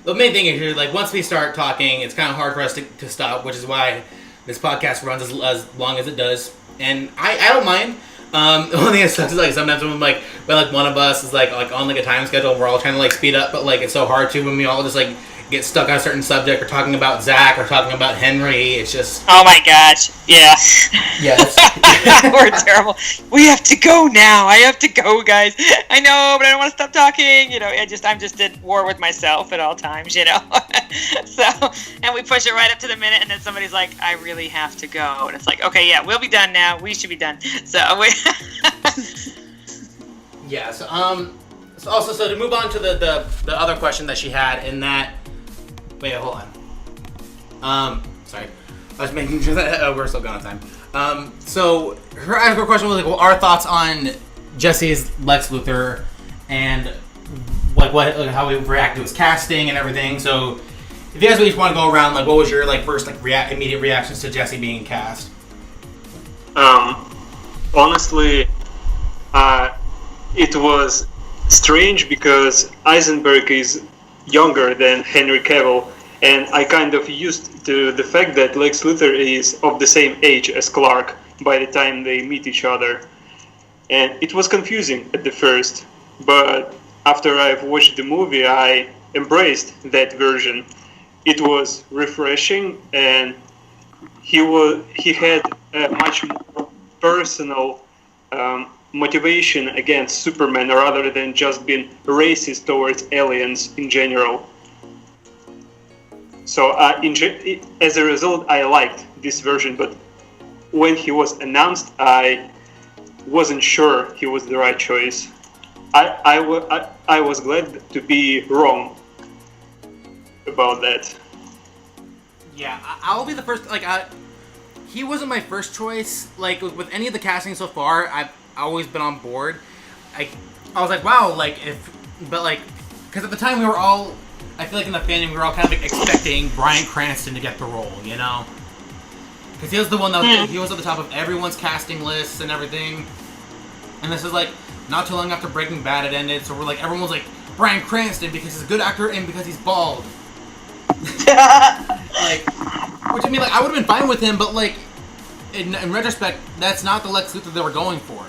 S1: the main thing is, like, once we start talking, it's kind of hard for us to stop, which is why this podcast runs as long as it does. And I don't mind. The only thing that sucks is, like, sometimes when, like, one of us is, like on, like, a time schedule, and we're all trying to, like, speed up, but, like, it's so hard to when we all just, like, get stuck on a certain subject, or talking about Zach, or talking about Henry. It's just...
S4: Oh my gosh. Yeah.
S1: Yes.
S4: We're terrible. We have to go now. I have to go, guys. I know, but I don't want to stop talking. I'm just at war with myself at all times, So, and we push it right up to the minute, and then somebody's like, I really have to go. And it's like, okay, yeah, we'll be done now. We should be done. So,
S1: Yeah, so to move on to the other question that she had, in that... Wait, hold on. Sorry. I was making sure that we're still going on time. So her question was like, well, our thoughts on Jesse's Lex Luthor, and how we react to his casting and everything. So if you guys each want to go around, like, what was your first immediate reactions to Jesse being cast?
S2: Honestly, it was strange because Eisenberg is younger than Henry Cavill, and I kind of used to the fact that Lex Luthor is of the same age as Clark by the time they meet each other. And it was confusing at the first, but after I've watched the movie, I embraced that version. It was refreshing, and he had a much more personal motivation against Superman, rather than just being racist towards aliens in general. So as a result, I liked this version, but when he was announced, I wasn't sure he was the right choice. I was glad to be wrong about that.
S1: Yeah, I'll be the first. He wasn't my first choice. Like, with any of the casting so far, I've always been on board. I was like, wow, because at the time we were all, I feel like in the fandom we were all kind of expecting Bryan Cranston to get the role, because he was the one that he was at the top of everyone's casting lists and everything. And this is like not too long after Breaking Bad had ended, so we're like, everyone was like, Bryan Cranston because he's a good actor and because he's bald. Which I mean, I would have been fine with him, but in retrospect, that's not the Lex Luthor they were going for.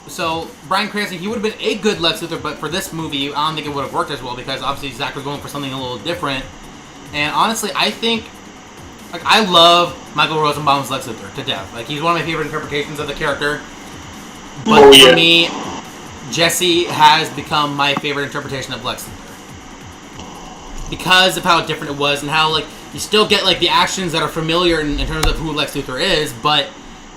S1: So Bryan Cranston, he would have been a good Lex Luthor, but for this movie, I don't think it would have worked as well, because obviously Zack was going for something a little different. And honestly, I think, I love Michael Rosenbaum's Lex Luthor to death. He's one of my favorite interpretations of the character. But for me, Jesse has become my favorite interpretation of Lex Luthor, because of how different it was, and how you still get the actions that are familiar in terms of who Lex Luthor is, but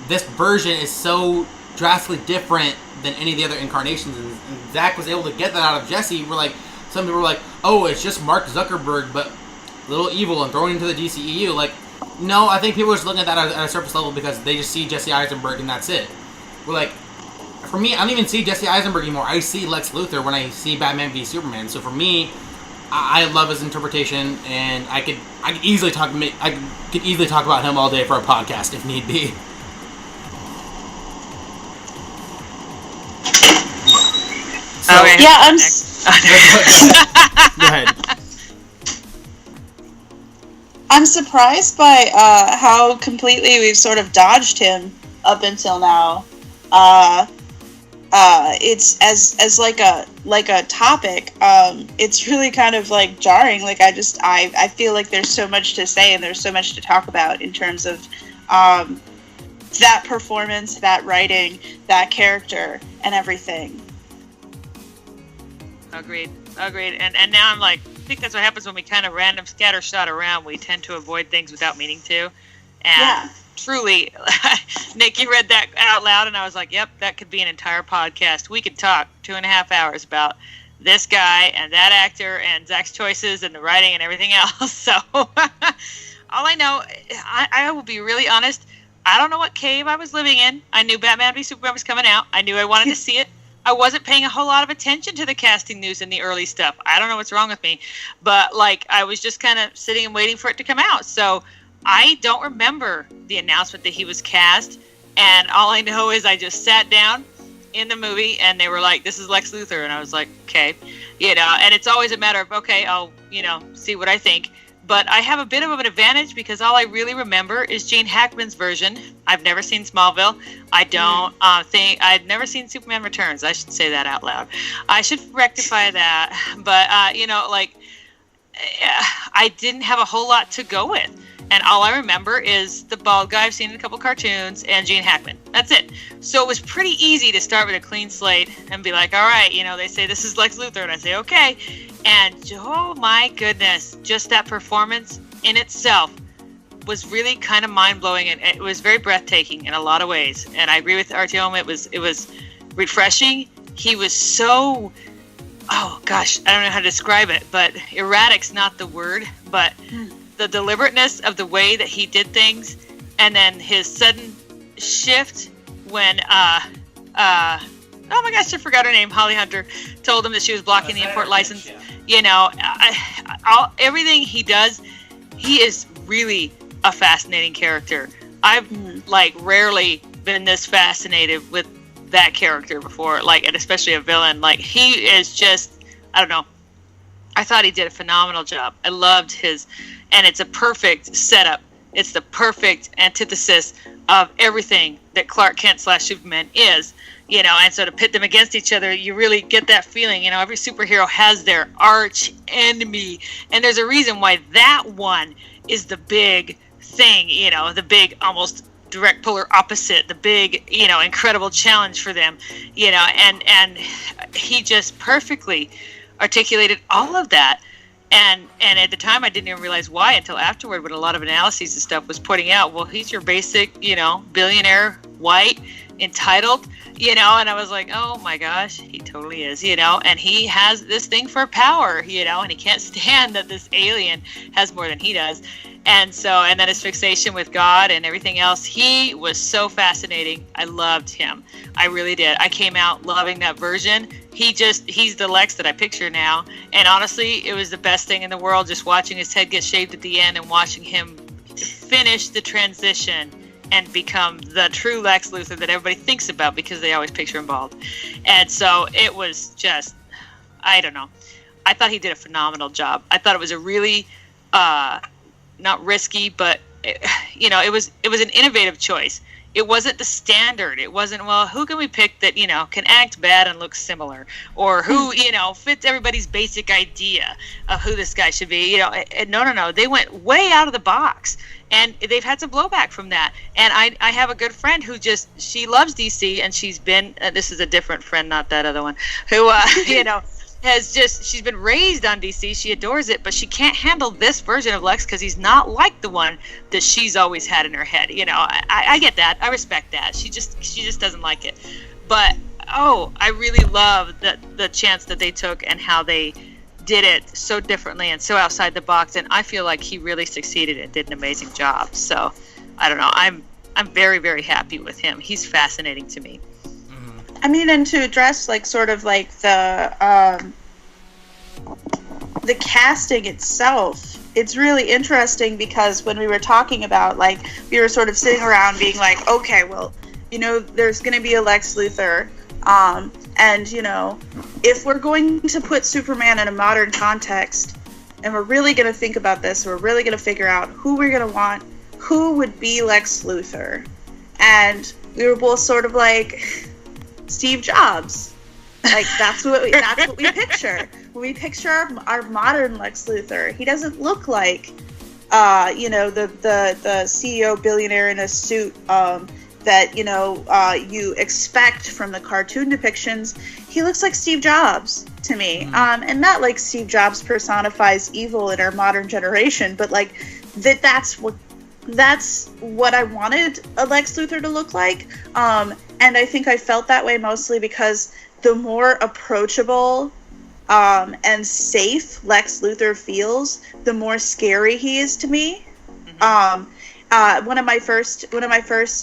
S1: this version is so drastically different than any of the other incarnations, and Zack was able to get that out of Jesse. Some people were like, oh, it's just Mark Zuckerberg, but a little evil and thrown into the DCEU. No, I think people are just looking at that at a surface level because they just see Jesse Eisenberg and that's it. For me, I don't even see Jesse Eisenberg anymore. I see Lex Luthor when I see Batman v Superman. So for me, I love his interpretation, and I could easily talk about him all day for a podcast if need be. So,
S4: okay.
S3: Yeah,
S1: Go ahead.
S3: I'm surprised by how completely we've sort of dodged him up until now. it's as like a topic, it's really kind of like jarring. Like I feel like there's so much to say and there's so much to talk about in terms of that performance, that writing, that character, and everything.
S4: Agreed. And now I'm like, I think that's what happens when we kind of random scattershot around. We tend to avoid things without meaning to. And truly, Nick, you read that out loud, and I was like, yep, that could be an entire podcast. We could talk 2.5 hours about this guy and that actor and Zach's choices and the writing and everything else. So all I know, I will be really honest, I don't know what cave I was living in. I knew Batman v Superman was coming out. I knew I wanted to see it. I wasn't paying a whole lot of attention to the casting news and the early stuff. I don't know what's wrong with me. But, like, I was just kind of sitting and waiting for it to come out. So I don't remember the announcement that he was cast. And all I know is I just sat down in the movie and they were like, this is Lex Luthor. And I was like, okay. You know, and it's always a matter of, okay, I'll, you know, see what I think. But I have a bit of an advantage because all I really remember is Gene Hackman's version. I've never seen Smallville. I don't think I've never seen Superman Returns. I should say that out loud. I should rectify that. But you know, like I didn't have a whole lot to go with, and all I remember is the bald guy I've seen in a couple cartoons and Gene Hackman. That's it. So it was pretty easy to start with a clean slate and be like, all right, you know, they say this is Lex Luthor, and I say okay. And oh my goodness, just that performance in itself was really kind of mind-blowing, and it was very breathtaking in a lot of ways. And I agree with Artyom, it was refreshing. He was so, oh gosh, I don't know how to describe it, but erratic's not the word, but the deliberateness of the way that he did things, and then his sudden shift when oh my gosh, I forgot her name. Holly Hunter told him that she was blocking the import license. Yeah. You know, everything he does, he is really a fascinating character. I've like rarely been this fascinated with that character before, like, and especially a villain. Like, he is just, I don't know. I thought he did a phenomenal job. I loved his, and it's a perfect setup. It's the perfect antithesis of everything that Clark Kent / Superman is. You know, and so to pit them against each other, you really get that feeling. You know, every superhero has their arch enemy, and there's a reason why that one is the big thing. You know, the big, almost direct polar opposite, the big, you know, incredible challenge for them. You know, and he just perfectly articulated all of that. And at the time, I didn't even realize why until afterward, when a lot of analyses and stuff was pointing out, well, he's your basic, you know, billionaire, white, entitled, you know, and I was like, oh my gosh, he totally is, you know, and he has this thing for power, you know, and he can't stand that this alien has more than he does. And so, and then his fixation with God and everything else, he was so fascinating. I loved him. I really did. I came out loving that version. He's the Lex that I picture now. And honestly, it was the best thing in the world, just watching his head get shaved at the end and watching him finish the transition and become the true Lex Luthor that everybody thinks about because they always picture him bald. And so it was just, I don't know. I thought he did a phenomenal job. I thought it was a really, not risky, but you know, it was an innovative choice. It wasn't the standard. It wasn't, well, who can we pick that, you know, can act bad and look similar, or who, you know, fits everybody's basic idea of who this guy should be. You know, no. They went way out of the box, and they've had some blowback from that. And I have a good friend who she loves DC, and she's been, this is a different friend, not that other one, who, you know, she's been raised on DC. She adores it, but she can't handle this version of Lex because he's not like the one that she's always had in her head. You know, I get that. I respect that. She just doesn't like it. But, I really love the chance that they took and how they did it so differently and so outside the box. And I feel like he really succeeded and did an amazing job. So, I don't know. I'm very, very happy with him. He's fascinating to me.
S3: I mean, and to address, like, sort of, like, the casting itself, it's really interesting because when we were talking about, like, we were sort of sitting around being like, okay, well, you know, there's going to be a Lex Luthor, and, you know, if we're going to put Superman in a modern context, and we're really going to think about this, we're really going to figure out who we're going to want, who would be Lex Luthor, and we were both sort of like Steve Jobs. Like that's what we picture when we picture our modern Lex Luthor. He doesn't look like the CEO billionaire in a suit that you expect from the cartoon depictions. He looks like Steve Jobs to me, and not like Steve Jobs personifies evil in our modern generation, but like that's what I wanted a Lex Luthor to look like, and I think I felt that way mostly because the more approachable and safe Lex Luthor feels, the more scary he is to me. One of my first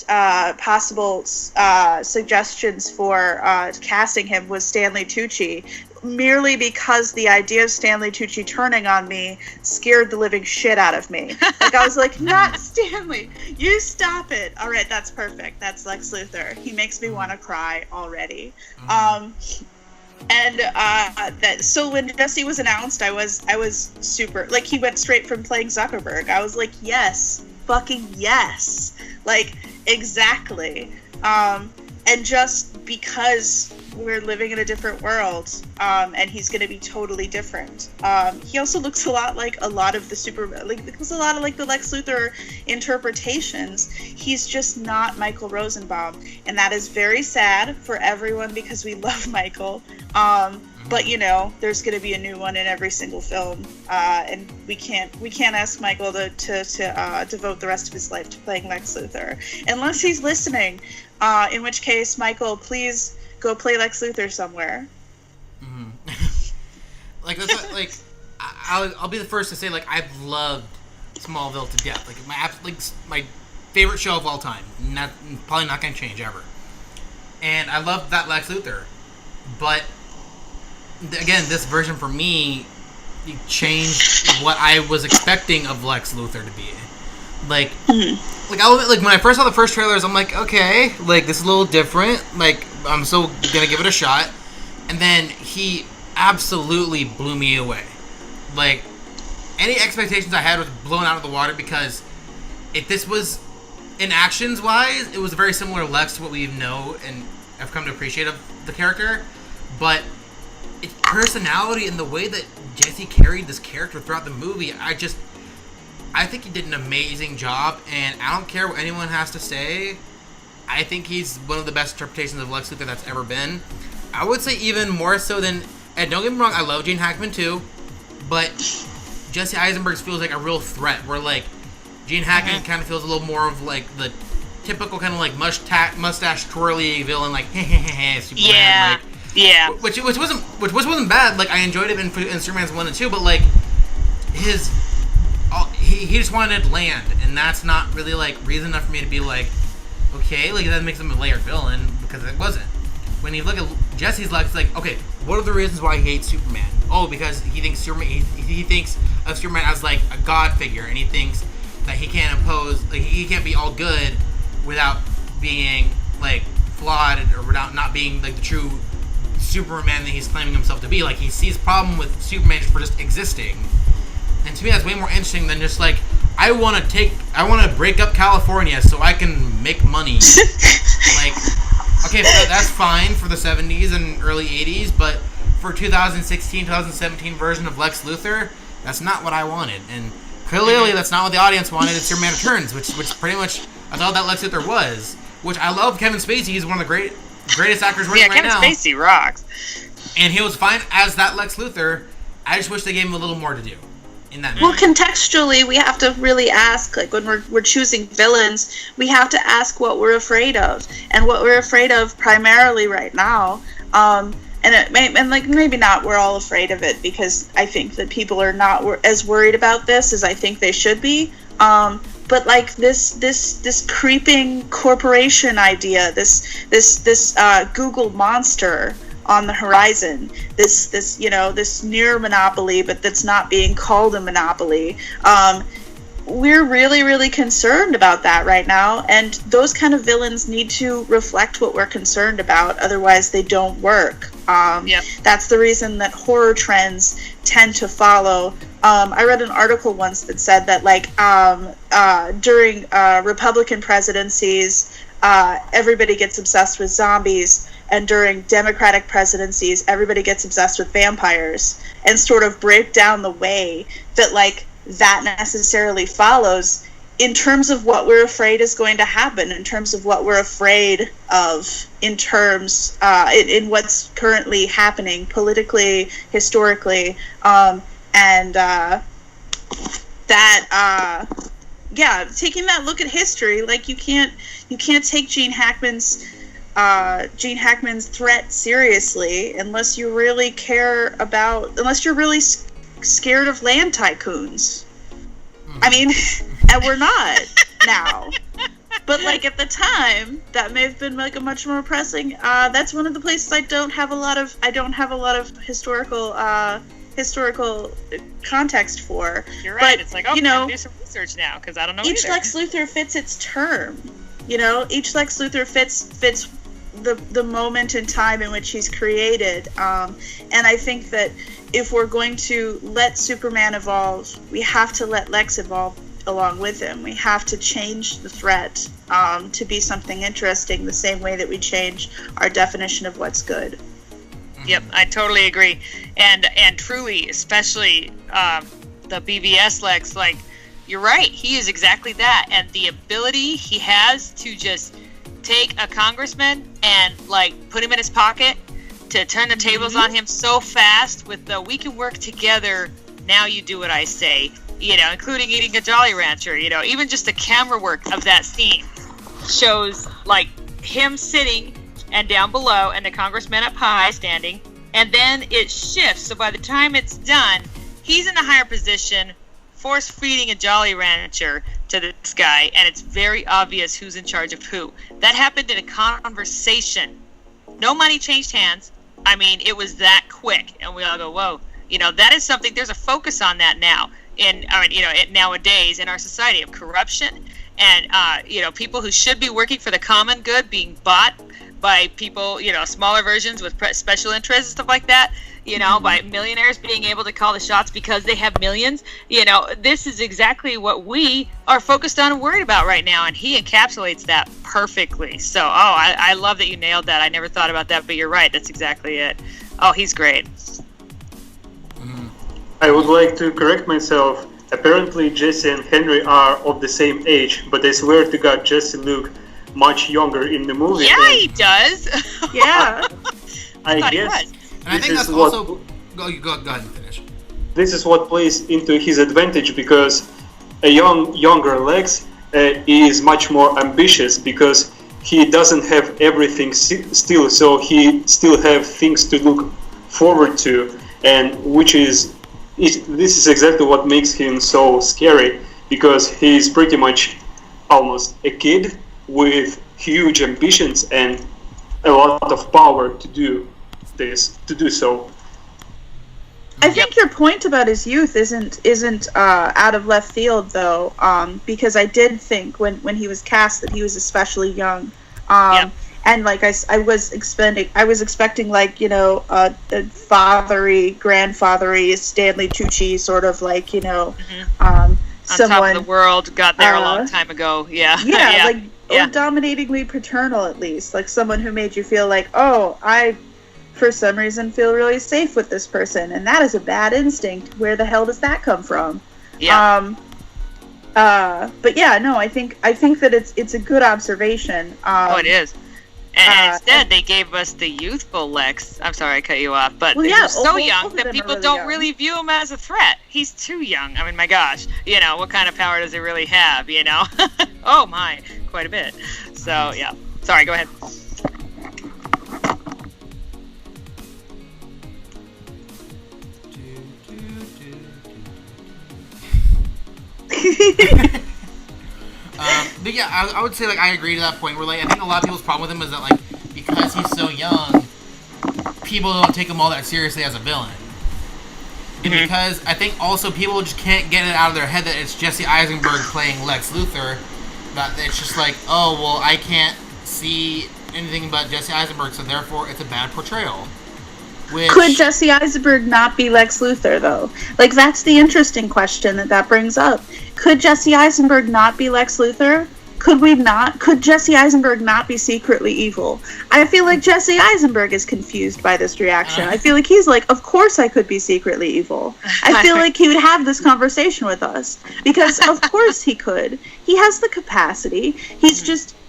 S3: possible suggestions for casting him was Stanley Tucci, merely because the idea of Stanley Tucci turning on me scared the living shit out of me. Like I was like, not Stanley, you stop it. All right, that's perfect. That's Lex Luthor. He makes me want to cry already. So when Jesse was announced, I was super, like, he went straight from playing Zuckerberg. I was like, yes, fucking yes, like exactly. And just because we're living in a different world, and he's going to be totally different. He also looks a lot like a lot of the Lex Luthor interpretations. He's just not Michael Rosenbaum, and that is very sad for everyone because we love Michael. But there's going to be a new one in every single film, and we can't ask Michael to devote the rest of his life to playing Lex Luthor unless he's listening. In which case, Michael, please go play Lex Luthor somewhere.
S1: Like that's what, like I'll be the first to say, like, I've loved Smallville to death. Like my favorite show of all time. Probably not gonna change ever. And I love that Lex Luthor, but again, this version for me changed what I was expecting of Lex Luthor to be. Like I'll admit, like, when I first saw the first trailers, I'm like, okay, like, this is a little different. Like, I'm still gonna give it a shot. And then he absolutely blew me away. Like, any expectations I had was blown out of the water, because if this was, in actions-wise, it was very similar to Lex to what we know and have come to appreciate of the character. But its personality and the way that Jesse carried this character throughout the movie, I think he did an amazing job, and I don't care what anyone has to say. I think he's one of the best interpretations of Lex Luthor that's ever been. I would say even more so than, and don't get me wrong, I love Gene Hackman too, but Jesse Eisenberg feels like a real threat, where, like, Gene Hackman kind of feels a little more of, like, the typical kind of, like, mustache twirly villain, like, Superman.
S4: Yeah.
S1: Like,
S4: yeah.
S1: Which wasn't bad. Like, I enjoyed it in Superman's 1 and 2, but, like, he just wanted land, and that's not really, like, reason enough for me to be like, okay, like, that makes him a layered villain, because it wasn't. When you look at Jesse's life, it's like, okay, what are the reasons why he hates Superman? Oh, because he thinks he thinks of Superman as, like, a god figure, and he thinks that he can't he can't be all good without being, like, flawed, or without not being, like, the true Superman that he's claiming himself to be. Like, he sees problem with Superman just for just existing. And to me, that's way more interesting than just, like, I want to break up California so I can make money. Like, okay, that's fine for the 70s and early 80s, but for 2016, 2017 version of Lex Luthor, that's not what I wanted. And clearly, that's not what the audience wanted in Superman Returns, which pretty much I thought that Lex Luthor was. Which I love Kevin Spacey. He's one of the greatest actors working right now.
S4: Yeah, Kevin Spacey rocks.
S1: And he was fine as that Lex Luthor. I just wish they gave him a little more to do in that movie.
S3: Well, contextually, we have to really ask, like, when we're choosing villains, we have to ask what we're afraid of. And what we're afraid of primarily right now, maybe not we're all afraid of it, because I think that people are not as worried about this as I think they should be. But, like, this creeping corporation idea, this Google monster on the horizon, this near monopoly, but that's not being called a monopoly. We're really, really concerned about that right now, and those kind of villains need to reflect what we're concerned about, otherwise they don't work. That's the reason that horror trends tend to follow I read an article once that said that like during Republican presidencies, everybody gets obsessed with zombies, and during Democratic presidencies, everybody gets obsessed with vampires, and sort of break down the way that like that necessarily follows in terms of what we're afraid is going to happen, in terms of what we're afraid of, in terms in what's currently happening politically, historically, and taking that look at history, like you can't take Gene Hackman's threat seriously unless you really unless you're really scared of land tycoons. I mean, and we're not now. But like at the time, that may have been like a much more pressing. That's one of the places I don't have a lot of historical context for.
S4: You're right.
S3: But,
S4: it's like, oh, I'm gonna do some research now because I don't know.
S3: Each
S4: either.
S3: Lex Luthor fits its term. You know, each Lex Luthor fits the moment in time in which he's created. And I think that if we're going to let Superman evolve, we have to let Lex evolve along with him. We have to change the threat to be something interesting, the same way that we change our definition of what's good.
S4: Yep, I totally agree. And truly, especially the BVS Lex, like, you're right, he is exactly that. And the ability he has to just take a congressman and, like, put him in his pocket, to turn the tables on him so fast with the we can work together, now you do what I say, you know, including eating a Jolly Rancher, you know, even just the camera work of that scene shows like him sitting and down below and the congressman up high standing, and then it shifts, so by the time it's done, he's in a higher position, force feeding a Jolly Rancher to this guy, and it's very obvious who's in charge of who. That happened in a conversation. No money changed hands. I mean, it was that quick, and we all go, whoa. You know, that is something, there's a focus on that now, nowadays in our society, of corruption, and, people who should be working for the common good being bought by people, smaller versions with special interests and stuff like that, by millionaires being able to call the shots because they have millions. This is exactly what we are focused on and worried about right now, and he encapsulates that perfectly. So, I love that you nailed that. I never thought about that, but you're right. That's exactly it. Oh, he's great.
S2: I would like to correct myself. Apparently, Jesse and Henry are of the same age, but I swear to God, Jesse look much younger in the movie.
S4: Yeah, he does.
S3: Yeah.
S2: I guess.
S1: And I think that's also... Go ahead and finish.
S2: This is what plays into his advantage, because a younger Lex is much more ambitious, because he doesn't have everything still, so he still have things to look forward to, and this is exactly what makes him so scary, because he's pretty much almost a kid with huge ambitions and a lot of power to do so.
S3: I think your point about his youth isn't out of left field, though, because I did think when he was cast that he was especially young. And like I was expecting like, a fathery, grandfathery Stanley Tucci sort of like,
S4: on
S3: someone
S4: top of the world, got there a long time ago. Yeah.
S3: Or dominatingly paternal, at least, like someone who made you feel like, oh, I for some reason feel really safe with this person, and that is a bad instinct. Where the hell does that come from?
S4: Yeah.
S3: But yeah, no, I think that it's a good observation.
S4: It is. And instead, they gave us the youthful Lex. I'm sorry I cut you off, but he's so young that people don't really view him as a threat. He's too young. I mean, my gosh. What kind of power does he really have, Oh, my. Quite a bit. So, yeah. Sorry, go ahead.
S1: But yeah, I would say, like, I agree to that point where, like, I think a lot of people's problem with him is that, like, because he's so young, people don't take him all that seriously as a villain. And because I think also people just can't get it out of their head that it's Jesse Eisenberg playing Lex Luthor, that it's just like, oh, well, I can't see anything but Jesse Eisenberg, so therefore it's a bad portrayal. Which,
S3: Could Jesse Eisenberg not be Lex Luthor, though? Like, that's the interesting question that brings up. Could Jesse Eisenberg not be Lex Luthor? Could Jesse Eisenberg not be secretly evil? I feel like Jesse Eisenberg is confused by this reaction. I feel like he's like, of course I could be secretly evil. I feel like he would have this conversation with us. Because of course he could. He has the capacity.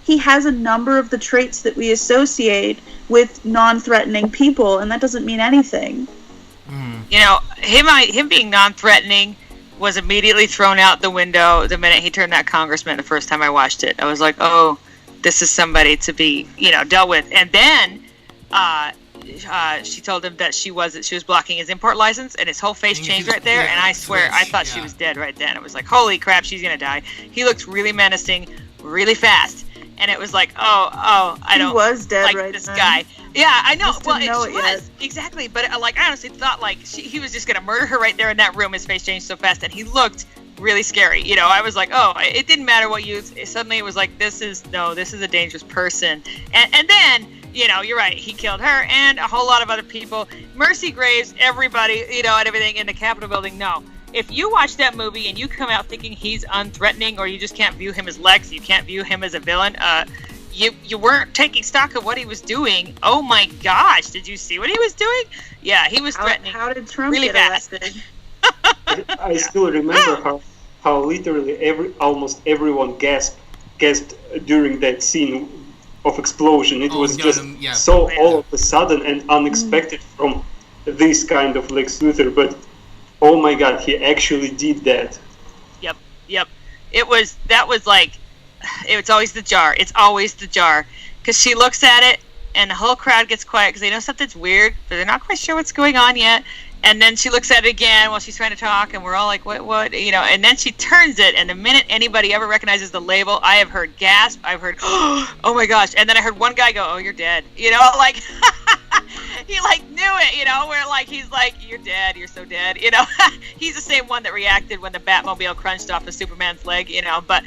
S3: He has a number of the traits that we associate with non-threatening people, and that doesn't mean anything.
S4: You know, him being non-threatening was immediately thrown out the window the minute he turned that congressman the first time I watched it. I was like, oh, this is somebody to be, dealt with. And then she told him that she was blocking his import license, and his whole face changed right there, and I swear, I thought she was dead right then. It was like, holy crap, she's going to die. He looked really menacing, really fast. And it was like, I don't
S3: was dead
S4: like
S3: right
S4: this
S3: then.
S4: guy. Yeah, I know. Well,
S3: know
S4: she
S3: it
S4: was
S3: yet.
S4: exactly. But I honestly thought he was just gonna murder her right there in that room. His face changed so fast, and he looked really scary. I was like, it didn't matter what you. Suddenly, it was like, this is a dangerous person. And then, you're right. He killed her and a whole lot of other people. Mercy Graves, everybody, and everything in the Capitol building. No. If you watch that movie and you come out thinking he's unthreatening, or you just can't view him as Lex, you can't view him as a villain, you weren't taking stock of what he was doing. Oh my gosh, did you see what he was doing? Yeah, he was threatening.
S3: How did Trump
S4: really
S3: get
S4: fast.
S3: elected?
S2: I still remember how literally almost everyone gasped during that scene of explosion. It was just so all of a sudden and unexpected from this kind of Lex Luthor, but oh my god, he actually did that.
S4: Yep. It's always the jar. It's always the jar. Because she looks at it, and the whole crowd gets quiet because they know something's weird, but they're not quite sure what's going on yet. And then she looks at it again while she's trying to talk, and we're all like, what? And then she turns it, and the minute anybody ever recognizes the label, I have heard gasp, I've heard, oh my gosh. And then I heard one guy go, oh, you're dead. He knew it, where he's like, you're dead, you're so dead, He's the same one that reacted when the Batmobile crunched off of Superman's leg, but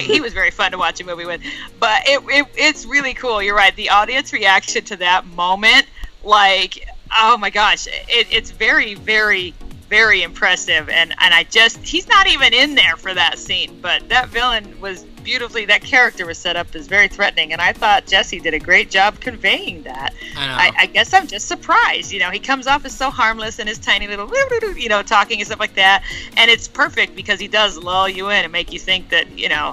S4: he was very fun to watch a movie with. But it's really cool, you're right. The audience reaction to that moment, oh my gosh, it's very, very, very impressive. And he's not even in there for that scene, but that villain was beautifully, that character was set up as very threatening, and I thought Jesse did a great job conveying that. I guess I'm just surprised. He comes off as so harmless and his tiny little, talking and stuff like that, and it's perfect because he does lull you in and make you think that,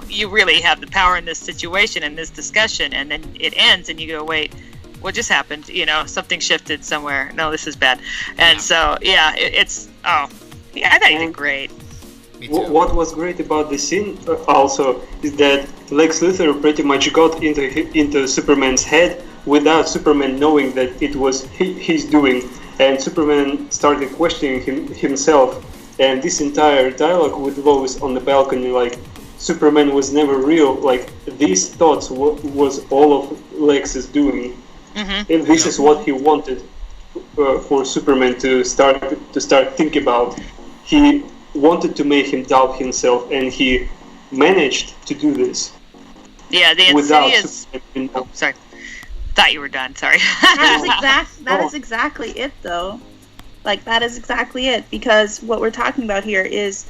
S4: you really have the power in this situation and this discussion, and then it ends and you go, wait, what just happened? Something shifted somewhere. No, this is bad. And so, yeah, I thought he did great.
S2: What was great about this scene also is that Lex Luthor pretty much got into Superman's head without Superman knowing that it was he's doing, and Superman started questioning himself. And this entire dialogue with Lois on the balcony, Superman was never real. These thoughts was all of Lex's doing, and this is what he wanted for Superman to start thinking about. He wanted to make him doubt himself, and he managed to do this.
S4: Yeah, the Insidious. Oh, sorry. Thought you were done. Sorry.
S3: That is exactly it, though. That is exactly it, because what we're talking about here is,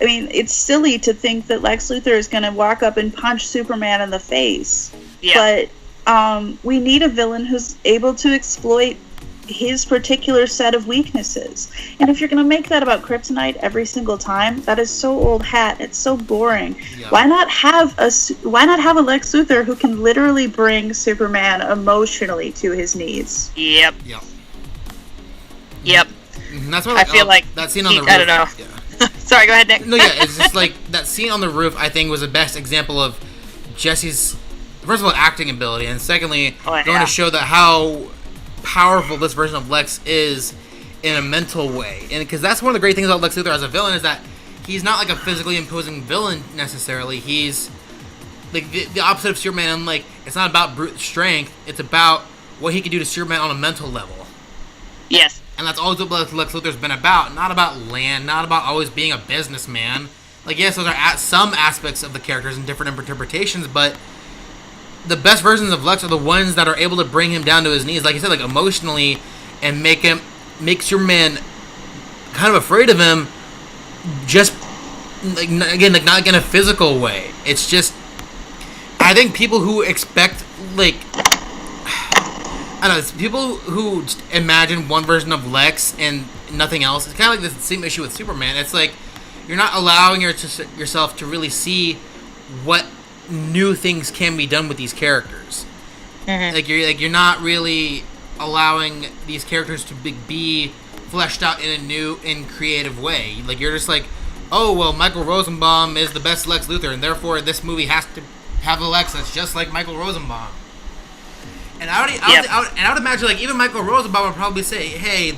S3: it's silly to think that Lex Luthor is going to walk up and punch Superman in the face.
S4: Yeah.
S3: But we need a villain who's able to exploit his particular set of weaknesses. And if you're going to make that about kryptonite every single time, that is so old hat. It's so boring. Yeah. Why not have a Lex Luthor who can literally bring Superman emotionally to his knees?
S4: Yep.
S1: And that's why
S4: I feel like
S1: that scene on the roof.
S4: I don't know. Yeah. Sorry, go ahead, Nick.
S1: No, yeah, it's just that scene on the roof. I think was the best example of Jesse's, first of all, acting ability, and secondly, going to show that how powerful this version of Lex is in a mental way. And because that's one of the great things about Lex Luthor as a villain is that he's not a physically imposing villain necessarily. He's the opposite of Superman. And it's not about brute strength. It's about what he can do to Superman on a mental level.
S4: Yes.
S1: And that's always what Lex Luthor's been about. Not about land. Not about always being a businessman. Yes, those are some aspects of the characters and different interpretations, but the best versions of Lex are the ones that are able to bring him down to his knees. Like you said, emotionally, and makes your man kind of afraid of him, just like not in a physical way. It's just, I think people who expect like, I don't know, it's people who just imagine one version of Lex and nothing else. It's kind of like the same issue with Superman. It's like you're not allowing yourself to really see what new things can be done with these characters.
S4: Mm-hmm.
S1: You're not really allowing these characters to be fleshed out in a new and creative way. Like, you're just like, oh well, Michael Rosenbaum is the best Lex Luthor, and therefore this movie has to have a Lex that's just like Michael Rosenbaum. And I would imagine, like, even Michael Rosenbaum would probably say, hey,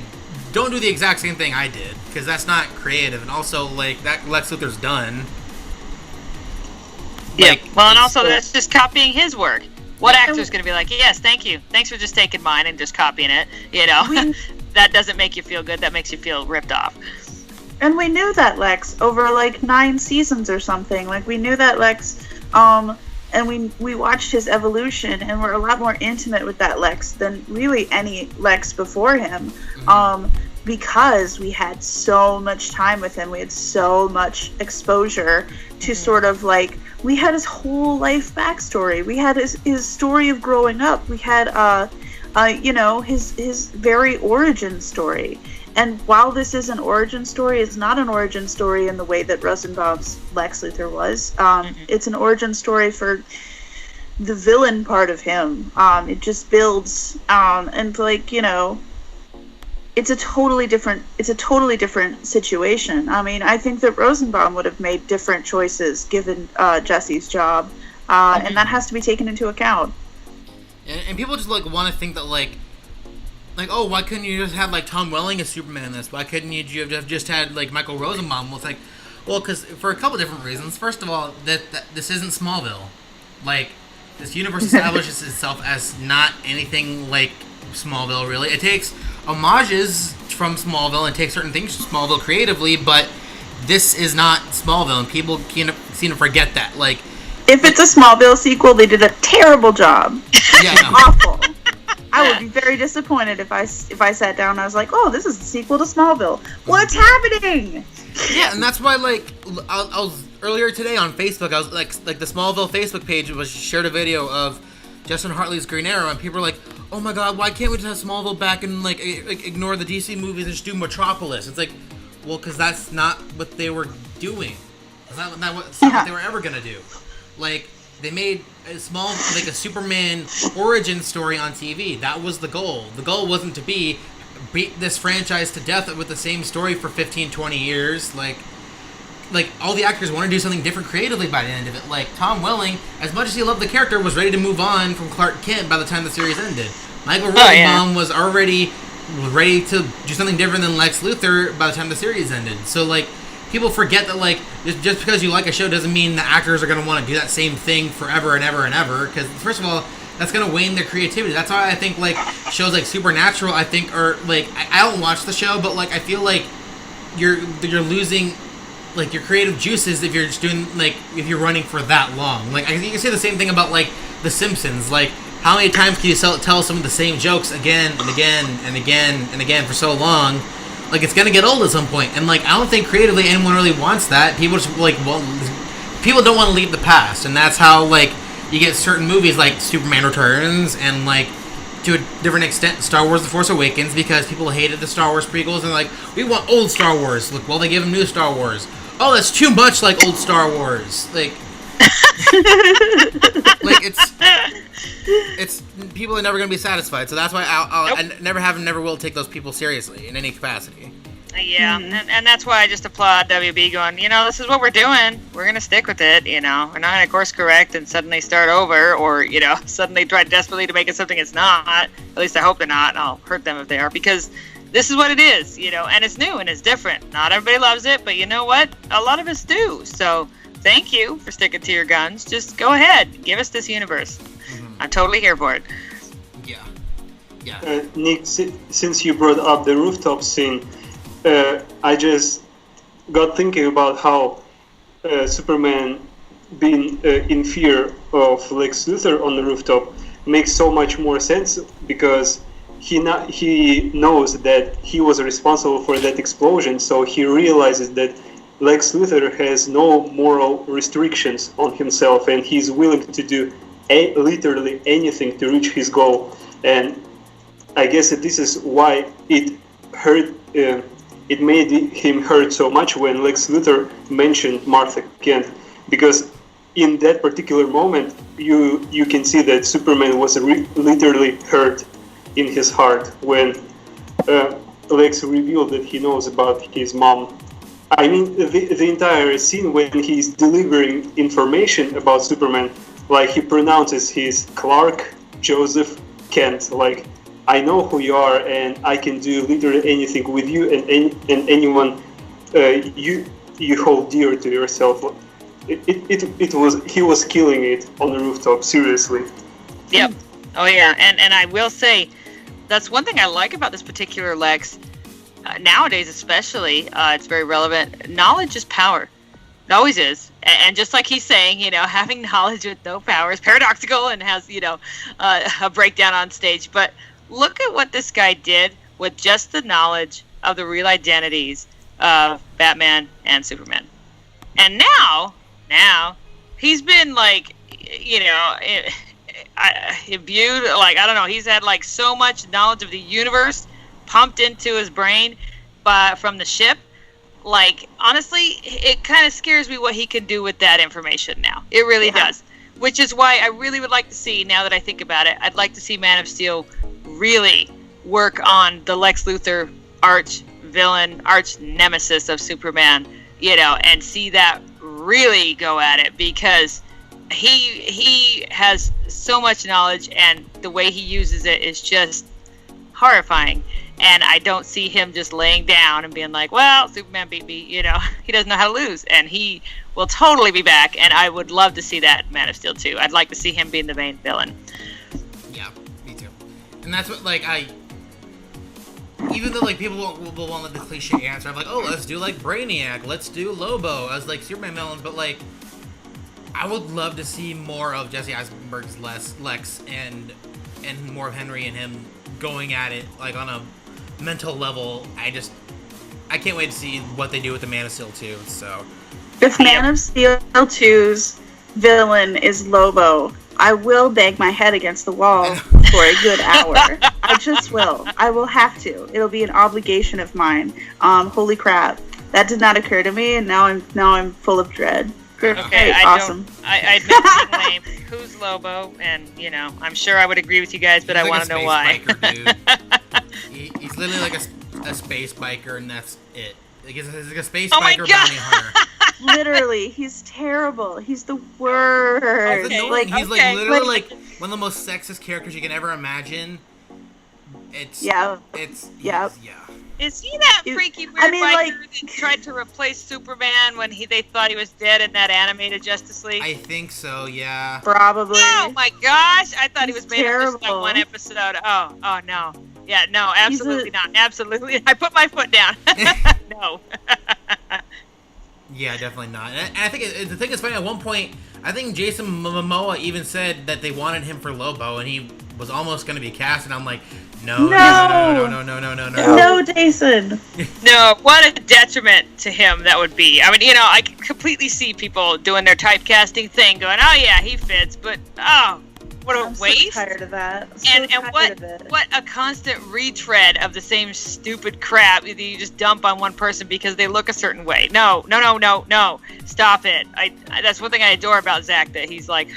S1: don't do the exact same thing I did, because that's not creative, and also, like, that Lex Luthor's done.
S4: Yeah.
S1: Like,
S4: Well, and also that's just copying his work. What actor's going to be like, yes, thank you. Thanks for just taking mine and just copying it, you know? That doesn't make you feel good. That makes you feel ripped off.
S3: And we knew that Lex over like 9 seasons or something. Like, we knew that Lex, and we watched his evolution, and we're a lot more intimate with that Lex than really any Lex before him. Because we had so much time with him, we had so much exposure to sort of like, we had his whole life backstory. We had his story of growing up. We had, his very origin story. And while this is an origin story, it's not an origin story in the way that Rosenbaum's Lex Luthor was. It's an origin story for the villain part of him. It just builds, and like, you know, it's a totally different situation. I mean, I think that Rosenbaum would have made different choices given Jesse's job, and that has to be taken into account.
S1: And people just like want to think that like, oh, why couldn't you just have like Tom Welling as Superman in this? Why couldn't you have just had like Michael Rosenbaum? Well, it's like, well, because for a couple different reasons. First of all, that this isn't Smallville. Like, this universe establishes itself as not anything like Smallville, really. It takes homages from Smallville and takes certain things from Smallville creatively, but this is not Smallville, and people seem to forget that. Like,
S3: if it's a Smallville sequel, they did a terrible job.
S1: Yeah, no.
S3: Awful. I would be very disappointed if I sat down and I was like, oh, this is the sequel to Smallville. What's happening?
S1: Yeah, and that's why, like, I was earlier today on Facebook, I was like the Smallville Facebook page was shared a video of Justin Hartley's Green Arrow, and people were like, oh my god, why can't we just have Smallville back and like ignore the DC movies and just do Metropolis? It's like, well, because that's not what they were doing. That's not what they were ever gonna do. Like, they made a small, like, a Superman origin story on TV. That was the goal. The goal wasn't to beat this franchise to death with the same story for 15, 20 years. Like all the actors want to do something different creatively by the end of it. Like, Tom Welling, as much as he loved the character, was ready to move on from Clark Kent by the time the series ended. Michael Rosenbaum was already ready to do something different than Lex Luthor by the time the series ended. So, like, people forget that, like, just because you like a show doesn't mean the actors are going to want to do that same thing forever and ever and ever. Because, first of all, that's going to wane their creativity. That's why I think, like, shows like Supernatural, I think, are, like, I don't watch the show, but, like, I feel like you're losing, like, your creative juices if you're just doing, like, if you're running for that long. Like, you can say the same thing about, like, The Simpsons. Like, how many times can you tell some of the same jokes again and again and again and again for so long? Like, it's gonna get old at some point, and like, I don't think creatively anyone really wants that. People just like, well, people don't want to leave the past, and that's how, like, you get certain movies like Superman Returns and, like, to a different extent, Star Wars: The Force Awakens, because people hated the Star Wars prequels and like, we want old Star Wars. Look, well, they give them new Star Wars. Oh, that's too much like old Star Wars. Like, like it's people are never gonna be satisfied. So that's why I never have and never will take those people seriously in any capacity.
S4: Yeah, and that's why I just applaud WB going, you know, this is what we're doing. We're going to stick with it, you know. We're not going to course correct and suddenly start over or, you know, suddenly try desperately to make it something it's not. At least I hope they're not, and I'll hurt them if they are, because this is what it is, you know, and it's new and it's different. Not everybody loves it, but you know what? A lot of us do. So thank you for sticking to your guns. Just go ahead. Give us this universe. I'm totally here for it.
S1: Yeah.
S2: Nick, since you brought up the rooftop scene, I just got thinking about how Superman being in fear of Lex Luthor on the rooftop makes so much more sense, because he knows that he was responsible for that explosion, so he realizes that Lex Luthor has no moral restrictions on himself, and he's willing to do literally anything to reach his goal. And I guess that this is why it hurt. It made him hurt so much when Lex Luthor mentioned Martha Kent, because in that particular moment, you can see that Superman was literally hurt in his heart when Lex revealed that he knows about his mom. I mean, the entire scene when he's delivering information about Superman, like he pronounces his Clark Joseph Kent, like, I know who you are, and I can do literally anything with you and anyone you hold dear to yourself. He was killing it on the rooftop, seriously.
S4: Yep. Oh yeah, and I will say, that's one thing I like about this particular Lex. Nowadays, especially, it's very relevant. Knowledge is power. It always is. And just like he's saying, having knowledge with no power is paradoxical and has, a breakdown on stage. But look at what this guy did with just the knowledge of the real identities of Batman and Superman. And now he's been imbued, I don't know, he's had so much knowledge of the universe pumped into his brain from the ship. Honestly, it kind of scares me what he can do with that information now. It really does. Which is why I really would like to see, now that I think about it, I'd like to see Man of Steel really work on the Lex Luthor arch villain, arch nemesis of Superman, and see that really go at it, because he has so much knowledge, and the way he uses it is just horrifying. And I don't see him just laying down and being like, well, Superman beat me, he doesn't know how to lose, and he will totally be back, and I would love to see that in Man of Steel too. I'd like to see him being the main villain.
S1: Yeah, me too. And that's what, even though, people will want the cliche answer of, oh, let's do, Brainiac, let's do Lobo as, Superman villains, but, I would love to see more of Jesse Eisenberg's Lex and more of Henry and him going at it, on a mental level. I can't wait to see what they do with the Man of Steel 2, so.
S3: If Man of Steel 2's villain is Lobo, I will bang my head against the wall for a good hour. I just will. I will have to. It'll be an obligation of mine. Holy crap. That did not occur to me, and now I'm full of dread.
S4: Okay,
S3: awesome.
S4: I admit the name. Who's Lobo? And, I'm sure I would agree with you guys, but I want to know why.
S1: Biker, dude. He's literally a space biker, and that's it. He's a space biker bounty hunter.
S3: Literally, he's terrible. He's the worst.
S1: He's literally one of the most sexist characters you can ever imagine. Yeah.
S4: Is he that freaky weird biker that tried to replace Superman when they thought he was dead in that animated Justice League?
S1: I think so, yeah.
S3: Probably.
S4: Oh my gosh! I thought he was made up just like one episode. Oh no. Yeah, no, absolutely not. Absolutely. I put my foot down. No.
S1: Yeah, definitely not. And I think the thing is funny, at one point, I think Jason Momoa even said that they wanted him for Lobo, and he was almost going to be cast, and I'm like, no,
S3: Jason.
S4: No, what a detriment to him that would be. I mean, I can completely see people doing their typecasting thing, going, oh yeah, he fits, but what a waste.
S3: I'm so tired of that.
S4: And what a constant retread of the same stupid crap that you just dump on one person because they look a certain way. No. Stop it. That's one thing I adore about Zach, that he's like,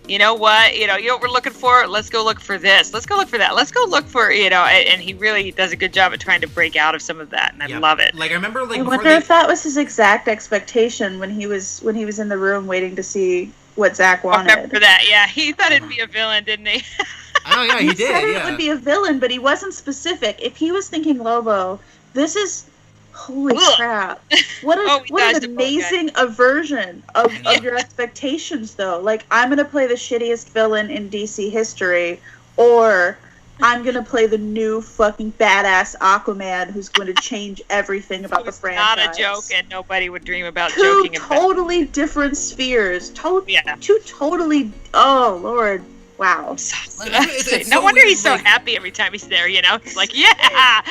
S4: you know what? You know what we're looking for? Let's go look for this. Let's go look for that. Let's go look for, and he really does a good job at trying to break out of some of that, and I love it.
S1: I remember,
S3: I wonder if that was his exact expectation when he was in the room waiting to see what Zach wanted.
S4: I remember that, yeah. He thought it'd be a villain, didn't he?
S1: Oh, yeah, he did,
S3: said it would be a villain, but he wasn't specific. If he was thinking Lobo, this is... Holy crap. What an amazing aversion of your expectations, though. I'm going to play the shittiest villain in DC history, or I'm going to play the new fucking badass Aquaman who's going to change everything about the franchise.
S4: Not a joke, and nobody would dream about joking about.
S3: Two totally different spheres. Two totally... Oh, Lord. Wow.
S1: It's
S4: No
S1: so
S4: wonder
S1: weird,
S4: he's so
S1: like-
S4: happy every time he's there, you know? He's like, yeah!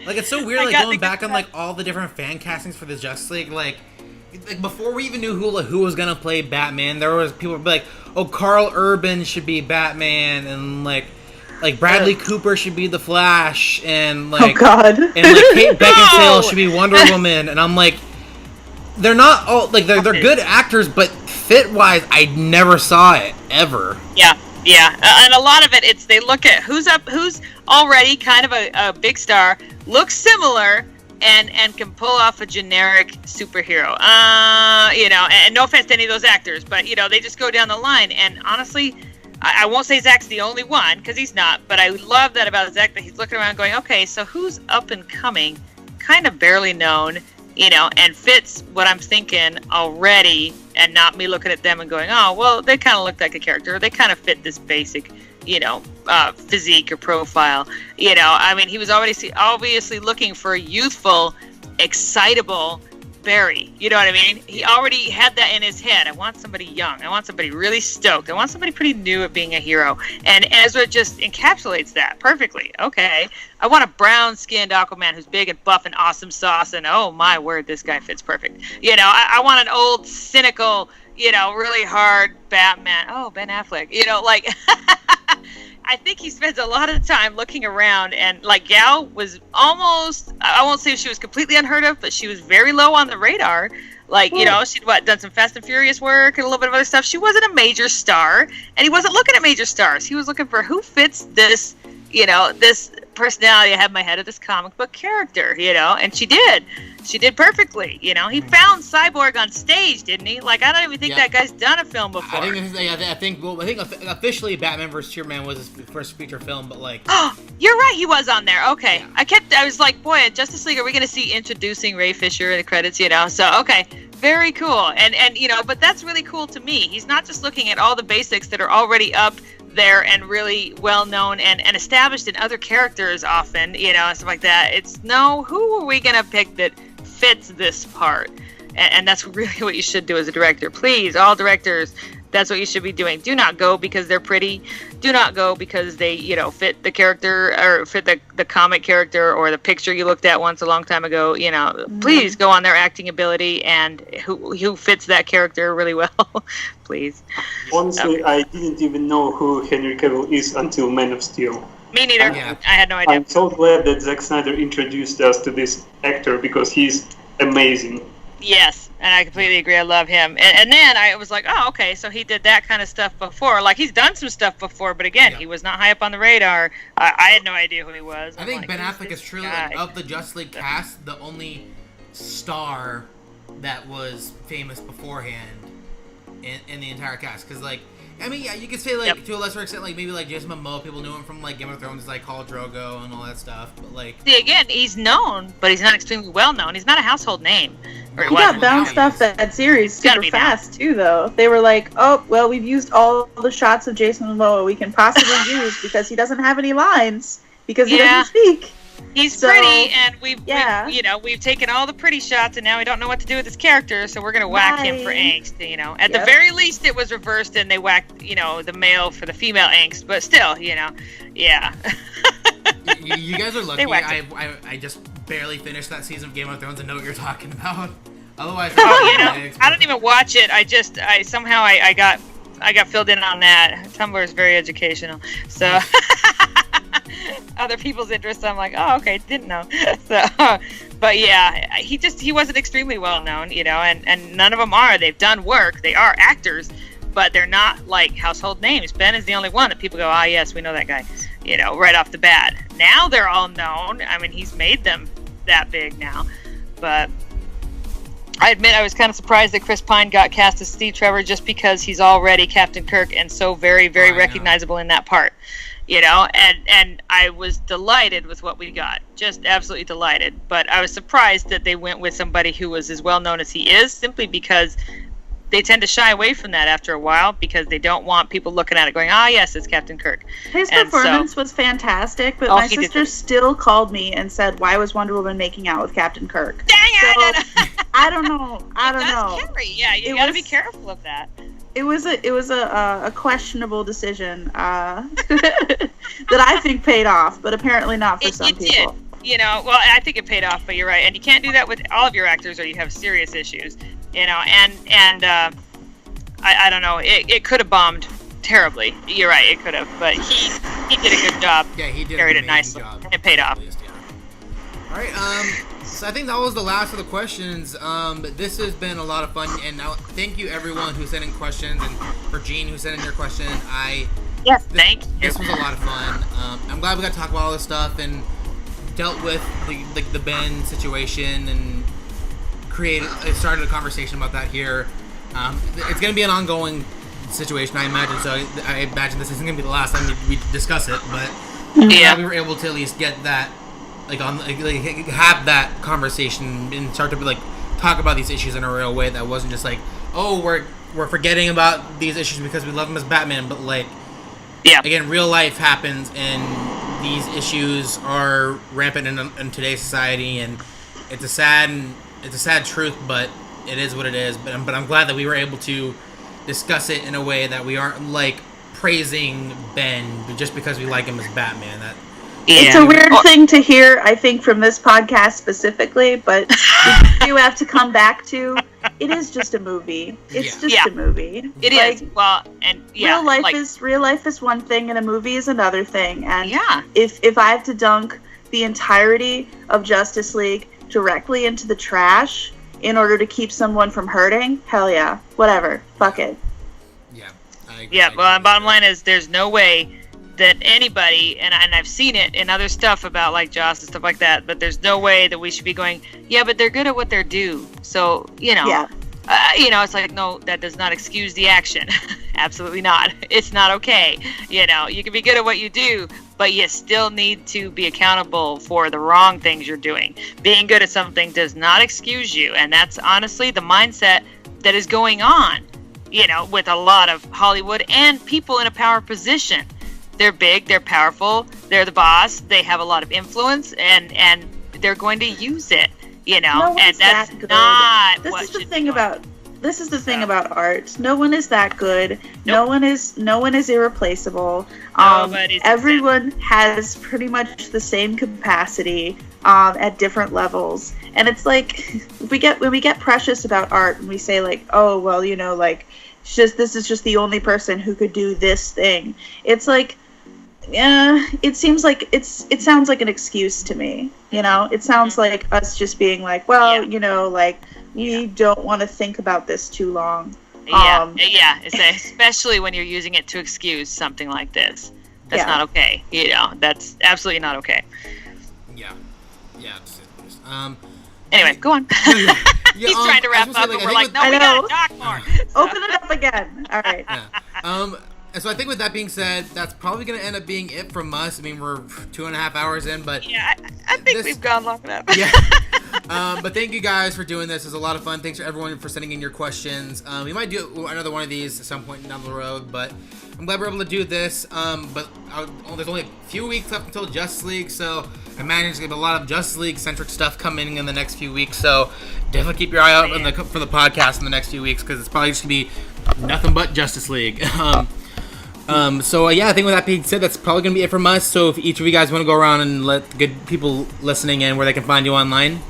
S1: Like, it's so weird,
S4: I
S1: like,
S4: got
S1: going
S4: the
S1: back
S4: good
S1: on, like, all the different fan castings for the Justice League, like before we even knew who was gonna play Batman, there was people would be like, oh, Carl Urban should be Batman, and, like Bradley Cooper should be the Flash, and, like...
S3: Oh, God.
S1: And, like, Kate Beckinsale should be Wonder Woman, and I'm like... They're not all... Like, they're good actors, but fit-wise, I never saw it, ever.
S4: Yeah. And a lot of it, they look at who's already kind of a big star, looks similar, and can pull off a generic superhero. You know, and no offense to any of those actors, but, you know, they just go down the line. And honestly, I won't say Zach's the only one, because he's not, but I love that about Zach, that he's looking around going, okay, so who's up and coming, kind of barely known, you know, and fits what I'm thinking already, and not me looking at them and going, oh, well, they kind of look like a character, they kind of fit this basic, you know, physique or profile. You know, I mean, he was obviously looking for a youthful, excitable Barry. You know what I mean? He already had that in his head. I want somebody young. I want somebody really stoked. I want somebody pretty new at being a hero. And Ezra just encapsulates that perfectly. Okay. I want a brown-skinned Aquaman who's big and buff and awesome sauce. And oh my word, this guy fits perfect. You know, I want an old, cynical, you know, really hard Batman. Oh, Ben Affleck. You know, like... I think he spends a lot of time looking around, and like Gal was almost, I won't say she was completely unheard of, but she was very low on the radar. Like, you know, she'd done some Fast and Furious work and a little bit of other stuff. She wasn't a major star, and he wasn't looking at major stars. He was looking for who fits this, you know, this personality I have in my head of this comic book character, you know, and she did. She did perfectly, you know. He found Cyborg on stage, didn't he? Like, I don't even think that guy's done a film before.
S1: I think officially Batman vs Superman was his first feature film, but like...
S4: Oh, you're right, he was on there. Okay.
S1: Yeah.
S4: I was like, boy, at Justice League, are we going to see introducing Ray Fisher in the credits, you know? So, okay. Very cool. And you know, but that's really cool to me. He's not just looking at all the basics that are already up there and really well known and established in other characters often, you know, and stuff like that. It's no, who are we going to pick that fits this part? And that's really what you should do as a director. Please, all directors, that's what you should be doing. Do not go because they're pretty. Do not go because they, you know, fit the character or fit the comic character or the picture you looked at once a long time ago. You know, please go on their acting ability and who fits that character really well. Please.
S2: Honestly, I didn't even know who Henry Cavill is until Man of Steel.
S4: Me neither.
S1: Yeah.
S4: I had no idea.
S2: I'm so glad that Zack Snyder introduced us to this actor because he's amazing.
S4: Yes, and I completely agree. I love him. And then I was like, oh, okay, so he did that kind of stuff before. Like, he's done some stuff before, but again, he was not high up on the radar. I had no idea who he was.
S1: I think Ben Affleck is truly, like, of the Justice League cast, the only star that was famous beforehand in the entire cast. Because, like, I mean, yeah, you could say, like, to a lesser extent, like, maybe, like, Jason Momoa, people knew him from, like, Game of Thrones, like, Khal Drogo and all that stuff, but, like...
S4: See, again, he's known, but he's not extremely well-known. He's not a household name.
S3: He got bounced off that series super fast, too, though. They were like, oh, well, we've used all the shots of Jason Momoa we can possibly use because he doesn't have any lines, because he doesn't speak.
S4: He's pretty, and we've taken all the pretty shots, and now we don't know what to do with his character, so we're going to whack him for angst, you know. At the very least, it was reversed, and they whacked, you know, the male for the female angst, but still, you know, yeah.
S1: you guys are lucky. I just barely finished that season of Game of Thrones and know what you're talking about. Otherwise,
S4: I don't even watch it. I somehow got filled in on that. Tumblr is very educational, so... other people's interests, I'm like, oh, okay, didn't know. So, but yeah, he wasn't extremely well known, you know, and none of them are. They've done work, they are actors, but they're not like household names. Ben is the only one that people go, ah, yes, we know that guy, you know, right off the bat. Now they're all known. I mean, he's made them that big now, but I admit I was kind of surprised that Chris Pine got cast as Steve Trevor just because he's already Captain Kirk and so very, very recognizable in that part. You know, and I was delighted with what we got. Just absolutely delighted. But I was surprised that they went with somebody who was as well known as he is, simply because they tend to shy away from that after a while because they don't want people looking at it going, ah, yes, it's Captain Kirk.
S3: His performance was fantastic, but my sister still called me and said, why was Wonder Woman making out with Captain Kirk?
S4: Dang it!
S3: I don't know.
S4: Carry. Yeah, you got to be careful of that.
S3: It was a questionable decision that I think paid off, but apparently not for some people.
S4: Did. You know, well, I think it paid off, but you're right, and you can't do that with all of your actors, or you have serious issues. You know, and I don't know, it could have bombed terribly. You're right, it could have, but he did a good job.
S1: Yeah, he did.
S4: Carried it nicely. And it paid off.
S1: Least, yeah. All right. So I think that was the last of the questions. But this has been a lot of fun, and thank you everyone who sent in questions, and for Jean who sent in your question.
S4: Thank you.
S1: This was a lot of fun. I'm glad we got to talk about all this stuff and dealt with the Ben situation and started a conversation about that here. It's going to be an ongoing situation, I imagine. So I imagine this isn't going to be the last time we discuss it, but I'm glad we were able to at least get that. Have that conversation and start to talk about these issues in a real way that wasn't just we're forgetting about these issues because we love him as Batman, but again, real life happens and these issues are rampant in today's society, and it's a sad truth, but it is what it is. But I'm glad that we were able to discuss it in a way that we aren't praising Ben just because we like him as Batman.
S3: It's a weird thing to hear, I think, from this podcast specifically, but we do have to come back to, it is just a movie. It's just a movie.
S4: It is. Well, and
S3: real life is one thing and a movie is another thing. And if I have to dunk the entirety of Justice League directly into the trash in order to keep someone from hurting, hell yeah. Whatever. Fuck it.
S4: Yeah. Well, bottom line is there's no way that anybody, and I've seen it in other stuff about Joss and stuff like that, but there's no way that we should be going, but they're good at what they're due. So, it's no, that does not excuse the action. Absolutely not. It's not okay. You can be good at what you do, but you still need to be accountable for the wrong things you're doing. Being good at something does not excuse you, and that's honestly the mindset that is going on, with a lot of Hollywood and people in a power position. They're big, they're powerful, they're the boss, they have a lot of influence, and they're going to use it, and that's not
S3: this
S4: what
S3: is the thing about This is the thing about art. No one is that good.
S4: Nope.
S3: No one is irreplaceable. Everyone has pretty much the same capacity at different levels. And it's when we get precious about art and we say oh well, this is just the only person who could do this thing. It's it seems it sounds like an excuse to me. It sounds like us just being we don't want to think about this too long.
S4: Especially when you're using it to excuse something like this. That's not okay. That's absolutely not okay. Anyway, go on. He's trying to wrap up, and we're we gotta talk more.
S3: Open it up again. All right.
S1: So I think with that being said, that's probably going to end up being it from us. I mean, we're 2.5 hours in, but...
S4: Yeah, I think we've gone long enough.
S1: Yeah. But thank you guys for doing this. It was a lot of fun. Thanks for everyone for sending in your questions. We might do another one of these at some point down the road, but I'm glad we're able to do this. But there's only a few weeks left until Justice League, so I imagine there's going to be a lot of Justice League-centric stuff coming in the next few weeks, so definitely keep your eye out for the podcast in the next few weeks, because it's probably just going to be nothing but Justice League. I think with that being said, that's probably going to be it from us. So if each of you guys want to go around and let the good people listening in where they can find you online.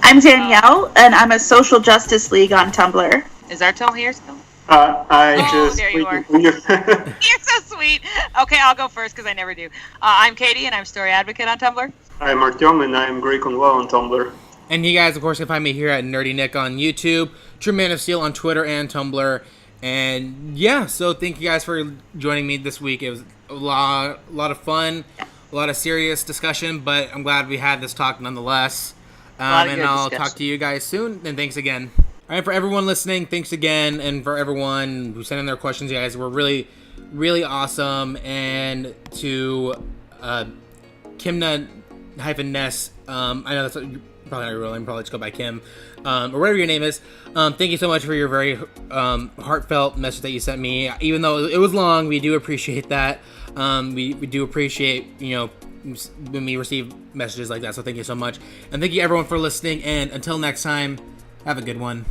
S3: I'm Danielle, and I'm a Social Justice League on Tumblr.
S4: Is Artel here still?
S2: There
S4: you are. You're so sweet. Okay, I'll go first because I never do. I'm Katie, and I'm Story Advocate on Tumblr.
S2: I'm Artyom, and I'm Grey Conwell on Tumblr.
S1: And you guys, of course, can find me here at Nerdy Nick on YouTube, True Man of Steel on Twitter and Tumblr. And so thank you guys for joining me this week. It was a lot of fun, a lot of serious discussion, but I'm glad we had this talk nonetheless. And I'll talk to you guys soon. And thanks again. All right, for everyone listening, thanks again, and for everyone who sent in their questions, you guys were really, really awesome. And to Kimna-Ness, I know that's probably not your real name, probably just go by Kim, or whatever your name is. Thank you so much for your very heartfelt message that you sent me. Even though it was long, we do appreciate that. We do appreciate, when we receive messages like that. So thank you so much. And thank you everyone for listening. And until next time, have a good one.